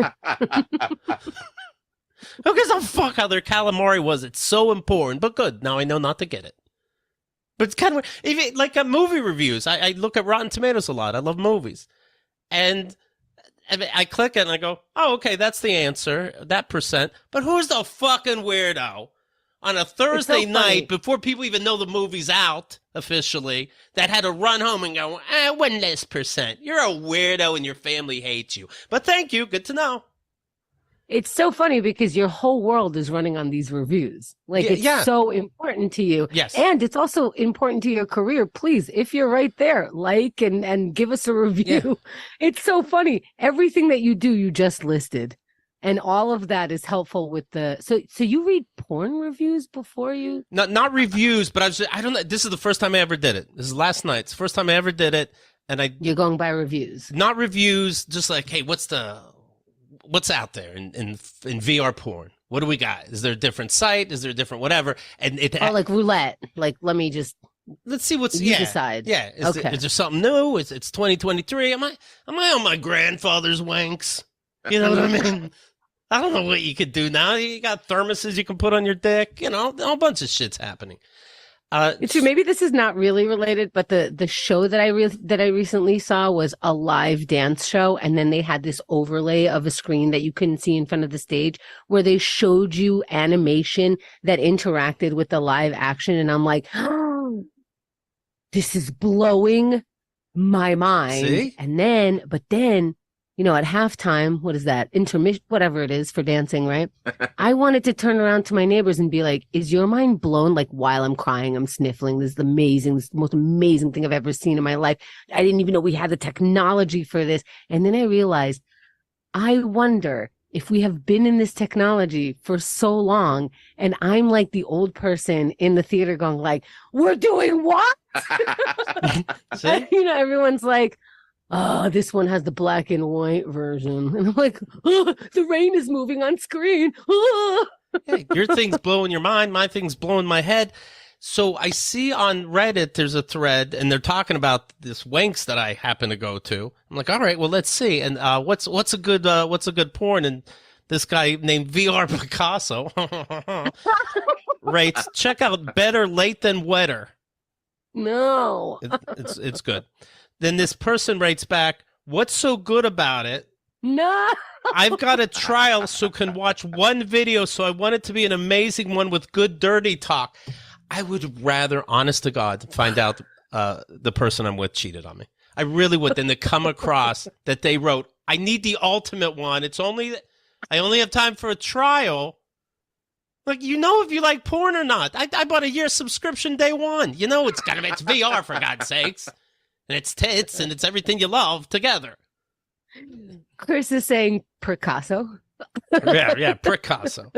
Who gives a fuck how their calamari was? It's so important, but good. Now I know not to get it. But it's kind of even like movie reviews. I look at Rotten Tomatoes a lot. I love movies. And I click it and I go, oh, okay, that's the answer, that percent. But who's the fucking weirdo on a Thursday night before people even know the movie's out officially that had to run home and go, one less percent? You're a weirdo and your family hates you. But thank you. Good to know. It's so funny because your whole world is running on these reviews. Like, it's so important to you. Yes. And it's also important to your career. Please, if you're right there, like and give us a review. Yeah. It's so funny. Everything that you do, you just listed. And all of that is helpful with the so you read porn reviews before you? Not reviews, but I don't know. This is the first time I ever did it. This is last night. It's the first time I ever did it. And you're going by reviews. Not reviews, just like, hey, what's out there in VR porn? What do we got? Is there a different site? Is there a different whatever? And like roulette. Like, let's see what's you decide. Yeah. Is there something new? It's 2023. Am I on my grandfather's wanks? You know what I mean? I don't know what you could do now. You got thermoses you can put on your dick. You know, a whole bunch of shit's happening. True. Maybe this is not really related, but the show that I recently saw was a live dance show, and then they had this overlay of a screen that you couldn't see in front of the stage where they showed you animation that interacted with the live action, and I'm like, oh, this is blowing my mind. See? But then. You know, at halftime, what is that? Intermission, whatever it is for dancing, right? I wanted to turn around to my neighbors and be like, is your mind blown? Like, while I'm crying, I'm sniffling. This is the most amazing thing I've ever seen in my life. I didn't even know we had the technology for this. And then I realized, I wonder if we have been in this technology for so long, and I'm like the old person in the theater going like, we're doing what? And, you know, everyone's like, oh, this one has the black and white version. And I'm like, oh, the rain is moving on screen. Oh. Hey, your thing's blowing your mind. My thing's blowing my head. So I see on Reddit there's a thread, and they're talking about this wanks that I happen to go to. I'm like, all right, well, let's see. And what's a good porn? And this guy named VR Picasso rates, check out Better Late Than Wetter. No. It's good. Then this person rates back, what's so good about it? No. I've got a trial so can watch one video, so I want it to be an amazing one with good dirty talk. I would rather, honest to God, find out the person I'm with cheated on me. I really would, than to come across that they wrote, I need the ultimate one. I only have time for a trial. Like, if you like porn or not. I bought a year subscription day one. It's VR, for God's sakes. And it's tits and it's everything you love together. Chris is saying Picasso. Yeah, Picasso.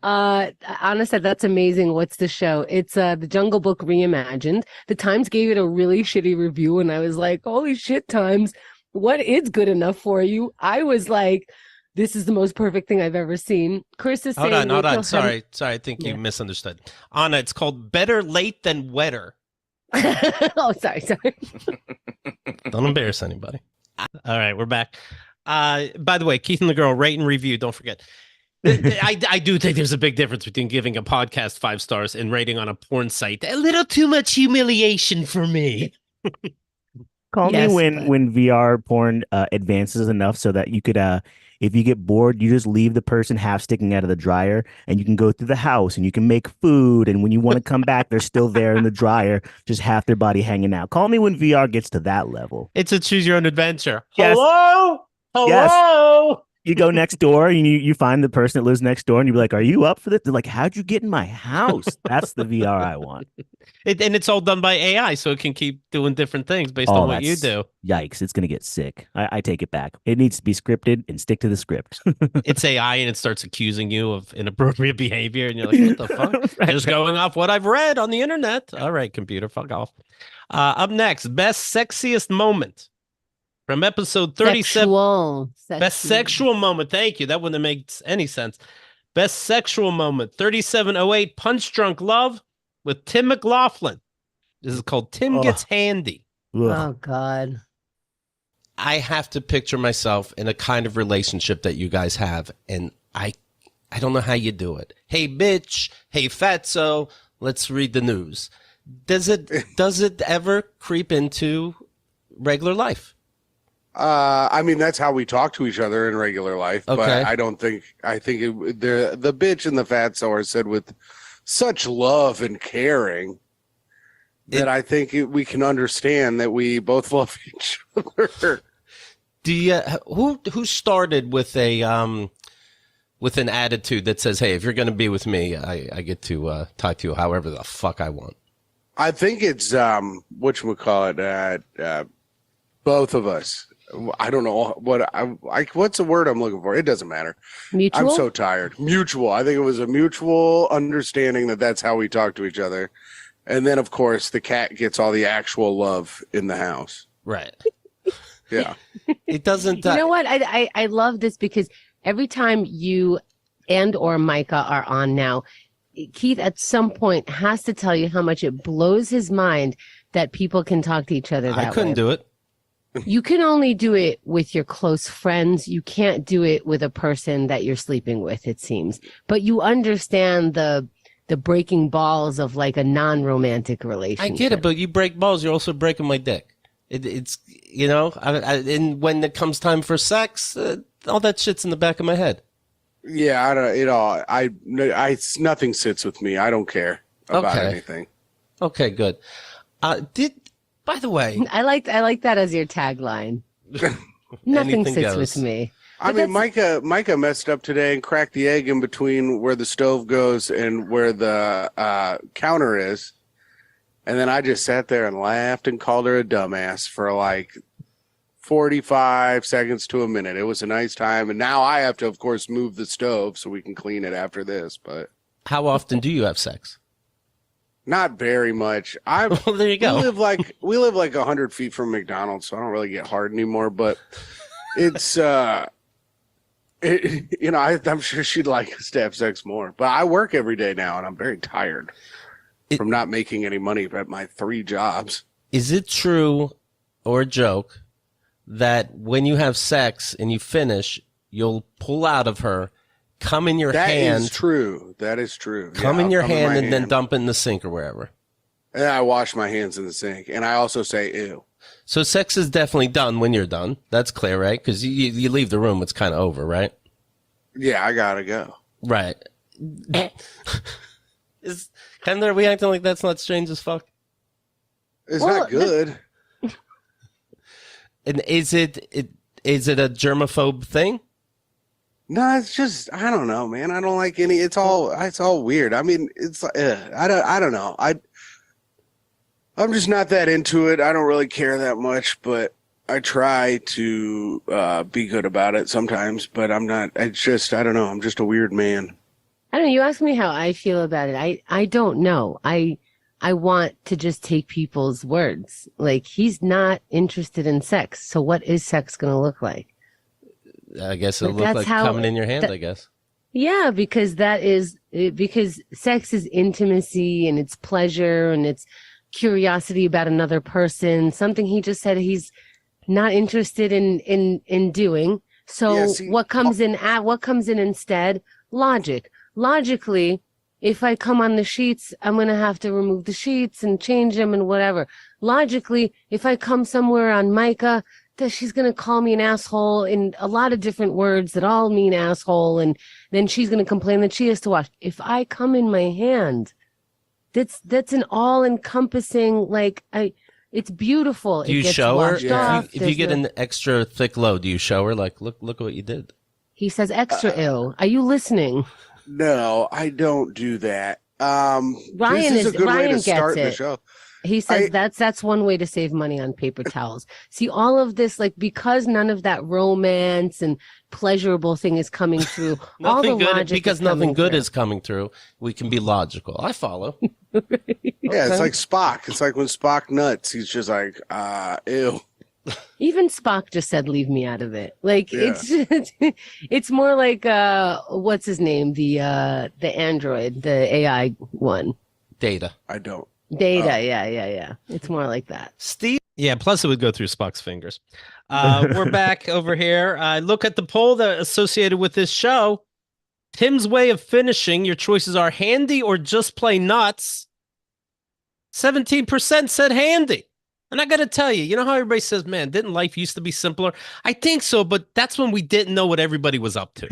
Anna said that's amazing. What's the show? It's the Jungle Book reimagined. The Times gave it a really shitty review, and I was like, holy shit, Times, what is good enough for you? I was like, this is the most perfect thing I've ever seen. Chris is saying, hold on. Sorry. I think you misunderstood. Anna, it's called Better Late Than Wetter. Oh, sorry. Don't embarrass anybody. All right, we're back. By the way, Keith and the Girl, rate and review. Don't forget. I do think there's a big difference between giving a podcast 5 stars and rating on a porn site. A little too much humiliation for me. Call me when VR porn advances enough so that you could, if you get bored, you just leave the person half sticking out of the dryer, and you can go through the house and you can make food. And when you want to come back, they're still there in the dryer, just half their body hanging out. Call me when VR gets to that level. It's a choose your own adventure. Yes. Hello? Yes. You go next door and you find the person that lives next door, and you be like, are you up for this? They're like, how'd you get in my house? That's the VR I want. And it's all done by AI, so it can keep doing different things based on what you do. Yikes, it's going to get sick. I take it back. It needs to be scripted and stick to the script. It's AI, and it starts accusing you of inappropriate behavior, and you're like, what the fuck? Right. Just going off what I've read on the internet. All right, computer, fuck off. Up next, best sexiest moment. From episode 37. Best sexual moment. Thank you. That wouldn't make any sense. Best sexual moment. 3708 Punch Drunk Love with Tim McLaughlin. This is called Tim Gets Handy. Oh, God. I have to picture myself in a kind of relationship that you guys have, and I don't know how you do it. Hey, bitch. Hey, fatso. Let's read the news. Does it ever creep into regular life? I mean, that's how we talk to each other in regular life, Okay. but I think the bitch and the fatso are said with such love and caring that I think we can understand that we both love each other. Do you who started with an attitude that says, hey, if you're going to be with me, I get to talk to you however the fuck I want? I think it's whatchamacallit, both of us. I don't know what's the word I'm looking for. It doesn't matter. Mutual? I'm so tired. Mutual. I think it was a mutual understanding that that's how we talk to each other. And then, of course, the cat gets all the actual love in the house. Right. Yeah. It doesn't. You know what? I love this because every time you and or Micah are on now, Keith at some point has to tell you how much it blows his mind that people can talk to each other that way. I couldn't do it. You can only do it with your close friends. You can't do it with a person that you're sleeping with, it seems. But you understand the breaking balls of like a non-romantic relationship. I get it, but you break balls, you're also breaking my dick. It's and when it comes time for sex, all that shit's in the back of my head. Yeah, I don't. Nothing sits with me. I don't care about anything. Okay, good. By the way, I like that as your tagline. Nothing sits with me. I mean, Micah messed up today and cracked the egg in between where the stove goes and where the counter is. And then I just sat there and laughed and called her a dumbass for like 45 seconds to a minute. It was a nice time. And now I have to, of course, move the stove so we can clean it after this. But how often do you have sex? Not very much. Well, there you go. We live like 100 feet from McDonald's, so I don't really get hard anymore. But it's I'm sure she'd like us to have sex more. But I work every day now, and I'm very tired. from not making any money at my 3 jobs. Is it true or a joke that when you have sex and you finish, you'll pull out of her, come in your hand? That is true. That is true. Come in your hand and then dump it in the sink or wherever. And I wash my hands in the sink. And I also say ew. So sex is definitely done when you're done. That's clear, right? Because you leave the room, it's kind of over, right? Yeah, I gotta go. Right. Is kind of we acting like that's not strange as fuck? It's not good. And is it a germaphobe thing? No, it's just I don't know, man. I don't like any. It's all weird. I mean, it's I don't know. I'm just not that into it. I don't really care that much, but I try to be good about it sometimes. But I'm not. It's just I don't know. I'm just a weird man. I don't know. You ask me how I feel about it. I don't know. I want to just take people's words. Like, he's not interested in sex. So what is sex going to look like? I guess it'll look like coming in your hand, I guess. Yeah, because because sex is intimacy and it's pleasure and it's curiosity about another person, something he just said he's not interested in doing. So Yeah, what comes in instead? Logic. Logically, if I come on the sheets, I'm going to have to remove the sheets and change them and whatever. Logically, if I come somewhere on Micah, that she's going to call me an asshole in a lot of different words that all mean asshole. And then she's going to complain that she has to wash. If I come in my hand, that's an all encompassing, like, it's beautiful. Do you it gets show her? washed off. If you get an extra thick load, do you show her, like, look what you did? He says extra ill. Are you listening? No, I don't do that. Ryan this is a good way Ryan to start gets the it. show. He says that's one way to save money on paper towels. See, all of this, like, because none of that romance and pleasurable thing is coming through. all the Nothing good, logic because is coming nothing good through. is coming through. We can be logical. I follow. Yeah, it's like Spock. It's like when Spock nuts, he's just like, ew. Even Spock just said, "Leave me out of it." Like, Yeah. it's more like what's his name? The android, the AI one. Data. I don't. Data. Yeah. It's more like that. Steve. Yeah, plus it would go through Spock's fingers. We're back over here. Look at the poll that associated with this show. Tim's way of finishing. Your choices are handy or just play nuts. 17% said handy. And I got to tell you, you know how everybody says, man, didn't life used to be simpler? I think so, but that's when we didn't know what everybody was up to.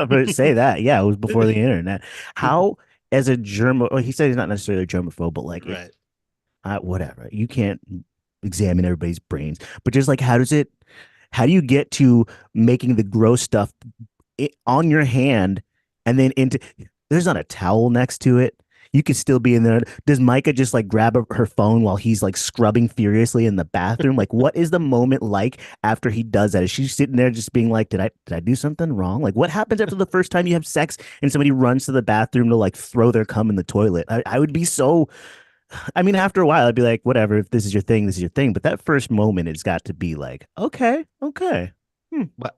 But say that. Yeah, it was before the internet. How, as a well, he said he's not necessarily a germaphobe, but like, Right. Whatever. You can't examine everybody's brains. But just like, how do you get to making the gross stuff on your hand and then there's not a towel next to it? You could still be in there. Does Micah just like grab her phone while he's like scrubbing furiously in the bathroom? Like, what is the moment like after he does that? Is she sitting there just being like, did I do something wrong? Like, what happens after the first time you have sex and somebody runs to the bathroom to like throw their cum in the toilet? I would be so, I mean, after a while, I'd be like, whatever, if this is your thing, this is your thing. But that first moment, it's got to be like, okay.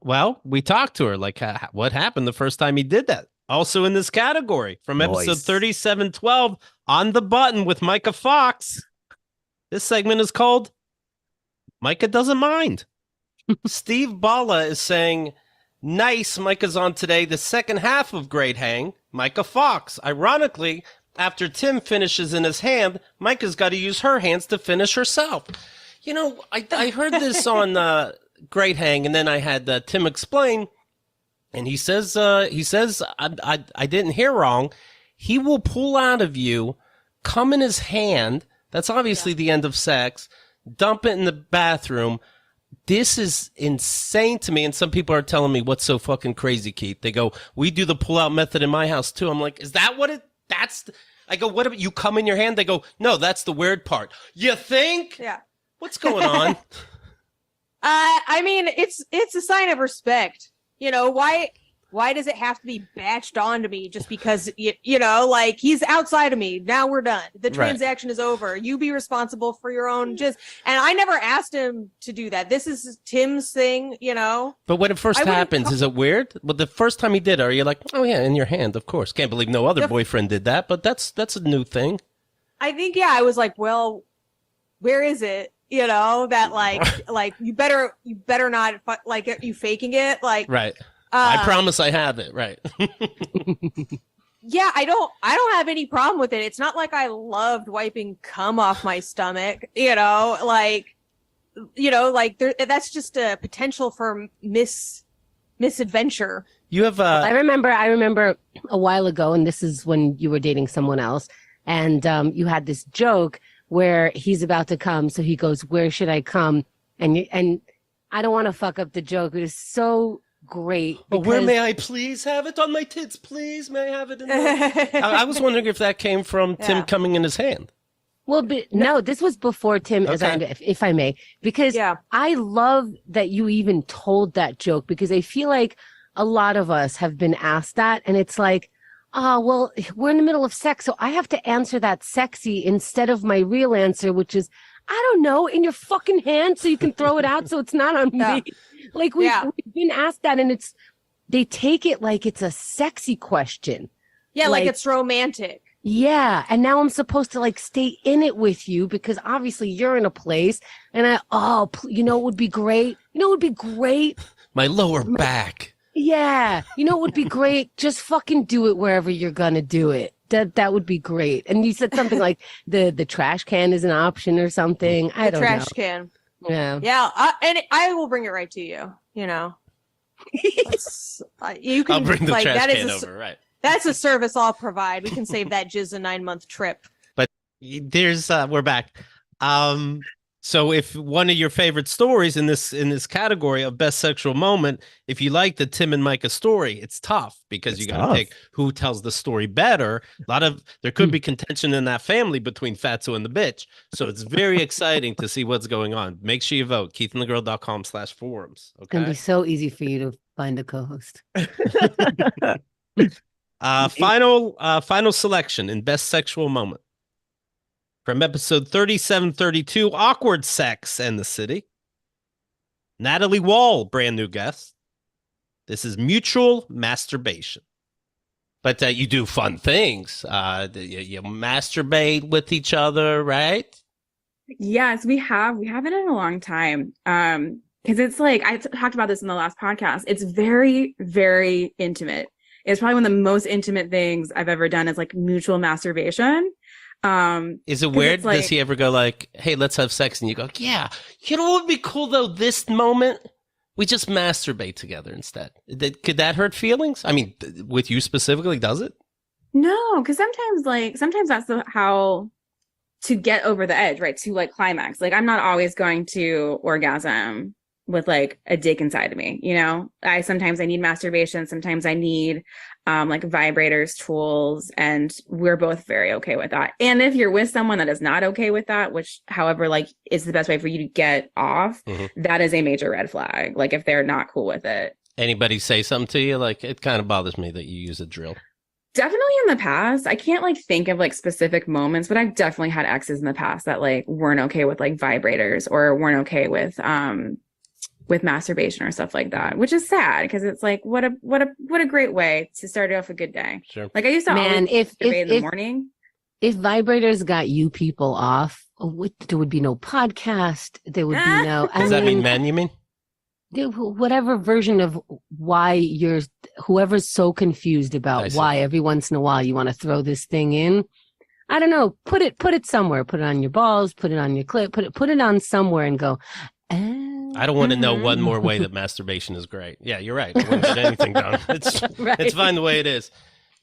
Well, we talked to her. Like, what happened the first time he did that? Also in this category from episode 3712 on the button with Micah Fox. This segment is called Micah Doesn't Mind. Steve Bala is saying, nice, Micah's on today. The second half of Great Hang, Micah Fox. Ironically, after Tim finishes in his hand, Micah's got to use her hands to finish herself. You know, I heard this on Great Hang, and then I had Tim explain. And he says, I didn't hear wrong. He will pull out of you, come in his hand. That's obviously the end of sex. Dump it in the bathroom. This is insane to me. And some people are telling me, what's so fucking crazy, Keith? They go, we do the pull out method in my house too. I'm like, is that what I go, what about you come in your hand? They go, no, that's the weird part. You think? Yeah. What's going on? I mean, it's a sign of respect. You know, why Why does it have to be batched onto me just because, you know, like he's outside of me. Now we're done. The transaction is over. You be responsible for your own and I never asked him to do that. This is Tim's thing, you know. But when it first happens, is it weird? Well, the first time he did it, are you like, oh yeah, in your hand, of course. Can't believe no other boyfriend did that, but that's a new thing. I think, yeah, I was like, well, where is it? You know, that like you better not like you faking it. Like, right. I promise I have it. Right. Yeah, I don't have any problem with it. It's not like I loved wiping cum off my stomach, you know, like that's just a potential for misadventure. You have I remember a while ago, and this is when you were dating someone else, and you had this joke where he's about to come, so he goes, "Where should I come?" And I don't want to fuck up the joke. It is so great. But where may I please have it on my tits? Please, may I have it in there? I was wondering if that came from Tim coming in his hand. Well, but no, this was before Tim, if I may, because I love that you even told that joke, because I feel like a lot of us have been asked that, and it's like, oh, well, we're in the middle of sex, so I have to answer that sexy instead of my real answer, which is, I don't know, in your fucking hand so you can throw it out so it's not on me. Like we've been asked that, and they take it like it's a sexy question. Yeah, like it's romantic. Yeah, and now I'm supposed to like stay in it with you because obviously you're in a place, and it would be great. You know, it would be great. My lower back. Yeah, you know, it would be great. Just fucking do it wherever you're gonna do it. That would be great. And you said something like the trash can is an option or something. I don't know. Trash can. Yeah. Yeah. And I will bring it right to you. You know, you can I'll bring the like trash that can is over. Right. That's a service I'll provide. We can save that jizz a 9-month trip. But there's we're back. So if one of your favorite stories in this category of best sexual moment, if you like the Tim and Micah story, it's tough because you got to pick who tells the story better. There could be contention in that family between Fatso and the bitch. So it's very exciting to see what's going on. Make sure you vote. KeithandTheGirl.com/forums. Okay. It's gonna be so easy for you to find a co-host. Final selection in best sexual moment. From episode 3732, Awkward Sex and the City. Natalie Wall, brand new guest. This is Mutual Masturbation. But you do fun things. You masturbate with each other, right? Yes, we haven't in a long time. Because it's like, I talked about this in the last podcast. It's very, very intimate. It's probably one of the most intimate things I've ever done is like mutual masturbation. Is it weird? Like, does he ever go like, hey, let's have sex? And you go, yeah. You know what would be cool though? This moment, we just masturbate together instead. Could that hurt feelings? I mean, with you specifically, does it? No, because sometimes that's how to get over the edge, right? To like climax. Like I'm not always going to orgasm with like a dick inside of me, you know? Sometimes I need masturbation. Sometimes I need like vibrators, tools, and we're both very okay with that. And if you're with someone that is not okay with that, which however, like is the best way for you to get off, that is a major red flag. Like if they're not cool with it. Anybody say something to you? Like it kind of bothers me that you use a drill. Definitely in the past. I can't like think of like specific moments, but I've definitely had exes in the past that like weren't okay with like vibrators or weren't okay with masturbation or stuff like that, which is sad because it's like what a great way to start off a good day. Sure. Like I used to if in the morning. If vibrators got you people off, there would be no podcast. There would be no. Does that mean men? You mean? Whatever version of why whoever's so confused about why every once in a while you want to throw this thing in. I don't know. Put it somewhere. Put it on your balls. Put it on your clit. Put it on somewhere and go. I don't want to know one more way that masturbation is great. Yeah, you're right. I wouldn't get anything done. It's fine the way it is.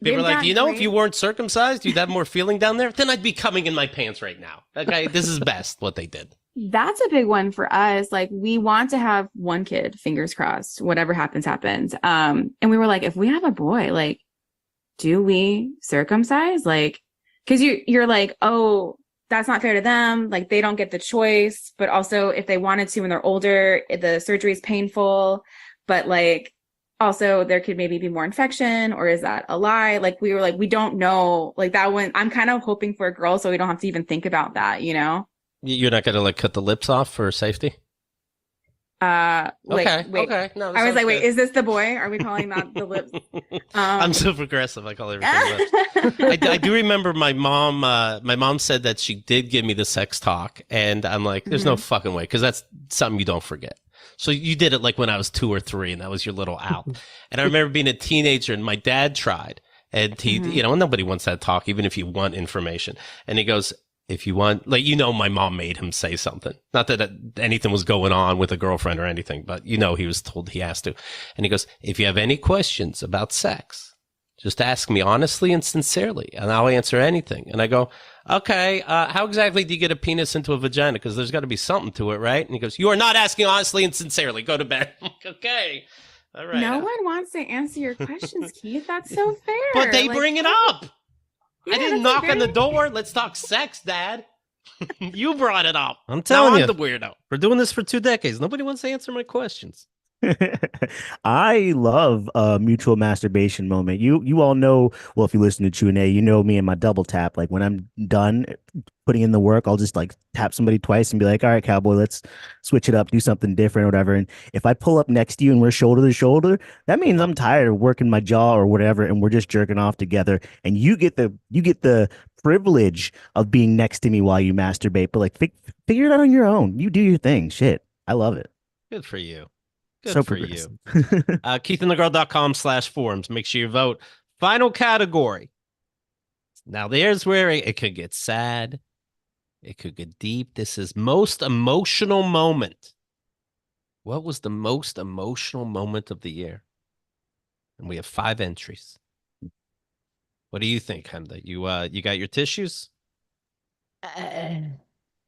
People are like, if you weren't circumcised, you'd have more feeling down there? Then I'd be coming in my pants right now. Okay, this is best what they did. That's a big one for us. Like we want to have one kid, fingers crossed, whatever happens. And we were like, if we have a boy, like, do we circumcise? Like, cause you're like, oh, that's not fair to them. Like they don't get the choice, but also if they wanted to when they're older, the surgery is painful, but like also there could maybe be more infection, or is that a lie? Like we were like, we don't know. Like that one, I'm kind of hoping for a girl so we don't have to even think about that, you know? You're not gonna like cut the lips off for safety? Wait. Okay. No, I was like, wait, good. is this the boy? Are we calling that the lips? I'm so progressive. I call everything lips. I do remember my mom. My mom said that she did give me the sex talk, and I'm like, "There's no fucking way," because that's something you don't forget. So you did it like when I was 2 or 3, and that was your little out. And I remember being a teenager, and my dad tried, and he, you know, nobody wants that talk, even if you want information. And he goes, if you want, like, you know, my mom made him say something. Not that anything was going on with a girlfriend or anything, but you know, he was told he has to. And he goes, if you have any questions about sex, just ask me honestly and sincerely, and I'll answer anything. And I go, okay, how exactly do you get a penis into a vagina? Because there's got to be something to it, right? And he goes, you are not asking honestly and sincerely. Go to bed. I'm like, okay. All right. No one wants to answer your questions, Keith. That's so fair. But they Like, bring it up. Yeah, I didn't that's knock on the very- door. Let's talk sex, Dad. You brought it up. I'm telling you. I'm the weirdo. We're doing this for 2 decades. Nobody wants to answer my questions. I love a mutual masturbation moment. You all know, well, if you listen to Q&A, you know me and my double tap. Like when I'm done putting in the work, I'll just like tap somebody twice and be like, all right, cowboy, let's switch it up, do something different or whatever. And if I pull up next to you and we're shoulder to shoulder, that means I'm tired of working my jaw or whatever, and we're just jerking off together. And you get the privilege of being next to me while you masturbate, but like figure it out on your own. You do your thing. Shit. I love it. Good for you. Good So for progressive. you. KeithAndTheGirl.com/forums. Make sure you vote. Final category. Now, there's where it could get sad. It could get deep. This is most emotional moment. What was the most emotional moment of the year? And we have 5 entries. What do you think, Hemda? You got your tissues?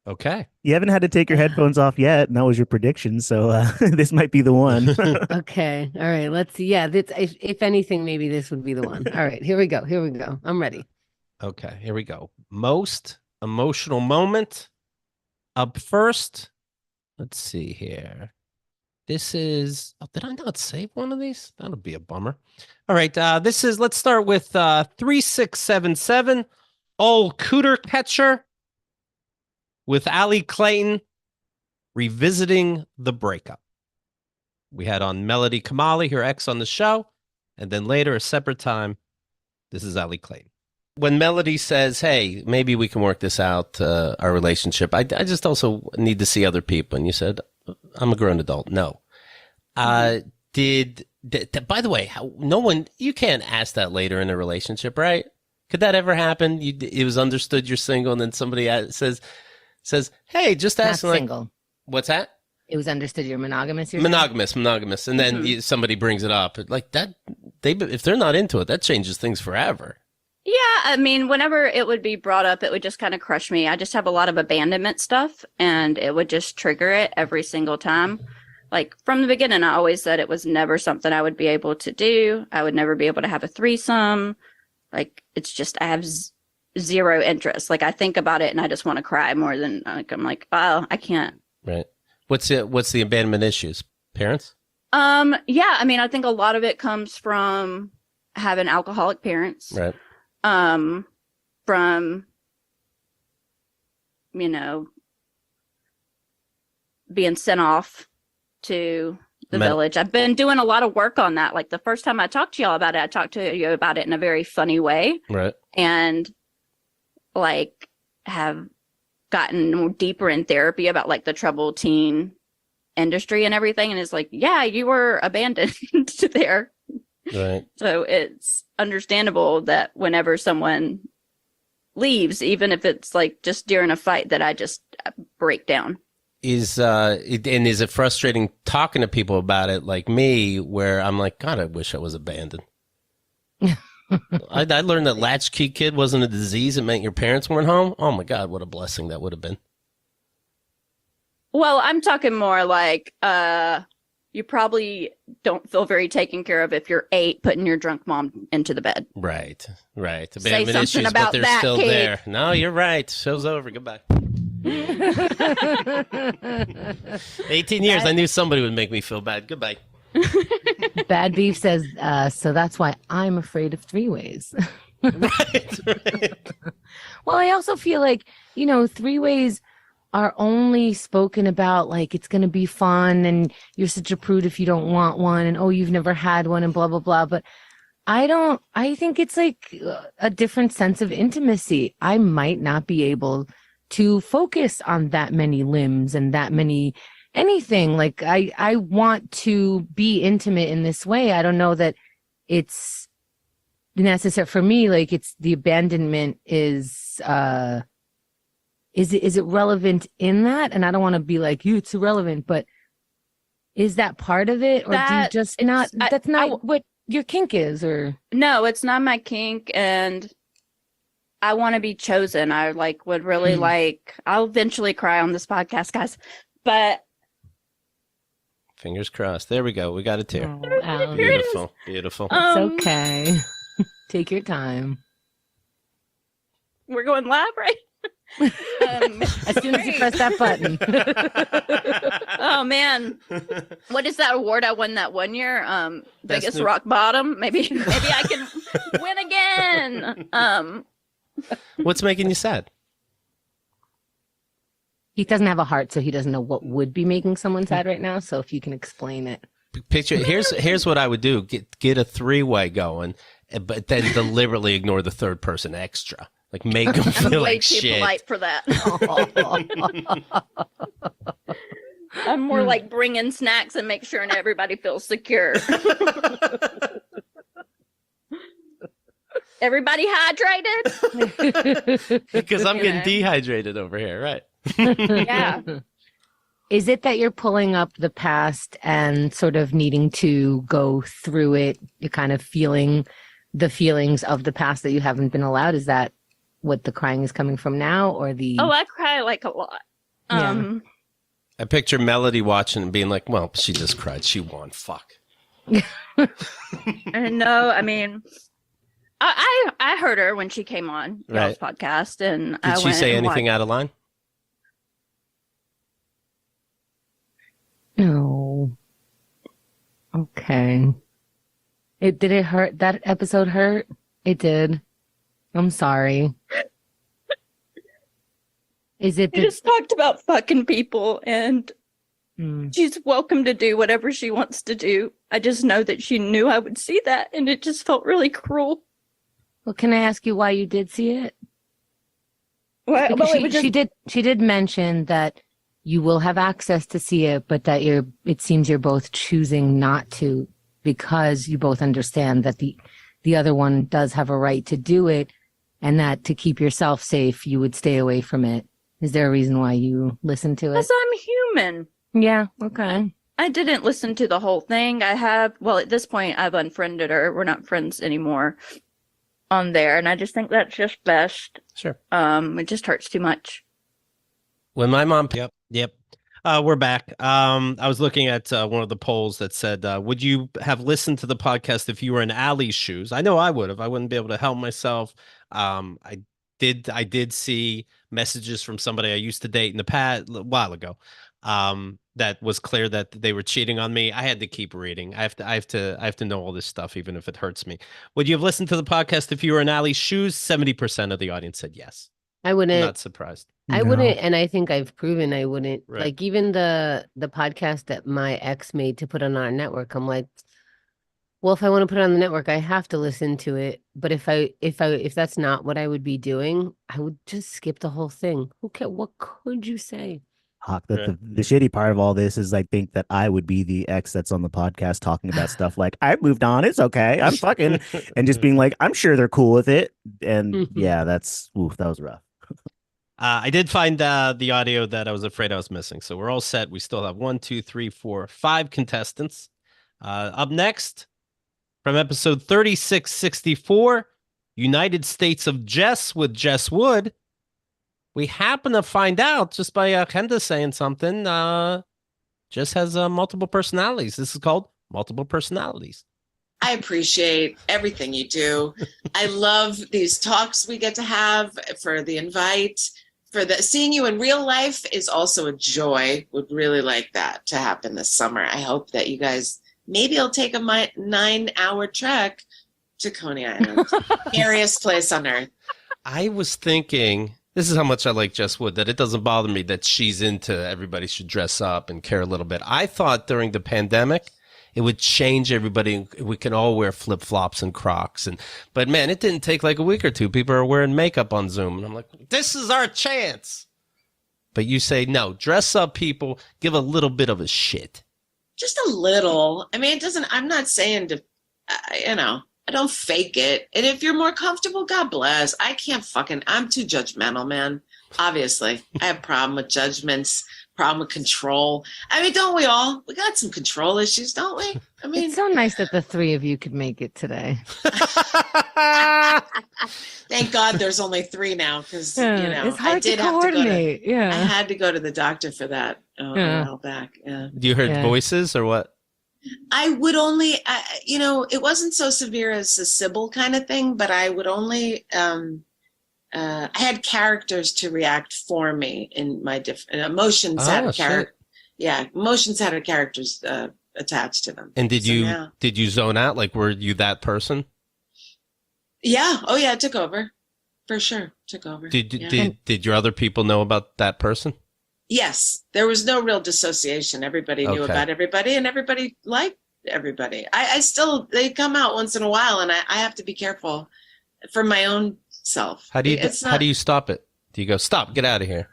Okay. You haven't had to take your headphones off yet, and that was your prediction. So this might be the one. Okay. All right. Let's see. Yeah. If anything, maybe this would be the one. All right. Here we go. Here we go. I'm ready. Okay. Here we go. Most emotional moment. Up first. Let's see here. This is. Oh, did I not save one of these? That'll be a bummer. All right. This is. Let's start with 3677. Old Cooter Catcher. With Allie Clayton revisiting the breakup. We had on Melody Kamali, her ex, on the show. And then later, a separate time, this is Allie Clayton. When Melody says, hey, maybe we can work this out, our relationship, I just also need to see other people. And you said, I'm a grown adult. No. By the way, you can't ask that later in a relationship, right? Could that ever happen? It was understood you're single, and then somebody says, hey, just ask. Not single. What's that? It was understood you're monogamous. You're saying? Monogamous. And then somebody brings it up. Like that, if they're not into it, that changes things forever. Yeah, I mean, whenever it would be brought up, it would just kind of crush me. I just have a lot of abandonment stuff, and it would just trigger it every single time. Like from the beginning, I always said it was never something I would be able to do. I would never be able to have a threesome. Like it's just, I have zero interest. Like I think about it and I just want to cry more than like, I'm like, oh, I can't. Right. What's the abandonment issues? Parents? Yeah, I mean, I think a lot of it comes from having alcoholic parents. Right. From, being sent off to the village. I've been doing a lot of work on that. Like the first time I talked to y'all about it, I talked to you about it in a very funny way. Right. And like have gotten more deeper in therapy about like the troubled teen industry and everything. And it's like, yeah, you were abandoned there. Right. So it's understandable that whenever someone leaves, even if it's like just during a fight, that I just break down. Is it frustrating talking to people about it like me, where I'm like, God, I wish I was abandoned. I learned that latchkey kid wasn't a disease. It meant your parents weren't home. Oh my God, what a blessing that would have been. Well, I'm talking more like you probably don't feel very taken care of if you're 8 putting your drunk mom into the bed. Right. Say something issues, about but they're that, still Kate. there. No, you're right. Show's over. Goodbye. 18 years. I knew somebody would make me feel bad. Goodbye. Bad Beef says, so that's why I'm afraid of three-ways. Right. Well, I also feel like, three-ways are only spoken about like it's going to be fun and you're such a prude if you don't want one and oh, you've never had one and blah, blah, blah. But I think it's like a different sense of intimacy. I might not be able to focus on that many limbs and that many anything. Like I want to be intimate in this way. I don't know that it's necessary for me. Like it's the abandonment is it relevant in that? And I don't want to be like you, it's irrelevant, but is that part of it? Or do you just not, that's not what your kink is or? No, it's not my kink. And I want to be chosen. I would really I'll eventually cry on this podcast, guys, but Fingers crossed. There we go. We got a tear. Oh, Beautiful. Beautiful. It's okay. Take your time. we're going live, right? As soon as you press that button. Oh man, what is that award I won that one year? Biggest new- rock bottom. Maybe I can win again. What's making you sad? He doesn't have a heart, so he doesn't know what would be making someone sad right now. So if you can explain it. Picture here's what I would do: get a three-way going, but then deliberately ignore the third person extra. Like make them I'm feel way like too shit. polite for that. I'm more like bring in snacks and make sure everybody feels secure. Everybody hydrated? Because I'm getting dehydrated over here, right? Yeah. Is it that you're pulling up the past and sort of needing to go through it, you're kind of feeling the feelings of the past that you haven't been allowed? Is that what the crying is coming from now, or the? Oh, I cry like a lot. Yeah. I picture Melody watching and being like, "Well, she just cried. She won. Fuck." And no, I mean, I heard her when she came on y'all's podcast, and Did she say anything out of line? No. Okay. Did it hurt? That episode hurt? It did. I'm sorry. Is it? We just talked about fucking people, and she's welcome to do whatever she wants to do. I just know that she knew I would see that, and it just felt really cruel. Well, can I ask you why you did see it? Well, Because she did mention that you will have access to see it, but that it seems you're both choosing not to because you both understand that the other one does have a right to do it, and that to keep yourself safe, you would stay away from it. Is there a reason why you listened to it? Because I'm human. Yeah, okay. I didn't listen to the whole thing. At this point, I've unfriended her. We're not friends anymore on there, and I just think that's just best. Sure. It just hurts too much. When my mom, yep. We're back. I was looking at one of the polls that said, would you have listened to the podcast if you were in Allie's shoes? I know I would have. I wouldn't be able to help myself. I did see messages from somebody I used to date in the past a while ago. That was clear that they were cheating on me. I had to keep reading. I have to know all this stuff, even if it hurts me. Would you have listened to the podcast if you were in Allie's shoes? 70% of the audience said yes. I wouldn't. Not surprised. I wouldn't, and I think I've proven I wouldn't. Right. Like even the podcast that my ex made to put on our network, I'm like, well, if I want to put it on the network, I have to listen to it. But if that's not what I would be doing, I would just skip the whole thing. What could you say? The shitty part of all this is I think that I would be the ex that's on the podcast talking about stuff like I moved on, it's okay, I'm fucking, and just being like, I'm sure they're cool with it. And yeah, that was rough. I did find the audio that I was afraid I was missing. So we're all set. We still have 1, 2, 3, 4, 5 contestants. Up next, from episode 3664, United States of Jess with Jess Wood. We happen to find out just by Kenda saying something. Jess has multiple personalities. This is called multiple personalities. I appreciate everything you do. I love these talks we get to have, for the invite. Seeing you in real life is also a joy. Would really like that to happen this summer. I hope that you guys maybe I'll take a 9-hour trek to Coney Island, scariest place on earth. I was thinking, this is how much I like Jess Wood, that it doesn't bother me that she's into everybody should dress up and care a little bit. I thought during the pandemic, it would change everybody. We can all wear flip-flops and Crocs. But man, it didn't take like a week or two. People are wearing makeup on Zoom. And I'm like, this is our chance. But you say, no, dress up, people. Give a little bit of a shit. Just a little. I mean, I'm not saying to, I don't fake it. And if you're more comfortable, God bless. I'm too judgmental, man. Obviously, I have a problem with judgments, problem with control. I mean, don't we all? We got some control issues, don't we? I mean, it's so nice that the three of you could make it today. Thank God there's only 3 now because, it's hard I did to have to go coordinate. I had to go to the doctor for that a while back. Yeah. You heard voices or what? I would only, it wasn't so severe as a Sybil kind of thing, but I would only, I had characters to react for me in my different emotions. Emotions had characters attached to them. And did you zone out? Like, were you that person? Yeah. Oh yeah, it took over for sure. Took over. Did your other people know about that person? Yes, there was no real dissociation. Everybody knew about everybody, and everybody liked everybody. They come out once in a while, and I have to be careful for my own self. How do you stop it? Do you go, stop, get out of here?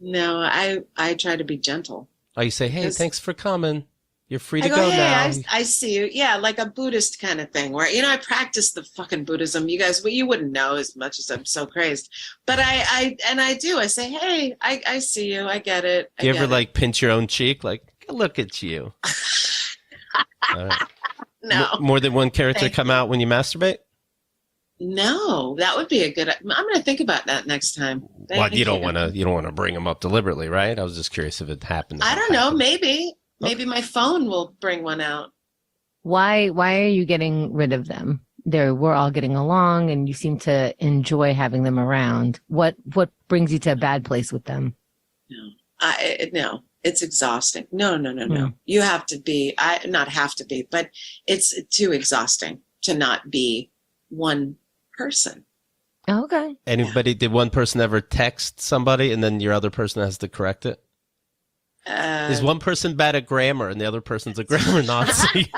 No, I try to be gentle. Oh, you say, hey, thanks for coming. You're free to I go hey, now. I see you. Yeah, like a Buddhist kind of thing where, I practice the fucking Buddhism. You guys, you wouldn't know as much as I'm so crazed. But I do. I say, hey, I see you. I get it. Do you ever like pinch your own cheek? Like, look at you. No. More than one character come out when you masturbate? No, that would be a good. I'm going to think about that next time. You don't want to bring them up deliberately, right? I was just curious if it happened. I don't know. Maybe my phone will bring one out. Why are you getting rid of them? We're all getting along and you seem to enjoy having them around. What brings you to a bad place with them? No, it's exhausting. No. You have to be, not have to be, but it's too exhausting to not be one person. Okay. Did one person ever text somebody and then your other person has to correct it? Is one person bad at grammar and the other person's a grammar Nazi?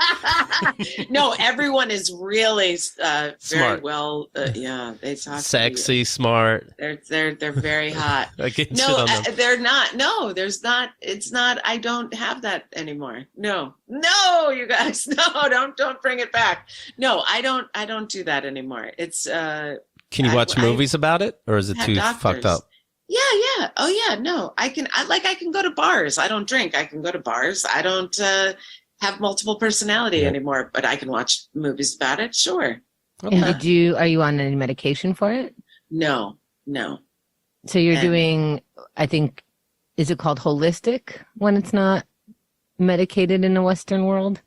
No, everyone is really very smart. well. They talk sexy, smart. They're very hot. They're not. No, there's not. It's not. I don't have that anymore. No, you guys. No, don't bring it back. No, I don't do that anymore. It's. Can you watch movies about it, or is it too fucked up? Yeah. Oh yeah. No, I can go to bars. I don't drink. I can go to bars. I don't have multiple personality anymore, but I can watch movies about it. Sure. Okay. And are you on any medication for it? No. So you're doing, I think, is it called holistic when it's not medicated in the Western world?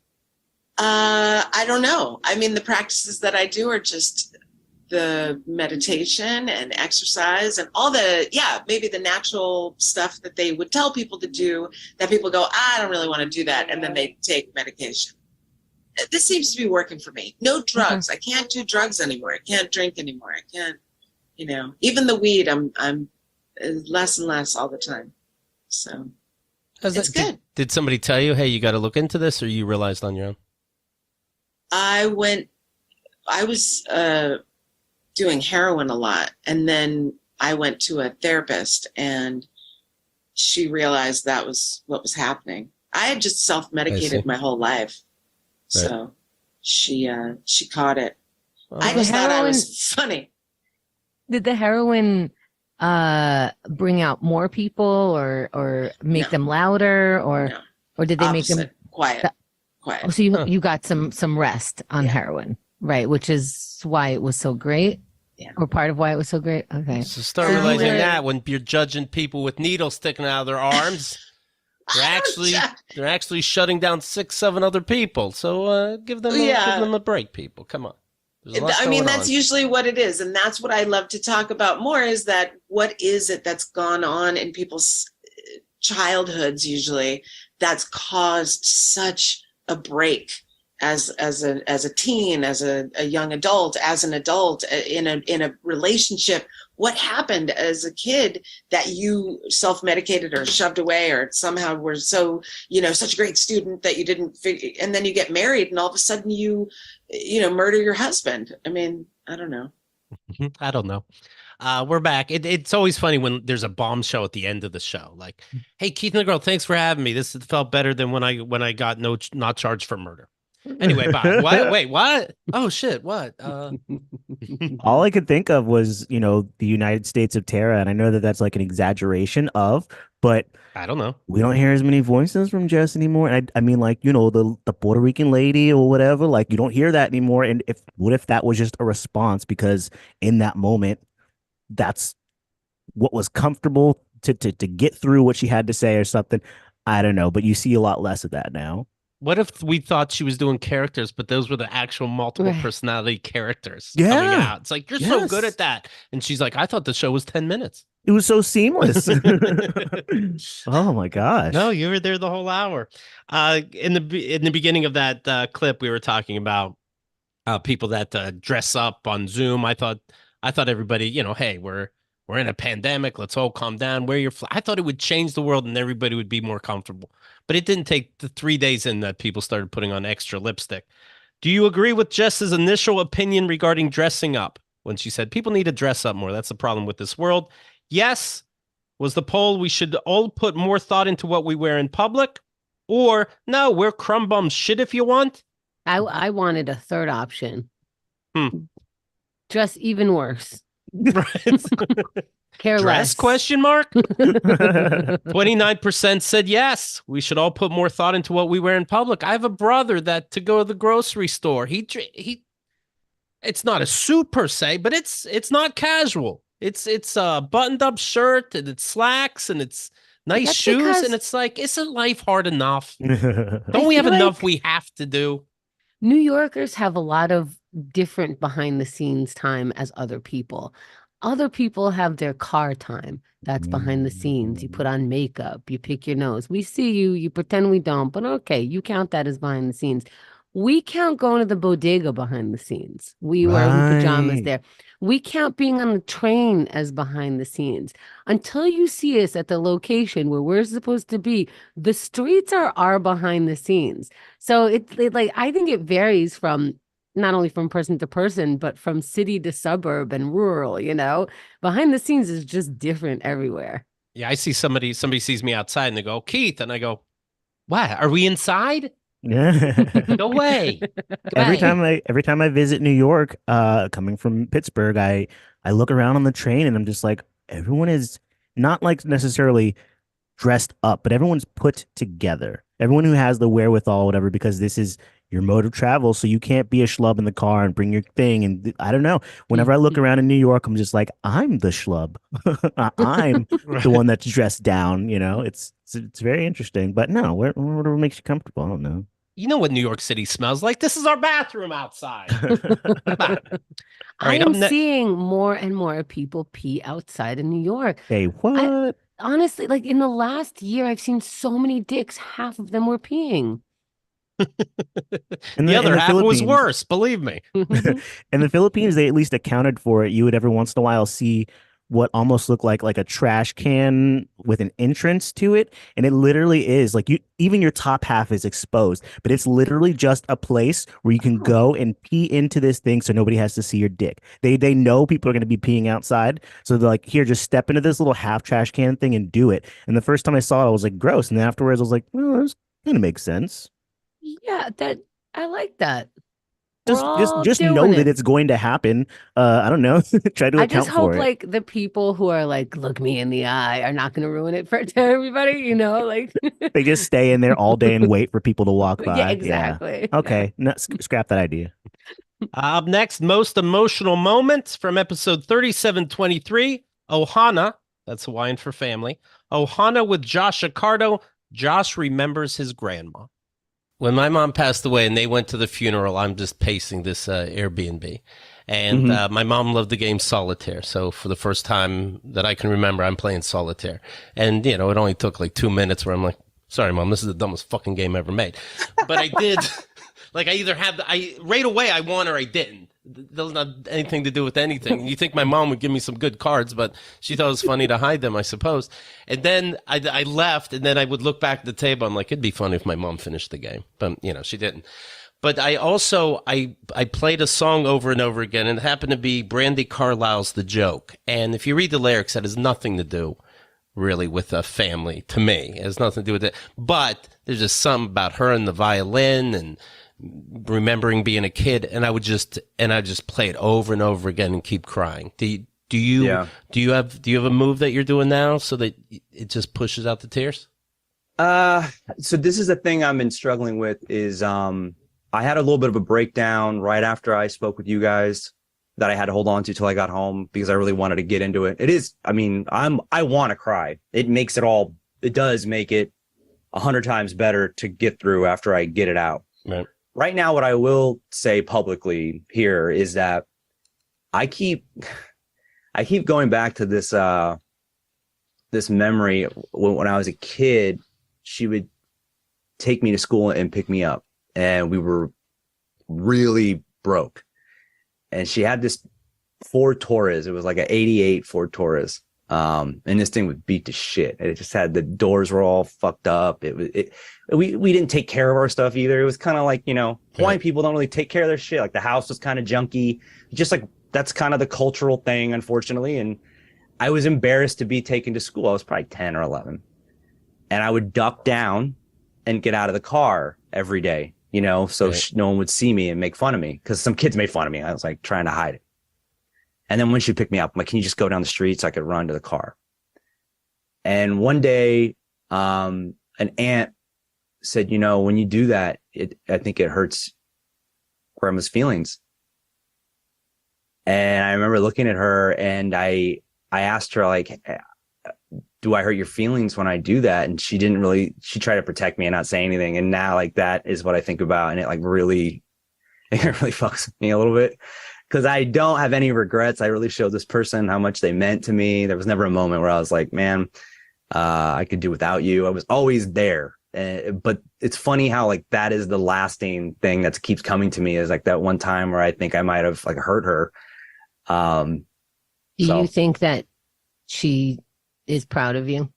I don't know. I mean, the practices that I do are just the meditation and exercise and all maybe the natural stuff that they would tell people to do that people go, I don't really want to do that. And then they take medication. This seems to be working for me. No drugs. I can't do drugs anymore. I can't drink anymore. I can't, even the weed, I'm less and less all the time. So it's good. Did somebody tell you, hey, you got to look into this, or you realized on your own? I was, doing heroin a lot. And then I went to a therapist and she realized that was what was happening. I had just self-medicated my whole life. Right. So she caught it. Well, I just thought I was funny. Did the heroin bring out more people or make them louder or did they make them quiet? Oh, so you got some rest on heroin, right? Which is why it was so great. Yeah. Or part of why it was so great. Okay. So start realizing that when you're judging people with needles sticking out of their arms, they're actually shutting down 6-7 other people. So give them a break, people. Come on. I mean, that's usually what it is. And that's what I love to talk about more is that what is it that's gone on in people's childhoods usually that's caused such a break as a teen, as a young adult, as an adult in a relationship. What happened as a kid that you self-medicated or shoved away, or somehow were so, such a great student that you didn't figure, and then you get married and all of a sudden you murder your husband. I mean, I don't know. I don't know. We're back. It's always funny when there's a bombshell at the end of the show. Like, hey, Keith and the girl, thanks for having me. This felt better than when I got not charged for murder. Anyway, bye. What? Wait, what? Oh shit! What? All I could think of was, the United States of Terra, and I know that that's like an exaggeration of, but I don't know. We don't hear as many voices from Jess anymore. And I mean, like, the Puerto Rican lady or whatever, like, you don't hear that anymore. And what if that was just a response because in that moment, that's what was comfortable to get through what she had to say or something. I don't know, but you see a lot less of that now. What if we thought she was doing characters, but those were the actual multiple personality characters Yeah. coming out? It's like, you're so good at that. And she's like, I thought the show was 10 minutes. It was so seamless. Oh my gosh. No, you were there the whole hour. In the beginning of that clip, we were talking about people that dress up on Zoom. I thought everybody, hey, we're in a pandemic. Let's all calm down. Wear your I thought it would change the world and everybody would be more comfortable. But it didn't take the 3 days in that people started putting on extra lipstick. Do you agree with Jess's initial opinion regarding dressing up when she said people need to dress up more? That's the problem with this world. Yes, was the poll we should all put more thought into what we wear in public, or no, wear crumb bum shit if you want. I wanted a third option. Dress even worse. Care Dress less. question mark. 29% said yes. We should all put more thought into what we wear in public. I have a brother that to go to the grocery store. He it's not a suit per se, but it's not casual. It's a buttoned up shirt and it's slacks and it's nice That's shoes because- and it's like, isn't life hard enough? Don't we have feel enough like- we have to do? New Yorkers have a lot of different behind the scenes time as other people. Other people have their car time. That's behind the scenes. You put on makeup, you pick your nose. We see you, you pretend we don't, but okay, you count that as behind the scenes. We count going to the bodega behind the scenes. We wearing pajamas Right. there. We count being on the train as behind the scenes. Until you see us at the location where we're supposed to be, the streets are our behind the scenes. So it like I think it varies from not only from person to person, but from city to suburb and rural, Behind the scenes is just different everywhere. Yeah, I see somebody sees me outside and they go, Keith, and I go, what? Are we inside? Yeah. No way. Every time I visit New York, coming from Pittsburgh, I look around on the train and I'm just like, everyone is not like necessarily dressed up, but everyone's put together. Everyone who has the wherewithal, whatever, because this is your mode of travel, so you can't be a schlub in the car and bring your thing. And I don't know. Whenever I look around in New York, I'm just like, I'm the schlub. I'm the one that's dressed down. It's very interesting. But no, whatever makes you comfortable. I don't know. You know what New York City smells like? This is our bathroom outside. All right, I'm seeing more and more people pee outside in New York. Hey, what? Honestly, like in the last year, I've seen so many dicks. Half of them were peeing. The other half was worse, believe me. In the Philippines, they at least accounted for it. You would every once in a while see what almost looked like a trash can with an entrance to it, and it literally is like even your top half is exposed, but it's literally just a place where you can go and pee into this thing so nobody has to see your dick. They know people are going to be peeing outside, so they're like, here, just step into this little half trash can thing and do it. And the first time I saw it, I was like, gross, and then afterwards I was like, well, this kind of makes sense. Yeah, I like that. Just know that it's going to happen. I don't know. Try to I account just hope for it. like the people who are like, look me in the eye are not going to ruin it for to everybody, like They just stay in there all day and wait for people to walk by. Yeah, exactly. Okay, no, scrap that idea. Up next, most emotional moments from episode 3723. Ohana, that's Hawaiian for family. Ohana with Josh Accardo. Josh remembers his grandma. When my mom passed away and they went to the funeral, I'm just pacing this Airbnb. And my mom loved the game Solitaire. So for the first time that I can remember, I'm playing Solitaire. And, it only took like 2 minutes where I'm like, Sorry, Mom, this is the dumbest fucking game ever made. But I did. Like, I either have, right away I won or I didn't. It doesn't have anything to do with anything. You think my mom would give me some good cards, but she thought it was funny to hide them, I suppose. And then I left, and then I would look back at the table. I'm like, it'd be funny if my mom finished the game. But, you know, she didn't. But I also, I played a song over and over again, and it happened to be Brandy Carlisle's The Joke. And if you read the lyrics, that has nothing to do really with a family to me. It has nothing to do with it. But there's just something about her and the violin and remembering being a kid, and I just play it over and over again and keep crying. Do you have a move that you're doing now so that it just pushes out the tears? So this is the thing I've been struggling with is I had a little bit of a breakdown right after I spoke with you guys that I had to hold on to till I got home because I really wanted to get into it. It is, I mean, I want to cry. It does make it 100 times better to get through after I get it out. Right now, what I will say publicly here is that I keep going back to this this memory when I was a kid. She would take me to school and pick me up, and we were really broke. And she had this Ford Taurus. It was like an '88 Ford Taurus. And this thing would beat to shit. It just had, the doors were all fucked up. We didn't take care of our stuff either. It was kind of like, you know, Hawaiian people don't really take care of their shit. Like the house was kind of junky, just like that's kind of the cultural thing, unfortunately. And I was embarrassed to be taken to school. I was probably 10 or 11, and I would duck down and get out of the car every day, you know, so no one would see me and make fun of me, because some kids made fun of me. I was like trying to hide it. And then when she'd pick me up, I'm like, can you just go down the street so I could run to the car? And one day, an aunt said, you know, when you do that, I think it hurts grandma's feelings. And I remember looking at her, and I asked her, like, do I hurt your feelings when I do that? And she tried to protect me and not say anything. And now, like, that is what I think about. And it really fucks with me a little bit, because I don't have any regrets. I really showed this person how much they meant to me. There was never a moment where I was like, man, I could do without you. I was always there. But it's funny how, like, that is the lasting thing that keeps coming to me, is like that one time where I think I might have, like, hurt her. Do you think that she is proud of you?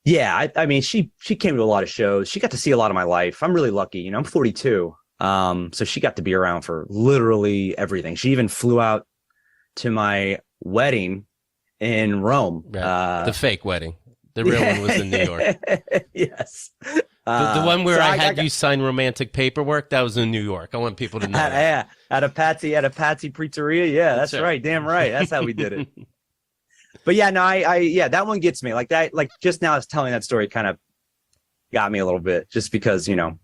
Yeah. I mean, she came to a lot of shows. She got to see a lot of my life. I'm really lucky. You know, I'm 42. So she got to be around for literally everything. She even flew out to my wedding in Rome. The fake wedding. The real one was in New York. Yes. The one where I had you sign romantic paperwork, that was in New York. I want people to know. Yeah. At a Patsy Pizzeria. Yeah, that's right. Damn right. That's how we did it. But yeah, no, yeah, that one gets me. Like that, like just now I was telling that story kind of got me a little bit, just because, you know,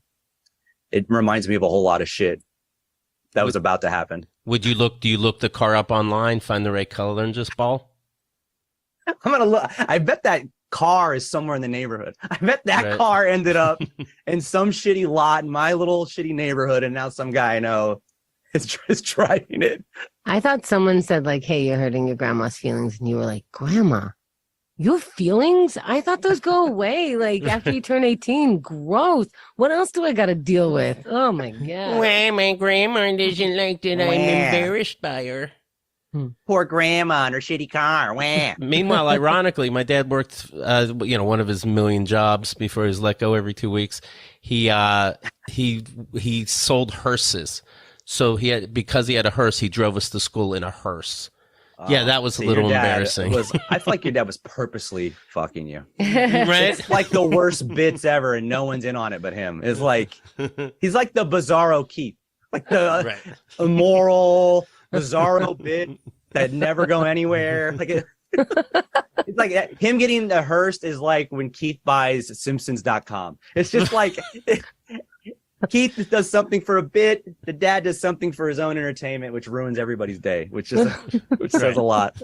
it reminds me of a whole lot of shit that was about to happen. Do you look the car up online, find the right color, and just ball? I'm going to look. I bet that car is somewhere in the neighborhood. I bet that car ended up in some shitty lot in my little shitty neighborhood, and now some guy I know is driving it. I thought someone said, like, hey, you're hurting your grandma's feelings. And you were like, Grandma, your feelings? I thought those go away, like, after you turn 18. Gross. What else do I got to deal with? Oh, my God. Well, my grandma doesn't like that I'm embarrassed by her. Poor grandma and her shitty car. Wah. Meanwhile, ironically, my dad worked, one of his million jobs before he was let go every 2 weeks. He sold hearses. So because he had a hearse, he drove us to school in a hearse. Yeah, that was a little embarrassing. I feel like your dad was purposely fucking you. Right? It's like the worst bits ever, and no one's in on it but him. It's like, he's like the Bizarro Keith, like the immoral Bizarro bit that never go anywhere. Like it's like him getting the hearse is like when Keith buys Simpsons.com. It's just like Keith does something for a bit, the dad does something for his own entertainment, which ruins everybody's day, which says a lot.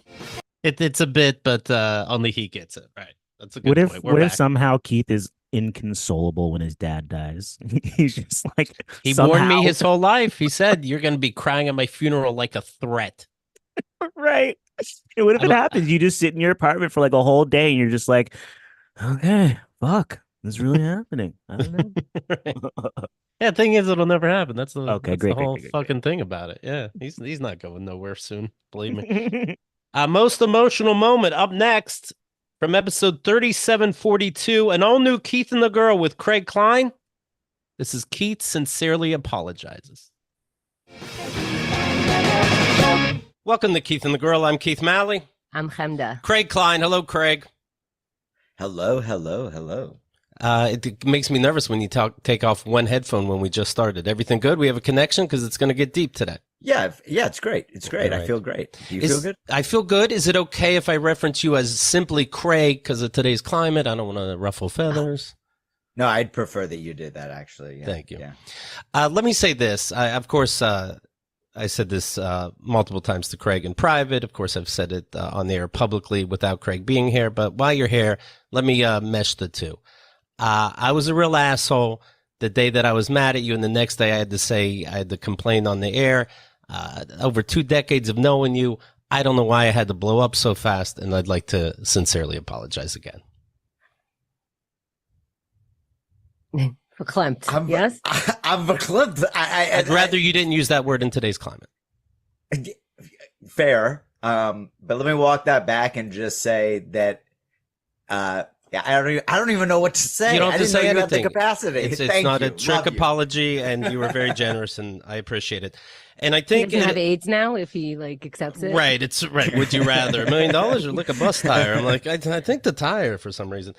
It's a bit, but only he gets it. Right. That's a good point. What if somehow Keith is inconsolable when his dad dies? He's just like, he warned me his whole life. He said, you're going to be crying at my funeral like a threat. Right. And what if it happens? You just sit in your apartment for like a whole day and you're just like, okay, fuck. This is really happening. I don't know. Yeah, thing is, it'll never happen. That's the Okay, that's great, the whole great. fucking thing about it. Yeah, he's not going nowhere soon. Believe me. Most emotional moment up next from episode 3742, an all new Keith and the Girl with Craig Klein. This is Keith sincerely apologizes. Welcome to Keith and the Girl. I'm Keith Malley. I'm Chemda. Craig Klein. Hello, Craig. Hello, hello, hello. It makes me nervous when you take off one headphone when we just started. Everything good? We have a connection because it's going to get deep today. Yeah, it's great. It's great. Right. I feel great. Do you feel good? I feel good. Is it okay if I reference you as simply Craig because of today's climate? I don't want to ruffle feathers. No, I'd prefer that you did that, actually. Yeah, Thank you. Yeah. Let me say this. Of course, I said this multiple times to Craig in private. Of course, I've said it on the air publicly without Craig being here. But while you're here, let me mesh the two. I was a real asshole the day that I was mad at you, and the next day I had to complain on the air. Over 2 decades of knowing you, I don't know why I had to blow up so fast, and I'd like to sincerely apologize again. Verklempt. Yes? I'm verklempt. I'd rather you didn't use that word in today's climate. Fair. But let me walk that back and just say that I don't even know what to say. You don't have to say You have the anything. capacity. It's Thank not you. a trick Love you. apology, and you were very generous, and I appreciate it. And I He think doesn't have AIDS now if he accepts it. right. It's right. Would you rather $1 million or lick a bus tire? I'm like, I think the tire for some reason.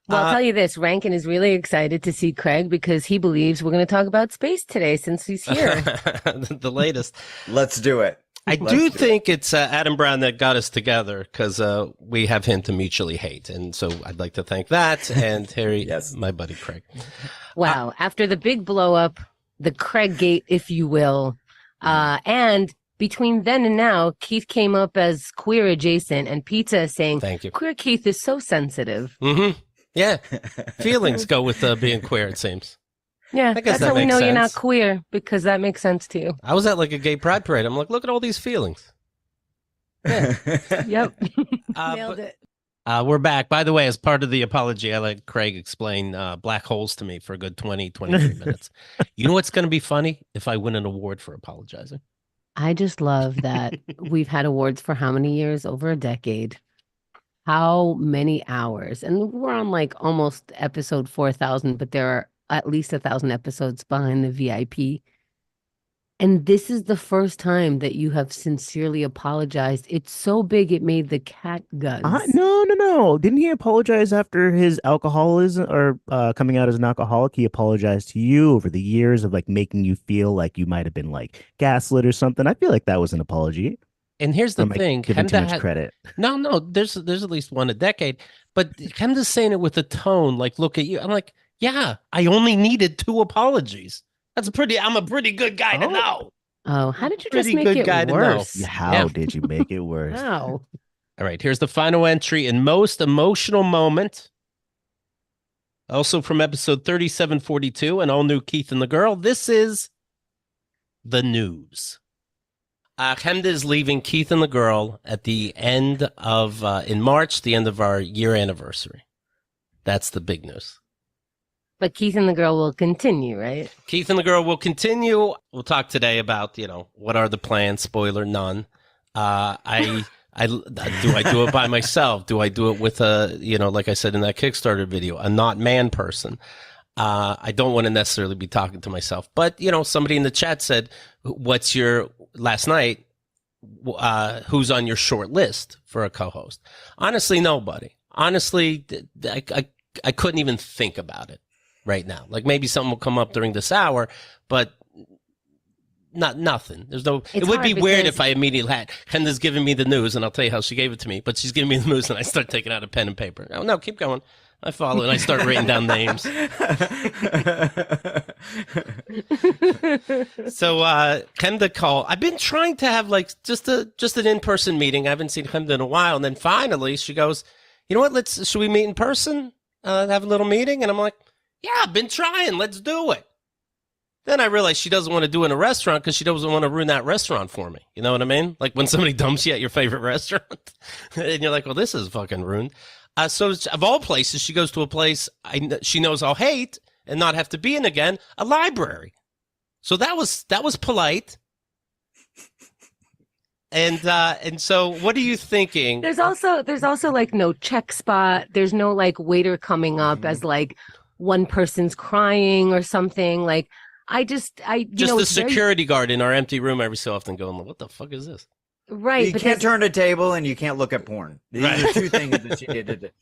Well, I'll tell you this, Rankin is really excited to see Craig because he believes we're going to talk about space today since he's here. The latest. Let's do it. I do think it's Adam Brown that got us together because we have him to mutually hate. And so I'd like to thank that. And Harry, my buddy Craig. Wow. After the big blow up, the Craig gate, if you will, and between then and now, Keith came up as queer adjacent, and Pizza is saying, "Thank you. Queer Keith is so sensitive." Mm-hmm. Yeah. Feelings go with being queer, it seems. Yeah, I guess that's how we makes know you're not sense. queer, because that makes sense to you. I was at like a gay pride parade. I'm like, look at all these feelings. Yep. Nailed it. We're back. By the way, as part of the apology, I let Craig explain black holes to me for a good 23 minutes. You know what's going to be funny? If I win an award for apologizing. I just love that we've had awards for how many years? Over a decade. How many hours? And we're on like almost episode 4,000, but there are at least 1,000 episodes behind the VIP. And this is the first time that you have sincerely apologized. It's so big it made the cat guns. No. Didn't he apologize after his alcoholism or coming out as an alcoholic? He apologized to you over the years of like making you feel like you might have been like gaslit or something. I feel like that was an apology. And here's the Or am I thing. giving too Hemda much had- credit. No, there's at least one a decade. But Hemda's saying it with a tone like, look at you. I'm like, yeah, I only needed 2 apologies. I'm a pretty good guy to know. Oh, how did you Pretty just make good it guy to know. worse? How did you make it worse? How? All right, here's the final entry in most emotional moment. Also from episode 3742, an all new Keith and the Girl. This is the news. Hemda is leaving Keith and the Girl at the end of, in March, the end of our year anniversary. That's the big news. But Keith and the Girl will continue, right? Keith and the Girl will continue. We'll talk today about, what are the plans? Spoiler, none. Do I do it by myself? Do I do it with like I said in that Kickstarter video, a not man person? I don't want to necessarily be talking to myself, but somebody in the chat said, what's your last night? Who's on your short list for a co-host? Honestly, nobody. Honestly, I couldn't even think about it right now. Like maybe something will come up during this hour, but nothing. There's no. It would be weird if I immediately had Henda's giving me the news, and I'll tell you how she gave it to me. But she's giving me the news, and I start taking out a pen and paper. Oh no, keep going. I follow, and I start writing down names. So Hemda call. I've been trying to have like just an in-person meeting. I haven't seen Hemda in a while, and then finally she goes, "You know what? Should we meet in person? Have a little meeting?" And I'm like, "Yeah, I've been trying. Let's do it." Then I realized she doesn't want to do it in a restaurant because she doesn't want to ruin that restaurant for me. You know what I mean? Like when somebody dumps you at your favorite restaurant, and you're like, "Well, this is fucking ruined." So of all places, she goes to a place she knows I'll hate and not have to be in again, a library. So that was polite. And so what are you thinking? There's also like no check spot. There's no like waiter coming up as like one person's crying or something. Like just the security guard in our empty room every so often going, what the fuck is this? Right. You but can't turn a table and you can't look at porn. These are two things that you did.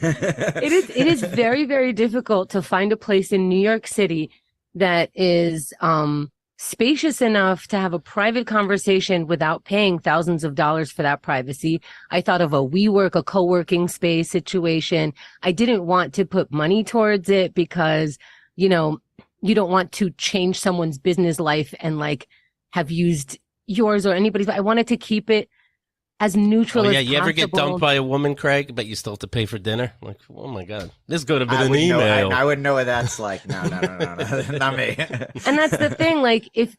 It is very, very difficult to find a place in New York City that is spacious enough to have a private conversation without paying thousands of dollars for that privacy. I thought of a WeWork, a co-working space situation. I didn't want to put money towards it because, you don't want to change someone's business life and like have used yours or anybody's. I wanted to keep it as neutral as possible. You ever get dumped by a woman, Craig, but you still have to pay for dinner? Like, oh my God, this could have been an email. I wouldn't know what that's like. No, not me. And that's the thing. Like, if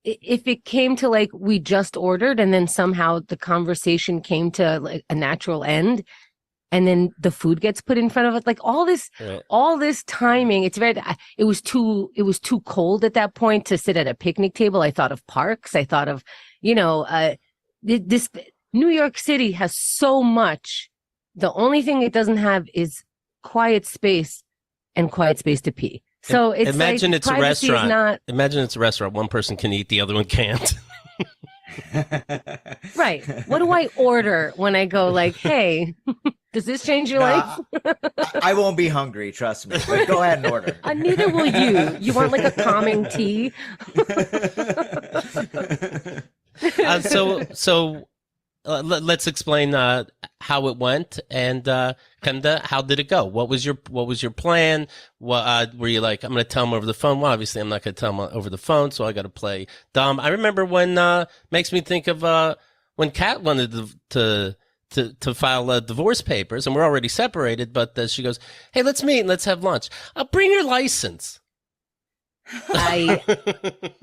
it came to like we just ordered, and then somehow the conversation came to like a natural end, and then the food gets put in front of it, like all this timing. It was too cold at that point to sit at a picnic table. I thought of parks. I thought of, this New York City has so much. The only thing it doesn't have is quiet space and quiet space to pee. So it's imagine like, it's a restaurant. Imagine it's a restaurant. One person can eat, the other one can't. Right. What do I order when I go like, hey, does this change your life? I won't be hungry, trust me. But go ahead and order. Neither will you. You want like a calming tea? Let's explain how it went and kind of how did it go? What was your plan? Were you like, I'm going to tell him over the phone? Well, obviously, I'm not going to tell him over the phone, so I got to play dumb. I remember when makes me think of when Kat wanted to file divorce papers, and we're already separated, but she goes, "Hey, let's meet and let's have lunch. I'll bring your license." I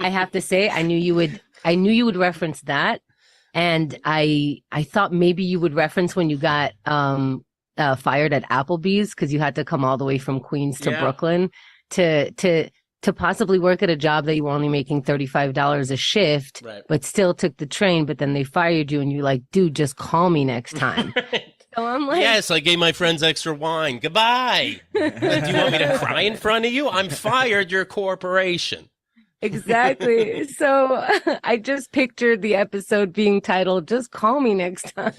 have to say, I knew you would reference that. And I thought maybe you would reference when you got fired at Applebee's because you had to come all the way from Queens to Brooklyn to possibly work at a job that you were only making $35 a shift, but still took the train. But then they fired you, and you're like, "Dude, just call me next time." So I'm like, yes, I gave my friends extra wine. Goodbye. Do you want me to cry in front of you? I'm fired. You're a corporation. Exactly. So I just pictured the episode being titled, "Just Call Me Next Time."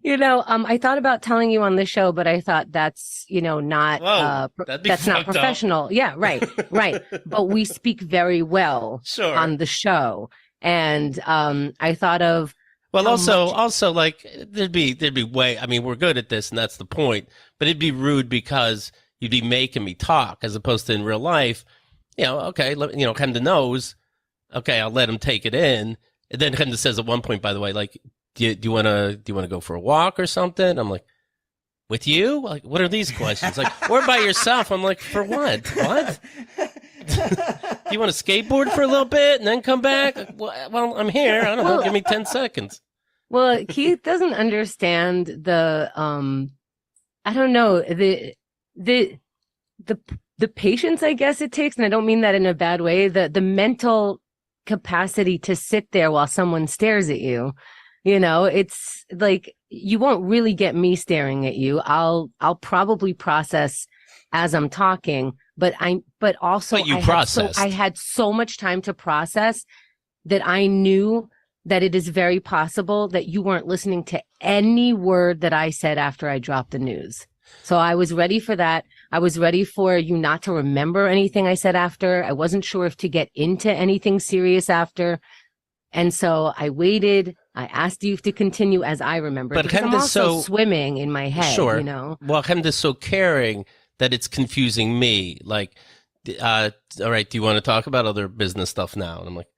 I thought about telling you on the show, but I thought that's, not, that's not professional. Up. Yeah, right. But we speak very well on the show. And I thought of, well, also like there'd be way, I mean, we're good at this and that's the point, but it'd be rude because you'd be making me talk as opposed to in real life. Okay, Kenda knows. Okay, I'll let him take it in. And then Kenda says at one point, by the way, like, do you want to go for a walk or something? I'm like, with you? Like, what are these questions? Like, or by yourself? I'm like, for what? What? Do you want to skateboard for a little bit and then come back? Well, I'm here. I don't know. Give me 10 seconds. Well, Keith doesn't understand the I don't know, the patience, I guess it takes, and I don't mean that in a bad way, the mental capacity to sit there while someone stares at you. It's like, you won't really get me staring at you. I'll probably process as I'm talking, but also I had so much time to process that I knew that it is very possible that you weren't listening to any word that I said after I dropped the news. So I was ready for that. I was ready for you not to remember anything I said after. I wasn't sure if to get into anything serious after. And so I waited. I asked you to continue as I remember. But I'm also swimming in my head, Well, Kenda's so caring that it's confusing me. Like, all right, do you want to talk about other business stuff now? And I'm like,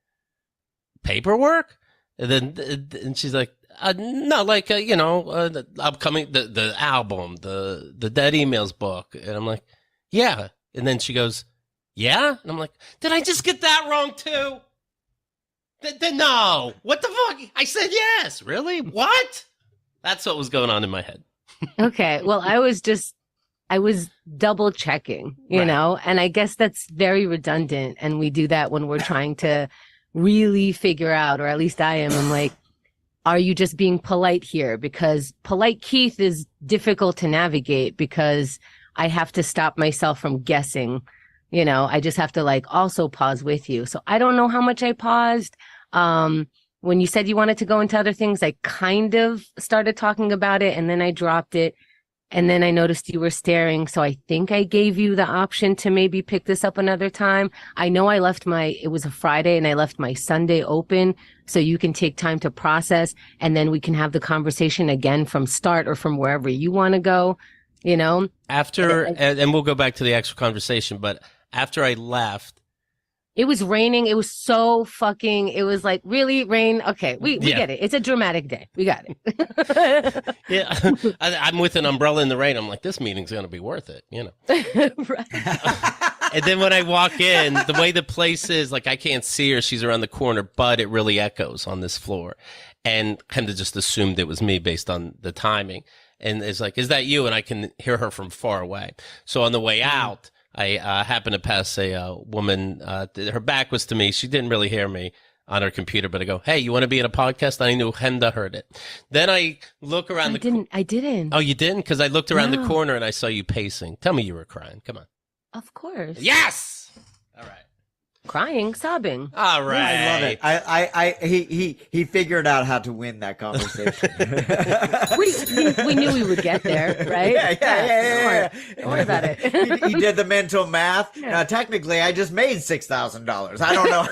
paperwork? And she's like, no, like, the upcoming, the album, the Dead Emails book. And I'm like, yeah. And then she goes, yeah? And I'm like, did I just get that wrong too? No. What the fuck? I said yes. Really? What? That's what was going on in my head. Okay. Well, I was double checking, you Right. know, and I guess that's very redundant. And we do that when we're trying to really figure out, or at least I am. I'm like, are you just being polite here? Because polite Keith is difficult to navigate because I have to stop myself from guessing. You know, I just have to like also pause with you. So I don't know how much I paused. When you said you wanted to go into other things, I kind of started talking about it and then I dropped it. And then I noticed you were staring. So I think I gave you the option to maybe pick this up another time. I know it was a Friday and I left my Sunday open so you can take time to process and then we can have the conversation again from start or from wherever you want to go, you know? After, and we'll go back to the actual conversation, but after I left, it was raining. It was so it was like, really, rain? Okay, we get it. It's a dramatic day. We got it. Yeah, I'm with an umbrella in the rain. I'm like, this meeting's going to be worth it, you know? And then when I walk in, the way the place is, like, I can't see her. She's around the corner, but it really echoes on this floor. And kind of just assumed it was me based on the timing. And it's like, is that you? And I can hear her from far away. So on the way out, I happened to pass a woman. Her back was to me. She didn't really hear me on her computer, but I go, "Hey, you want to be in a podcast?" And I knew Henda heard it. Then I look around. I didn't. Oh, you didn't? Because I looked around the corner and I saw you pacing. Tell me you were crying. Come on. Of course. Yes. All right. Crying, sobbing. All right. I love it. He figured out how to win that conversation. we knew we would get there, right? Yeah. Don't worry about it. He did the mental math. Now, technically, I just made $6,000. I don't know.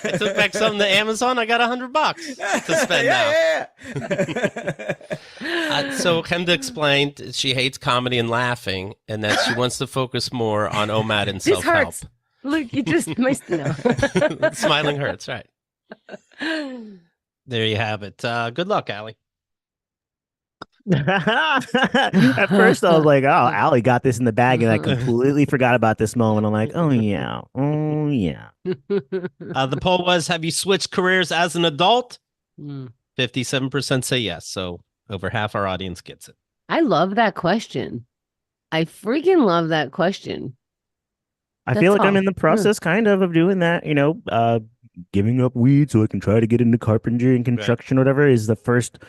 I took back something to Amazon. I got $100 to spend now. So Henda explained she hates comedy and laughing, and that she wants to focus more on OMAD and This self-help. hurts. Look, you just missed no. Smiling hurts, right? There you have it. Good luck, Allie. At first, I was like, "Oh, Allie got this in the bag," and I completely forgot about this moment. I'm like, "Oh yeah, oh yeah." The poll was: have you switched careers as an adult? 57% say yes. So over half our audience gets it. I love that question. I freaking love that question. I feel like I'm in the process kind of doing that, you know, giving up weed so I can try to get into carpentry and construction or whatever is the first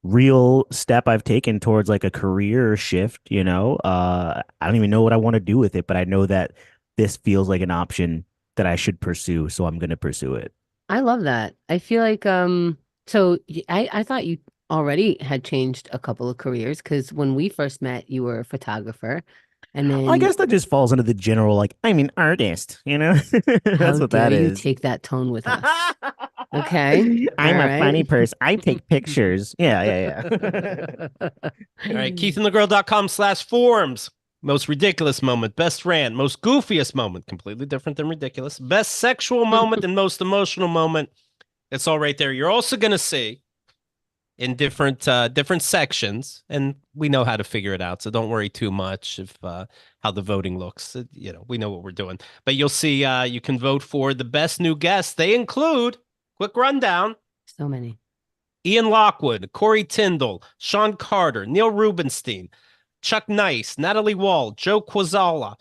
real step I've taken towards like a career shift, you know. I don't even know what I want to do with it, but I know that this feels like an option that I should pursue, so I'm going to pursue it. I love that. I feel like I thought you already had changed a couple of careers because when we first met, you were a photographer. And then I guess that just falls into the general, like, I'm an artist, you know? That's what that you is. take that tone with us. Okay. I'm All a right. funny person. I take pictures. Yeah. All right, keithandthegirl.com/forums. Most ridiculous moment, best rant, most goofiest moment, completely different than ridiculous, best sexual moment, and most emotional moment. It's all right there. You're also going to see in different sections, and we know how to figure it out, so don't worry too much if how the voting looks. You know, we know what we're doing. But you'll see you can vote for the best new guests. They include, quick rundown, so many: Ian Lockwood, Corey Tyndall, Sean Carter, Neil Rubenstein, Chuck Nice, Natalie Wall, Joe Quazala,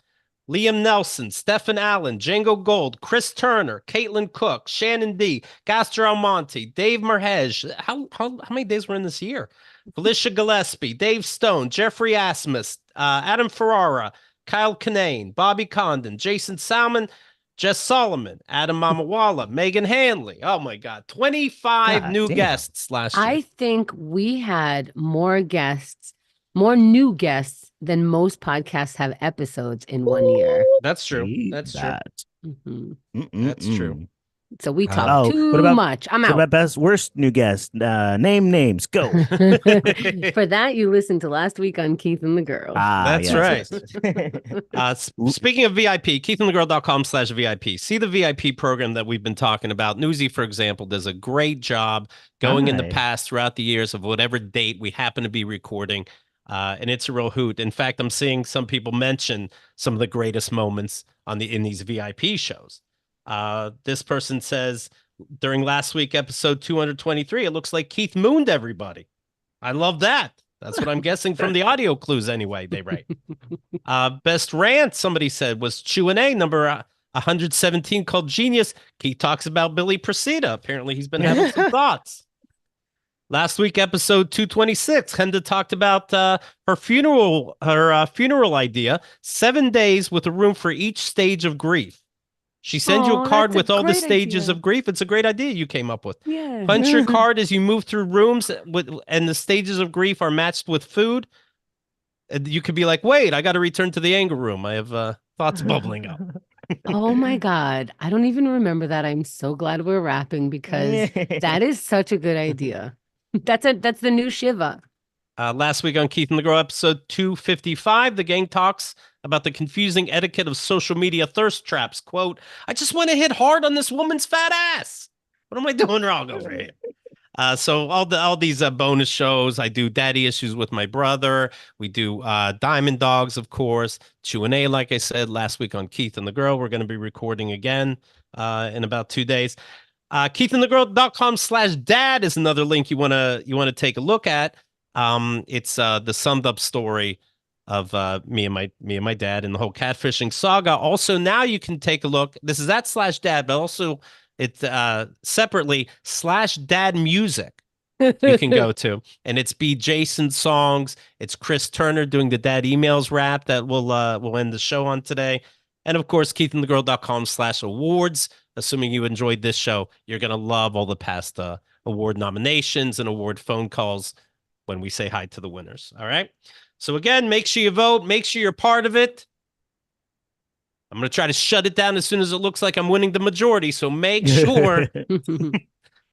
Liam Nelson, Stephen Allen, Django Gold, Chris Turner, Caitlin Cook, Shannon D, Gaster Almonte, Dave Merhej. How many days were in this year? Felicia Gillespie, Dave Stone, Jeffrey Asmus, Adam Ferrara, Kyle Kinane, Bobby Condon, Jason Salmon, Jess Solomon, Adam Mamawala, Megan Hanley. Oh my God, 25 new guests last year. I think we had more new guests than most podcasts have episodes in 1 year. That's true. That's true. That's true. So we talk too much. I'm out. What about worst new guest? Name names. Go. For that, you listened to last week on Keith and the Girl. That's right. Speaking of VIP, keithandthegirl.com/VIP. See the VIP program that we've been talking about. Newsy, for example, does a great job going in the past throughout the years of whatever date we happen to be recording. And it's a real hoot. In fact, I'm seeing some people mention some of the greatest moments in these VIP shows. This person says during last week, episode 223, it looks like Keith mooned everybody. I love that. That's what I'm guessing from the audio clues anyway, they write. Best rant, somebody said, was Q&A number 117 called Genius. Keith talks about Billy Procida. Apparently he's been having some thoughts. Last week, episode 226, Henda talked about her funeral idea, 7 days with a room for each stage of grief. She sends you a card with all the stages of grief. It's a great idea you came up with. Yeah. Punch your card as you move through rooms, and the stages of grief are matched with food. You could be like, wait, I got to return to the anger room. I have thoughts bubbling up. Oh my God. I don't even remember that. I'm so glad we're wrapping because that is such a good idea. That's the new Shiva. Last week on Keith and the Girl, episode 255, the gang talks about the confusing etiquette of social media thirst traps. Quote, I just want to hit hard on this woman's fat ass. What am I doing wrong over here? So all these bonus shows, I do Daddy Issues with my brother. We do Diamond Dogs, of course. Q&A, like I said, last week on Keith and the Girl. We're going to be recording again in about 2 days. KeithAndTheGirl.com/dad is another link you want to take a look at. It's the summed up story of me and my dad and the whole catfishing saga. Also, now you can take a look. This is at /dad, but also it's separately /dad music you can go to, and it's B. Jason songs. It's Chris Turner doing the dad emails rap that we'll end the show on today. And of course, KeithAndTheGirl.com/awards. Assuming you enjoyed this show, you're going to love all the past award nominations and award phone calls when we say hi to the winners. All right. So again, make sure you vote. Make sure you're part of it. I'm going to try to shut it down as soon as it looks like I'm winning the majority. So make sure.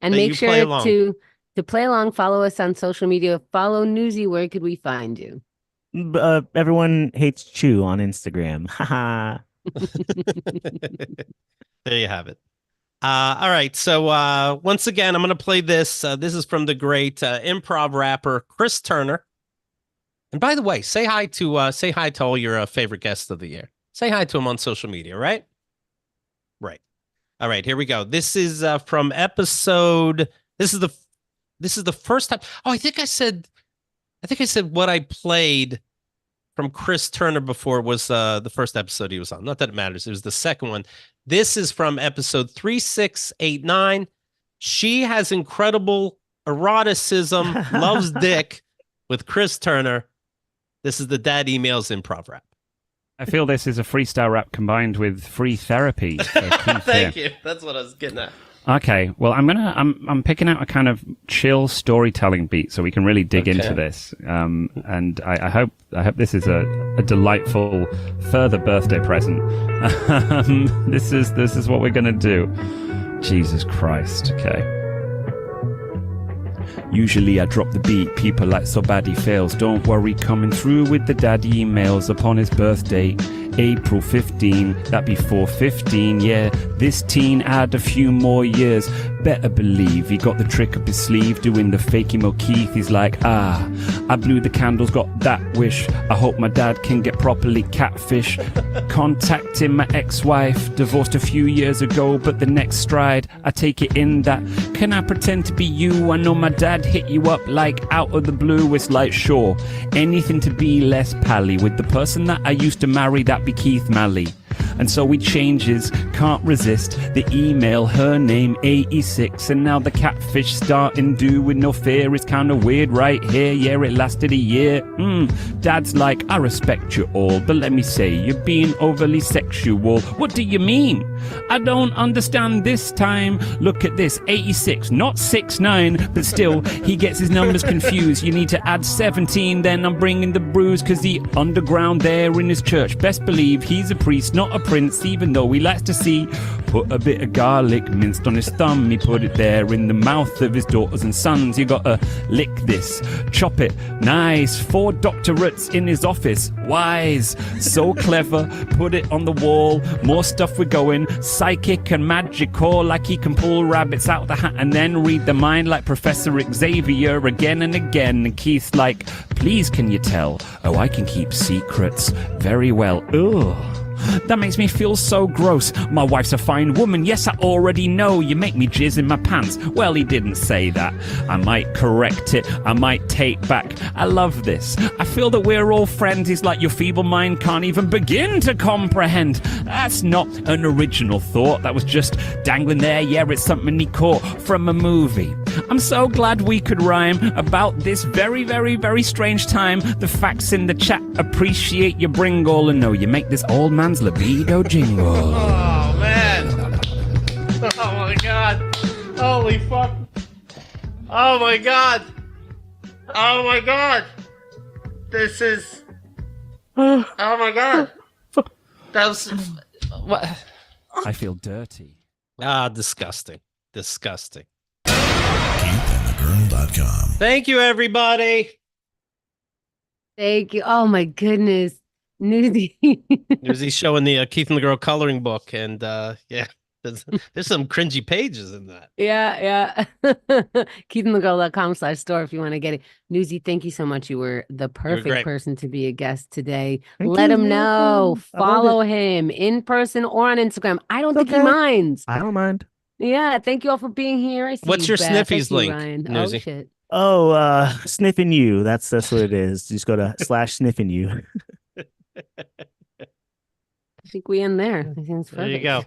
And make sure to play along, follow us on social media. Follow Newsy. Where could we find you? Everyone hates Chew on Instagram. Haha. There you have it. All right. So once again, I'm going to play this. This is from the great improv rapper Chris Turner. And by the way, say hi to all your favorite guests of the year. Say hi to them on social media, right? Right. All right. Here we go. This is from episode. This is the first time. Oh, I think I said what I played from Chris Turner before was the first episode he was on. Not that it matters. It was the second one. This is from episode 3689. She has incredible eroticism, loves dick with Chris Turner. This is the Dad Emails improv rap. I feel this is a freestyle rap combined with free therapy. Thank you. That's what I was getting at. Okay, well, I'm picking out a kind of chill storytelling beat so we can really dig into this. And I hope this is a delightful further birthday present. This is what we're gonna do. Jesus Christ. Okay. Usually I drop the beat, people like so bad he fails. Don't worry, coming through with the daddy emails upon his birthday, April 15, that'd be 415, yeah. This teen had a few more years, better believe he got the trick up his sleeve, doing the fake emo Keith. He's like, I blew the candles, got that wish. I hope my dad can get properly catfish. Contacting my ex-wife, divorced a few years ago, but the next stride, I take it in that, can I pretend to be you? I know my dad hit you up like out of the blue. It's like, sure, anything to be less pally with the person that I used to marry, that be Keith Malley. And so he changes, can't resist the email, her name 86, and now the catfish starting due with no fear. It's kind of weird right here, yeah, it lasted a year. Dad's like, I respect you all, but let me say, you're being overly sexual. What do you mean? I don't understand this time. Look at this, 86, not 69, but still, he gets his numbers confused. You need to add 17, then I'm bringing the bruise, cause the underground there in his church, best believe he's a priest, not a prince, even though he likes to see. Put a bit of garlic minced on his thumb, he put it there in the mouth of his daughters and sons. You gotta lick this, chop it, nice. 4 doctorates in his office, wise, so clever. Put it on the wall, more stuff we're going, psychic and magical, like he can pull rabbits out the hat and then read the mind like Professor Xavier again and again. And Keith's like, please can you tell? Oh, I can keep secrets very well. Ugh. That makes me feel so gross. My wife's a fine woman. Yes, I already know. You make me jizz in my pants. Well, he didn't say that. I might correct it. I might take back. I love this. I feel that we're all friends. It's like your feeble mind can't even begin to comprehend. That's not an original thought. That was just dangling there. Yeah, it's something he caught from a movie. I'm so glad we could rhyme about this very, very, very strange time. The facts in the chat appreciate your bringle, and no, you make this old man's libido jingle. Oh, man. Oh, my God. Holy fuck. Oh, my God. Oh, my God. This is... Oh, my God. That was... What? I feel dirty. Ah, disgusting. Disgusting. KeithAndTheGirl.com. Thank you, everybody. Thank you. Oh my goodness. Newsy. Newsy's showing the Keith and the Girl coloring book, and yeah, there's some cringy pages in that. Yeah. KeithAndTheGirl.com/store if you want to get it. Newsy, thank you so much. You were the perfect great. person to be a guest today. Thank Let you. him know. Welcome. I love Follow it. him in person or on Instagram. I don't think he okay. minds. I don't mind. Yeah, thank you all for being here. I see What's you, your Beth. Sniffies I see link, Ryan. Newsy? Oh shit. Oh, sniffing you. That's what it is. Just go to /sniffing you. I think we end there. I think it's There you perfect. go.